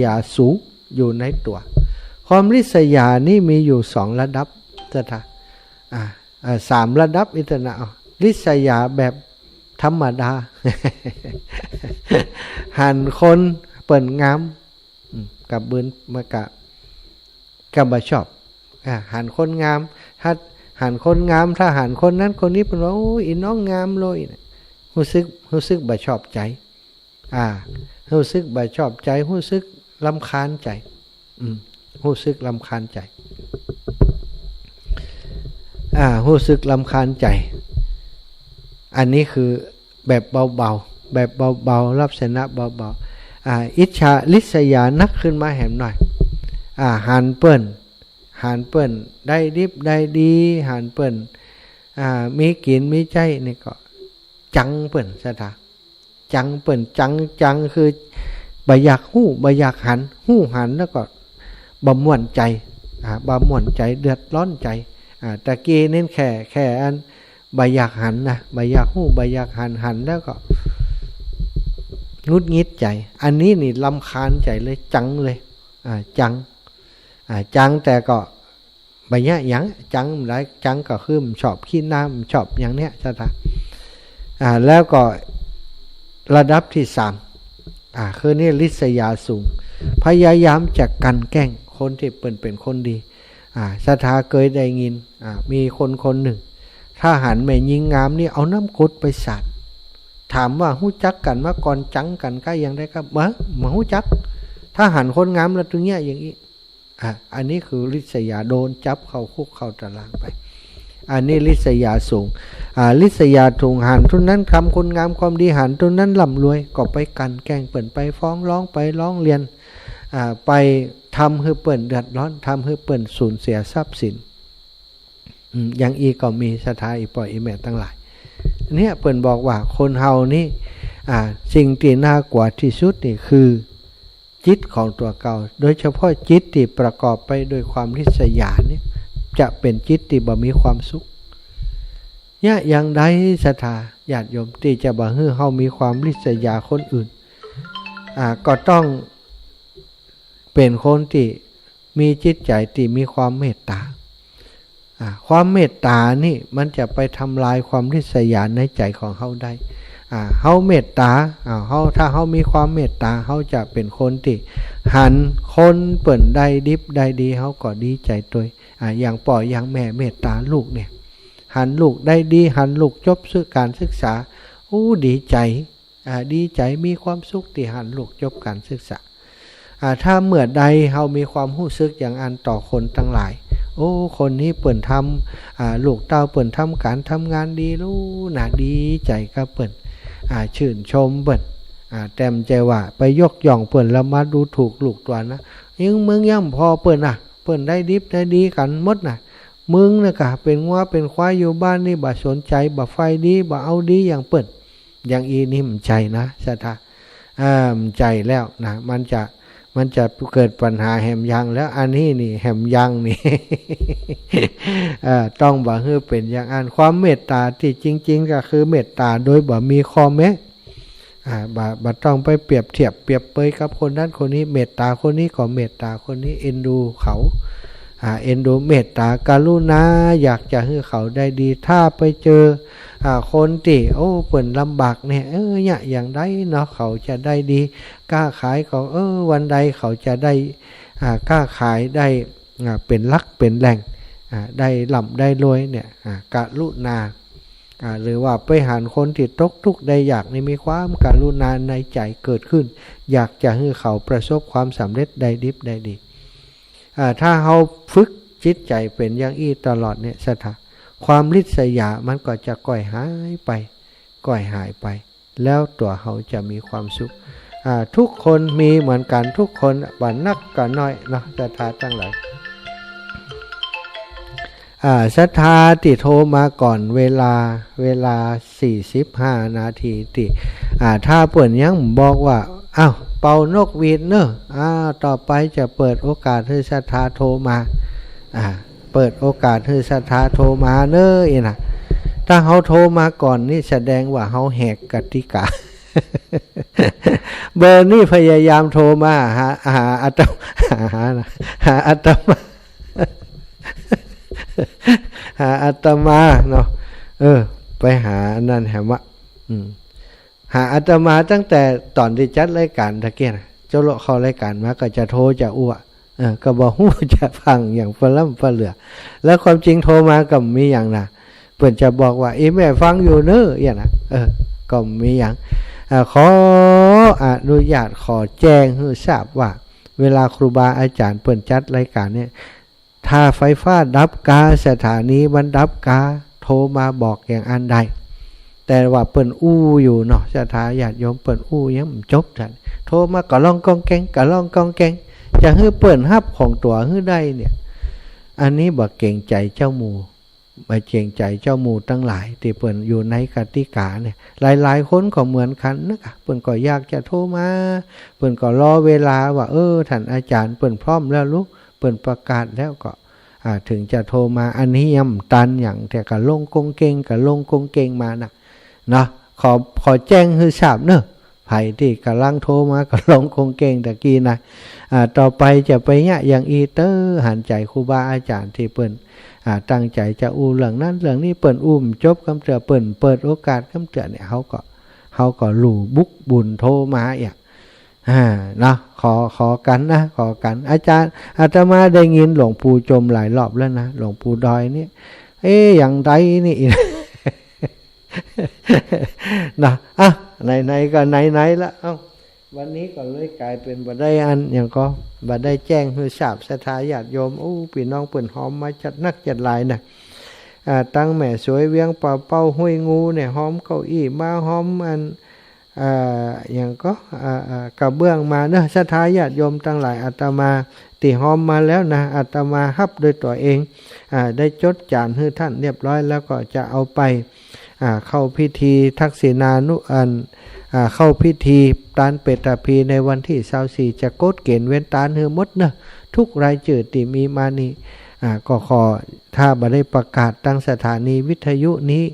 ยาสูงอยู่ในตัวความริษยานี่มีอยู่2ระดับ3ระดับอิตนะริษยาแบบธรรมดา หันคนเปิ่นงามกับบืนมากะกับบ่ชอบหันคนงามถ้าหันคนงามถ้าหันคนนั้นคนนี้เป็นว่าโอ้ยอีน้องงามเลยรู้สึกบ่ชอบใจรู้สึกบ่ชอบใจรู้สึกรำคาญใจรู้สึกรำคาญใจรู้สึกรำคาญใจอันนี้คือแบบเบาๆแบบเบาๆลักษณะเบาๆอิจฉาริษยานักขึ้นมาแหมหน่อยหันเปิ้นได้ดิบได้ดีหันเปิ้นมีกินมีใจนี่ก็จังเปิ้นซะท่าจังเปิ้นจังคือบ่อยากฮู้บ่อยากหันฮู้หันแล้วก็บ่ม่วนใจบ่ม่วนใจเดือดร้อนใจตะกี้เน้นแค่อันบ่อยากหันนะบ่อยากฮู้บ่อยากหันแล้วก็งุดงิดใจอันนี้นี่รำคาญใจเลยจังเลยจังแต่ก็บ่ยะหยังจังหลายจังก็คือชอบขี้น้ำชอบอย่างเนี้ยซะท่าแล้วก็ระดับที่3คือนี่ริษยาสูงพยายามจะกันแกล้งคนที่เป็นคนดีศรัทธาเคยได้ยินมีคนหนึ่งถ้าหันแม่ยิงงามนี่เอาน้ำกรดไปสาดถามว่าฮู้จักกันมาก่อนจังกันก็ยังได้ครับมาฮู้จักถ้าหันคนงามแล้วตรงเนี้ยอย่างนี้อันนี้คือริษยาโดนจับเข้าคุกเข้าตารางไปอันนี้ริษยาสูงริษยาถูกหันทุนนั้นทำคนงามความดีหันทุนนั้นร่ำรวยก็ไปกันแกล้งเปิ่นไปฟ้องร้องไปร้องเรียนไปทำให้เปิ่นเดือดร้อนทำให้เปิ่นสูญเสียทรัพย์สินอย่างอีก็มีสถาอีปล่อยอีแม่ตั้งหลายเนี่ยเปิ่นบอกว่าคนเฮานี่สิ่งที่น่ากลัวที่สุดนี่คือจิตของตัวเก่าโดยเฉพาะจิตที่ประกอบไปด้วยความริษยาเนี่ยจะเป็นจิตที่บ่มีความสุขเนี่ยอย่างใดศรัทธาญาติโยมที่จะบ่ให้เฮามีความริษยาคนอื่นก็ต้องเป็นคนที่มีจิตใจที่มีความเมตตาความเมตตานี่มันจะไปทำลายความริษยาในใจของเฮาได้เฮาเมตตาถ้าเฮามีความเมตตาเฮาจะเป็นคนที่หันคนเปิ่นได้ดิบได้ดีเฮาก็ดีใจตัวอย่างป่ออย่างแม่เมตตาลูกเนี่ยหันลูกได้ดีหันลูกจบการศึกษาดีใจมีความสุขที่หันลูกจบการศึกษาถ้าเมื่อใดเฮามีความรู้สึกอย่างอันต่อคนทั้งหลายคนนี้เปิ่นทำลูกเต้าเปิ่นทำการทำงานดีลูกน่ะดีใจก็เปิ่นชื่นชมเปิ่นแต้มใจว่าไปยกย่องเปิ่นแล้วมาดูถูกลูกตัวนะยังเมืองย่ำพอเปิ่นเปิ่นได้ดิบได้ดีกันหมดนะ มึงนะกะเป็นงัวเป็นควายอยู่บ้านนี่บ่สนใจบ่ไฟดีบ่เอาดีอย่างเปิดอย่างอีนี่มันใจนะศรัทธามันใจแล้วนะมันจะเกิดปัญหาแหมยังแล้วอันนี้นี่แหมยังนี่ ต้องบ่ฮือเป็นอย่างอันความเมตตาที่จริงๆก็คือเมตตาโดยบ่มีข้อแม้บ่ต้องไปเปรียบเทียบเปรียบเปยกับคนนั้นคนนี้เมตตาคนนี้ก็เมตตาคนนี้เอ็นดูเขาเอ็นดูเมตตากรุณาอยากจะให้เขาได้ดีถ้าไปเจอคนที่โอ้เปิ่นลำบากเนี่ยเนี่ยอย่างใดเนาะเขาจะได้ดีกล้าขายเขาวันใดเขาจะได้กล้าขายได้เป็นลักเป็นแหล่งได้ร่ำได้รวยเนี่ยกรุณาหรือว่าไปหาคนที่ตกทุกข์ได้อยากมีความกรุณาในใจเกิดขึ้นอยากจะให้เขาประสบความสำเร็จได้ดิบได้ดีถ้าเราฝึกจิตใจเป็นอย่างอี้ตลอดเนี่ยศรัทธาความริษยามันก็จะก่อยหายไปแล้วตัวเขาจะมีความสุขทุกคนมีเหมือนกันทุกคนบ่นักก็น้อยเนาะศรัทธาทั้งหลายศรัทธาที่โทรมาก่อนเวลา45 นาทีที่ถ้าเปิ่นยังบอกว่าอ้าวเป่านกหวีดเนอะต่อไปจะเปิดโอกาสให้ศรัทธาโทรมาเปิดโอกาสให้ศรัทธาโทรมาเนอะนะถ้าเขาโทรมาก่อนนี่แสดงว่าเขาแหกกติกา เบอร์นี่พยายามโทรมาหาอาตมาหาอาตมาเนาะไปหานั่นแหมะหาอาตมาตั้งแต่ตอนที่จัดรายการตะเกียนะเจ้าโลเข้ารายการมาก็จะโทรจะอ้วก็บอกฮู้จะฟังอย่างฝรั่งฝเหลือแล้วความจริงโทรมาก็มีอย่างน่ะเพิ่นจะบอกว่าแม่ฟังอยู่เนอะอย่างน่ะก็มีอย่างขออนุญาตขอแจ้งให้ทราบว่าเวลาครูบาอาจารย์เพิ่นจัดรายการเนี่ยถ้าไฟฟ้าดับกาสถานีมันดับกาโทรมาบอกอย่างอันใดแต่ว่าเปิ้นอู้อยู่เนาะศรัทธาญาติโยมเปิ้นอู้ยังจบท่านโทรมาก็ร้องกองแกงจะให้เปิ้นฮับของตัวให้ได้เนี่ยอันนี้บ่เก่งใจเจ้าหมู่บ่เก่งใจเจ้าหมู่ทั้งหลายที่เปิ้นอยู่ในกติกาเนี่ยหลายๆคนก็เหมือนกันนะเปิ้นก็อยากจะโทรมาเปิ้นก็รอเวลาว่าท่านอาจารย์เปิ้นพร้อมแล้วลูกเปิ้นประกาศแล้วก็ถึงจะโทรมาอันนี้ยังตันอย่างแต่ก็ลงกงเก่งก็ลงกงเก่งมานะนะขอแจ้งให้ทราบเนอะไผที่กำลังโทรมาก็ลงคงเก่งตะกี้นะต่อไปจะไปเนี่ยอย่างอีเตอร์หันใจครูบาอาจารย์ที่เปิ้นตั้งใจจะอู้เรื่องนั้นเรื่องนี้เปิ้นจบคำเตือนเปิ้นเปิดโอกาสคำเตือนเนี่ยเขาก็หลู่บุกบุญโทรมาอย่างนะขอกันนะขอกันอาจารย์อาตมาได้ยินหลวงปู่จมหลายรอบแล้วนะหลวงปู่ดอยเนี่ยอย่างใดนี่ นะไหนก็ไหนละวันนี้ก็เลยกลายเป็นบ่ได้อันอย่างก็บ่ได้แจ้งให้ทราบศรัทธาญาติโยมพี่น้องเปิ้นหอมมาจัดนักจัดหลายนะตั้งแม่สวยเวียงป่าเป้าห้วยงูเนี่ยหอมเก้าอี้มาหอมอันอย่างก็กระเบื้องมาเนอะศรัทธาญาติโยมทั้งหลายอาตมาติหอมมาแล้วนะอาตมาฮับด้วยตัวเองได้จดจานให้ท่านเรียบร้อยแล้วก็จะเอาไปเข้าพิธีทักษิณานุเข้าพิธีตานเปตตาพีในวันที่24จะโกดเกณฑ์เว้นตานเฮือมดเนอะทุกรายจืดที่มีมานี่ก็ขอถ้าบ่ได้ประกาศตั้งสถานีวิทยุนี้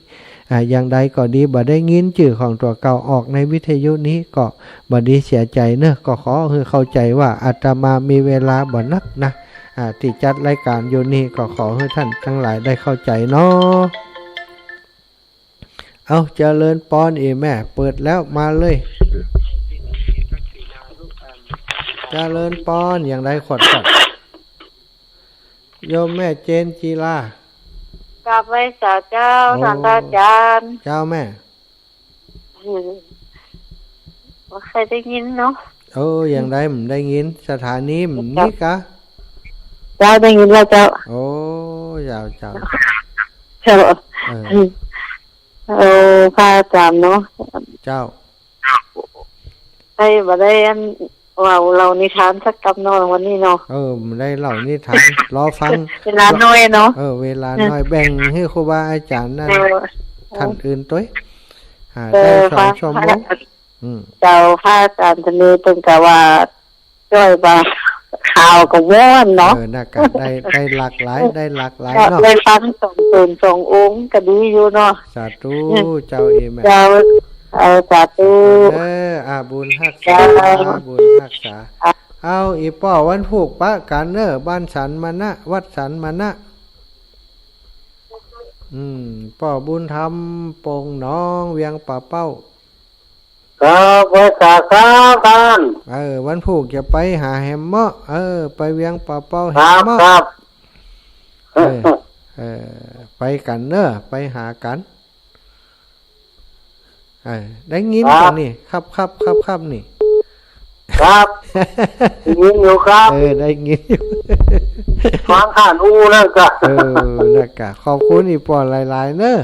อย่างใดก็ดีบ่ได้ยินชื่อของตัวเก่าออกในวิทยุนี้ก็บ่ดีเสียใจเนอะก็ขอให้เข้าใจว่าอาตมามีเวลาบ่นักนะที่จัดรายการอยู่นี่ก็ขอให้ท่านทั้งหลายได้เข้าใจเนาะเอาเจริญปอนแม่เปิดแล้วมาเลยเจริญปอนอย่างไรขอดโยมแม่เจนจีลากราบไหว้เจ้าท่านอาจารย์เจ้าแม่ว่าใครได้ยินเนาะอย่างไรมันได้ยินสถานีมันนี่กะเจ้าได้ยินแล้วเจ้าเจ้าพระอาจารย์เนาะเจ้าได้บ่ได้อัน ว่าเรานิทานสักกำนองวันนี้เนาะได้เล่านิทานรอฟังเวลาน้อยเนาะเวลาน้อยแบ่งให้ครูบาอาจารย์นั่นท่านอื่นตัวได้2 ชั่วโมงเจ้าพระอาจารย์ทะเลเป็นกะว่าช่วยบาข่าวกับว่อนเนาะน่ากะได้หลากหลายเนาะได้ฟัง2 องค์ก็ดีอยู่เนาะสาธุเจ้าเอแม่เจ้าสาธุบุญรักษาบุญรักษาเอาอีป้อวันผูกปะกันเนอบ้านสันมานะวัดสันมานะป้อบุญธรรมปงน้องเวียงป่าเป้าครับไว้สาครับท่านวันผูกจะไปหาแฮมเมาะไปเวียงป่าเป้าแฮมเมาะครับไปกันเนอไปหากันได้ยินกันนี่ครับนี่ครับยินอยู่ครับได้ยินอยู่ฟังข่านอูนั่นก็นั่นก็ขอบคุณอีปอหลายๆเนอะ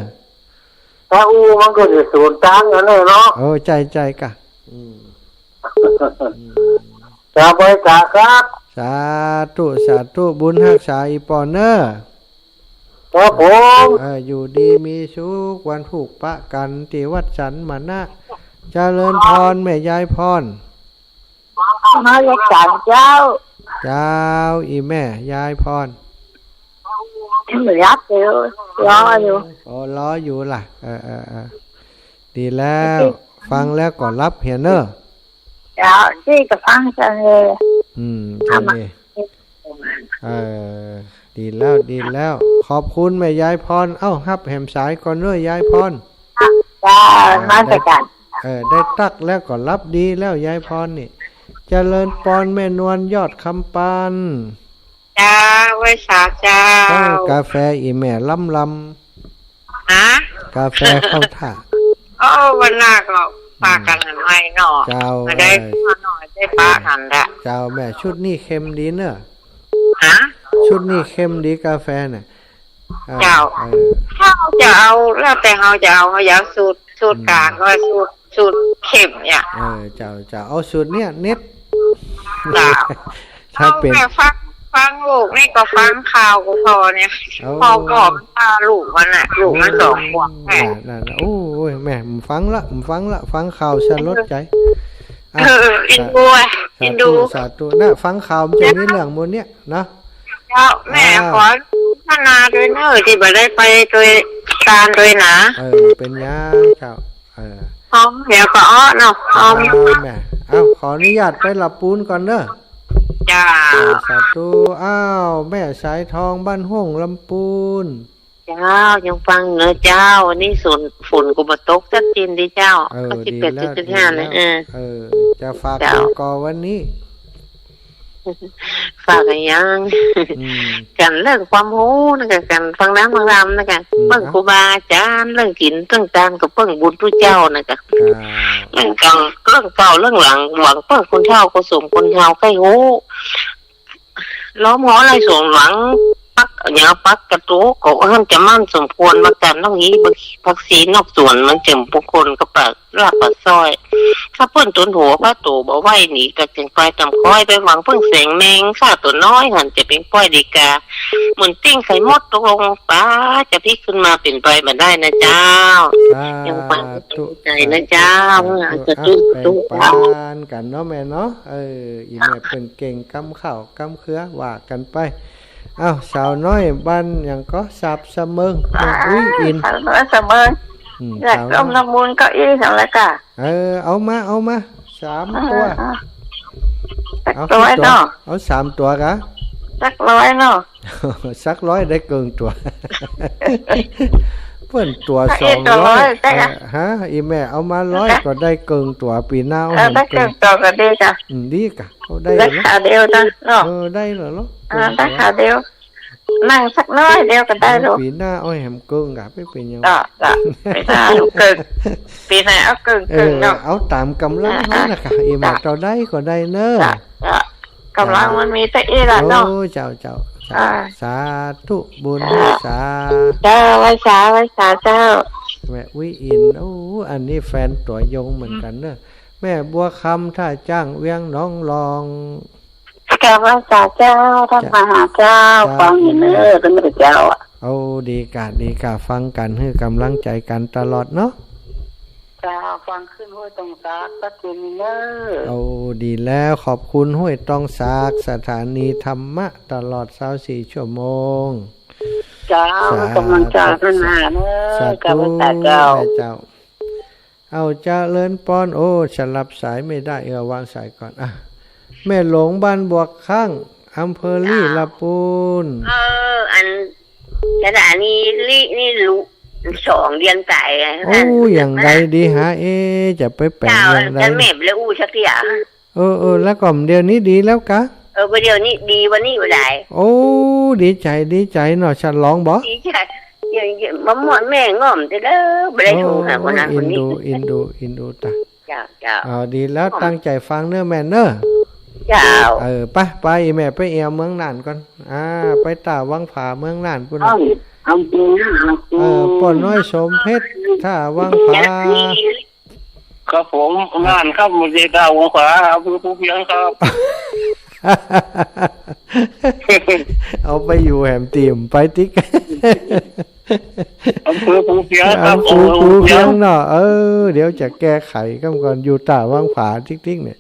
ถ้าอูมันก็จะสูญตังกันเลยเนาะใจกะจะไปกะครับสาธุบุญรักษาอีปอเนอะครับผมอยู่ดีมีสุขวันผูกปะกันที่วัดสันมานะเจริญพรแม่ยายพรมาเรียกจันเจ้าอีแม่ยายพรรับอยู่รออยู่รออยู่ล่ะดีแล้วฟังแล้วก็รับเห็นเนอะที่ก็ฟังจังเลยจังเลยดีแล้วขอบคุณแม่ยายพรฮับแหมสายก่อนเนอะยายพรมาจัดการได้ตักแล้วก็รับดีแล้วยายพรนี่เจริญปอนแม่นวลยอดคำปานไว้สาเจ้ากาแฟอีแม่ลำกาแฟเข้าท่าวันหน้าก็ปากันหน่อยเนาะเจ้าได้หน่อยได้ปากันแหละเจ้าแม่ชุดนี้เค็มดีเนอะชุดนี้เค็มดีกาแฟเนี่ยเจ้าถ้าจะเอาแล้วแต่เขาจะเอาเขาอยากสูตรกลางก็สูตรเค็มเนี่ยเจ้าเอาสูตรเนี่ยเน็ตถ้าเป็นฟังลูกนี่ก็ฟังข่าวกูพอเนี่ยพอบอกตาลูกมันน่ะลูกมัน2 ขวบนั่นโอ้ยแม่ผมฟังละฟังข่าวสลดใจอินดูสาธุน่ะฟังข่าวมันจะมีเรื่องมูลเนี่ยเนาะเจ้าแม่ขอพัฒนาด้วยเนอะที่บ่ได้ไปโดยการโดยนะเป็นยาเจ้าเดี๋ยวก็เนาะแม่ขออนุญาตไปหลับปูนก่อนเนอะจ้าสาธุแม่สายทองบ้านห้องลำปูนเจ้ายังฟังเนอะเจ้าวันนี้ฝุ่นกูมาตกจัดจินดิเจ้าก็18.5เลยจะฝากกอวันนี้ฝากยังกันเรื่องความรู้นะกันฟังน้ำฟังรำนะกันเพิ่งครูบาอาจารย์เรื่องกินเรื่องจานกับเพิ่งบุญผู้เจ้านะกันเรื่องเก่าเรื่องหลังหวังเพิ่งคนเฒ่าคนสูงคนเฒ่าใกล้หูล้อมหัวอะไรส่วนหลังปักอย่างปักกระตุกก็ห้ามจะมั่นสมควรมากันต้องนี้พักสีนอกส่วนมันเจ็บบุคคลก็ปักลาบปัดซอยถ้าเพิ่นตุนหัวพระตู่บ่ไหวหนีก็จึงไปตำค้อยไปหวังเพิ่งแสงแมงข้าตัวน้อยหันจะเป็นป้อยดีกาเหมือนติ้งไข่มดตกลงป้าจะพลิกขึ้นมาเป็นไปมาได้นะเจ้ายังฟังใจนะเจ้าจะตุ้ปานกันเนาะแม่เนาะอีแม่เป็นเก่งกำข้าวกำเครือว่ากันไปสาวน้อยบ้านอย่างก็สับเสมงอินเสมงอยากต้มน้ำมูลก็อีทำอะไรกะเอามา3 ตัวตัวเนาะเอา3 ตัวกะสัก100เนาะสัก100ได้เกินตัวเพื่อนตัว200อีแม่เอามา100ก็ได้เกินตัวปีหน้าได้เกินตัวก็ดีจ้ะดีกะเขาได้ขาเดียวจ้ะเนาะได้เหรอได้ขาเดียวนั่งสักน้อยเดียวก็ได้ลูกปีหน้าเอาแหมเกินกะไม่เป็นยังปีหน้าเกินปีหน้าเอาเกินเนาะเอาตามกำลังเขานะค่ะอีแม่เราได้ก็ได้เนอะกำลังมันมีแต่อีละเนาะเจ้าสาธุบุญสาไว้สาเจ้าแม่วิอินอันนี้แฟนตัวยงเหมือนกันเนอะ แม่บัวคำท่าจ้างเวียงน้องรองกราบไหว้เจ้าท่านมหาเจ้าฟังเนื้อเป็นพระเจ้าอ่ะเอาดีกะฟังกันให้กำลังใจกันตลอดเนาะเจ้าฟังขึ้นห้วยตรงซากก็เป็นเนื้อเอาดีแล้วขอบคุณห้วยตองซากสถานีธรรมะตลอด24ชั่วโมงเจ้ากำลังใจขึ้นมาเนื้อกราบไหว้เจ้าเอาเจ้าเลินป้อนโอ้ฉันรับสายไม่ได้วางสายก่อนอ่ะแม่หลงบ้านบวกข้างอำเภอลี่ละปูนอันสถานีลี่นี่รู้2 เดือนไก่โอ้อย่างไรดีฮะจะไปแปลงอย่างไรจะแม่แล้วชักอย่างแล้วก่อมเดี๋ยวนี้ดีแล้วกะเดี๋ยวนี้ดีวันนี้บ่ได้โอ้ดีใจเนาะฉันร้องบ่ดีใจอย่างมะม่วงแม่งอมแต่เด้อบ่ได้โทรหาคนนั้นคนนี้อินดูตาจ้าดีแล้วตั้งใจฟังเน้อแม่เน้อจ้าไปแม่ไปเอวเมืองน่านก่อนไปตาวังผาเมืองน่านพุ่นป่อนน้อยสมเพชรถ้าวังผาครับผมน่านครับมุเจตาวังผาอำเภอภูเพียงครับเอาไปอยู่แหมตีมไปติ๊กอำเภอภูเพียงครับภูเพียงเนาะเดี๋ยวจะแก้ไขกันก่อนอยู่ตาวังผาติ๊กเนี่ย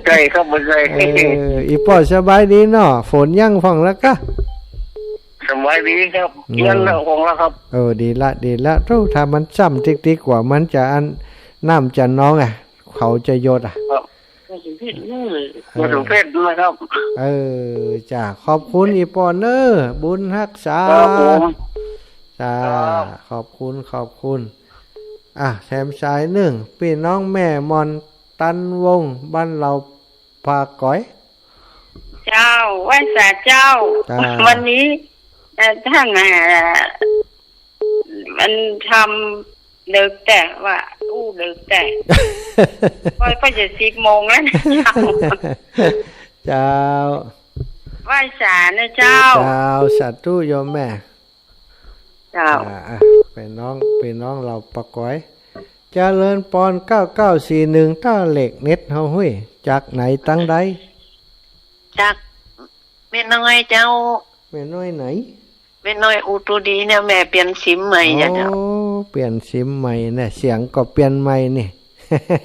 ใช่ครับมันใช่อีปอสบายดีเนาะฝนยั่งฟังแล้วก็สบายดีครับเย็นแล้วคงแล้วครับดีละทุกถ้ามันซ้ำติ๊กกว่ามันจะอันน้ำจะน้องเขาจะโยดมาถึงเพศด้วยครับจ้าขอบคุณอีปอเนอร์บุญรักษาจ้าขอบคุณแถมสายหนึ่งพี่น้องแม่มอนตันวงบ้านเราพาก้อยเจ้าไหว้ศาลเจ้าวันนี้ท่านมันทำเลิกแต่ว่าเลิกแต่ก็จะ10 โมงแล้วเจ้าไหว้ศาลนะเจ้าสาธุโยมแม่เจ้าเป็นน้องเราปะก้อยเจริญปอน9941ต้าเหล็กเน็ตเฮาห้ยจากไหนตั้งใดจากแม่น้อยเจ้าแม่น้อยไหนแม่น้อยอุตุดีเนี่ยแม่เปลี่ยนซิมใหม่จ้ะเจ้าเปลี่ยนซิมใหม่เนี่ยเสียงก็เปลี่ยนใหม่นี่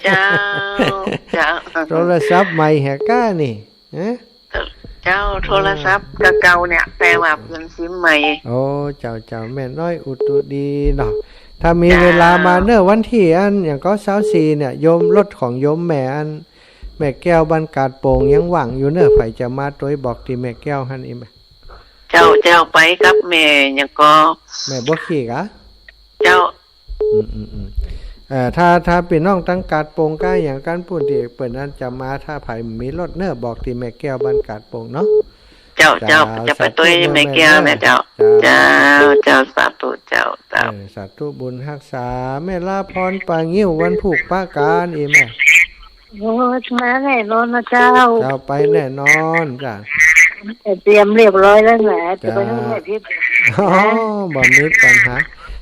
เจ้าโทรศัพท์ใหม่แฮก้านี่เจ้าโทรศัพท์เก่าเนี่ยแต่ว่าเปลี่ยนซิมใหม่เจ้าแม่น้อยอุตุดีเนาะถ้ามีเวลามาเนอะวันที่อันอย่างก็24เนี่ยโยมรถของโยมแม่อันแม่แก้วบ้านกาดโป่งยังหวังอยู่เนอะไผจะมาตัวบอกที่แม่แก้วหั่นอีแม่เจ้าไปกับแม่ยังก็แม่บ่ขี้กะเจ้าถ้าเป็นน้องตั้งกาดโป่งก้าอย่างกันปุ่นที่เปิดนั้นจะมาถ้าไผมีรถเนอะบอกที่แม่แก้วบ้านกาดโป่งเนาะเจ้าจะไปตัวแม่แก้วแม่เจ้าสาธุเจ้าสาธุบุญรักษาแม่ลาพรปางิ้ววันผูกป้าการอีแม่มาแน่นอนนะเจ้าไปแน่นอนจ้ะเตรียมเรียบร้อยแล้วแหละจะไปที่ไหนพี่บ่มีปัญหา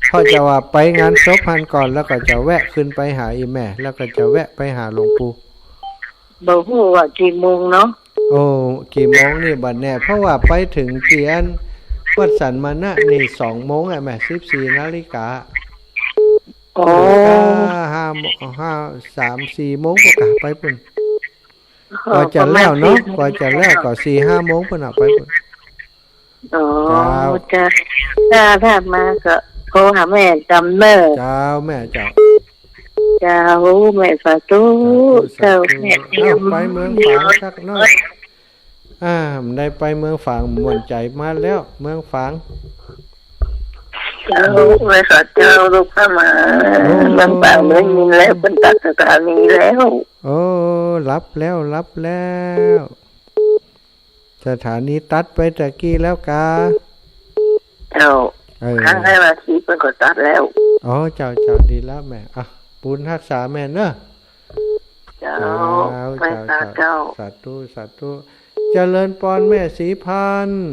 พ่อจะว่าไปงานศพพันก่อนแล้วก็จะแวะขึ้นไปหาอีแม่แล้วก็จะแวะไปหาหลวงปู่บ่ฮู้ว่ากี่โมงเนาะกี่โมงนี่บัดแน่เพราะว่าไปถึงเตียนวัดสันมานะนี่2 โมงแม่14 นาฬิกา3-4 โมงก็ไปปุ่นก็จะแล้วเนาะก็จะแล้วก็ 4-5 โมงปุ่นไปปุ่นถ้ามาก็โทรหาแม่จำเนอแม่เจ้าแม่สาธุเจ้าแม่ไปเมืองฝางสักหน่อยได้ไปเมืองฝางม่วนใจมาแล้วเมืองฝางเจ้าแม่เจ้าลูกพระมาเมืองฝางเมืองยินแล้วเป็นตัดสถานีแล้วรับแล้วสถานีตัดไปตะกี้แล้วกาเจ้าครั้งให้มาทีเป็นก็ตัดแล้วเจ้าดีแล้วแม่บุญรักษาแม่เนอะเจ้าสาธุเจริญปอนแม่ศรีพันธ์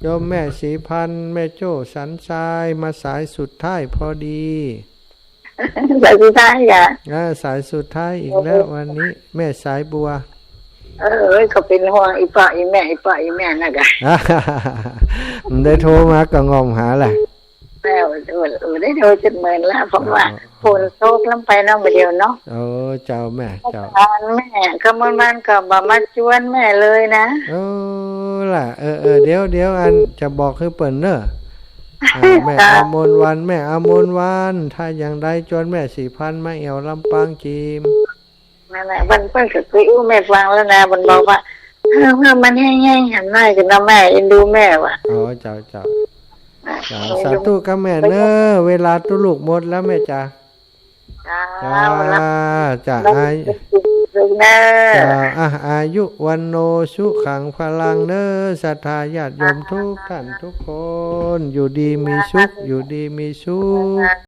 โยมแม่ศรีพันธ์แม่โจ้สันทรายมาสายสุดท้ายพอดี สายสุดท้ายอ่ะสายสุดท้ายอีกแล้ววันนี้ แม่สายบัวเขาเป็นห่วงอีป้าอีแม่นะกะมันได้โทรมาก็งอมหาแหละแล้วได้โทรจนเหมือนแล้วเพราะว่าฝนตกลงไปน้องมาเดียวเนาะเจ้าแม่แม่ก็มันก็มาชวนแม่เลยนะล่ะเดี๋ยวอันจะบอกให้เปิ่นเนอะแม่อมนวันแม่อมนวันถ้าอย่างใดจวนแม่4,000มาเอวลำปางจีมนั่นแหละมันเพิ่งจะคุยแม่ฟังแล้วนะมันบอกว่าเมื่อมันแห้งๆหันหน้ากันนะแม่เอ็นดูแม่ว่ะเจ้าสาธุกับแม่เนอะเวลาตุลูกหมดแล้วแม่จ๋าจ้าอายุวันโนสุขังพลังเนอศรัทธาญาติโยมทุกท่านทุกคนอยู่ดีมีสุขอยู่ดีมีสุข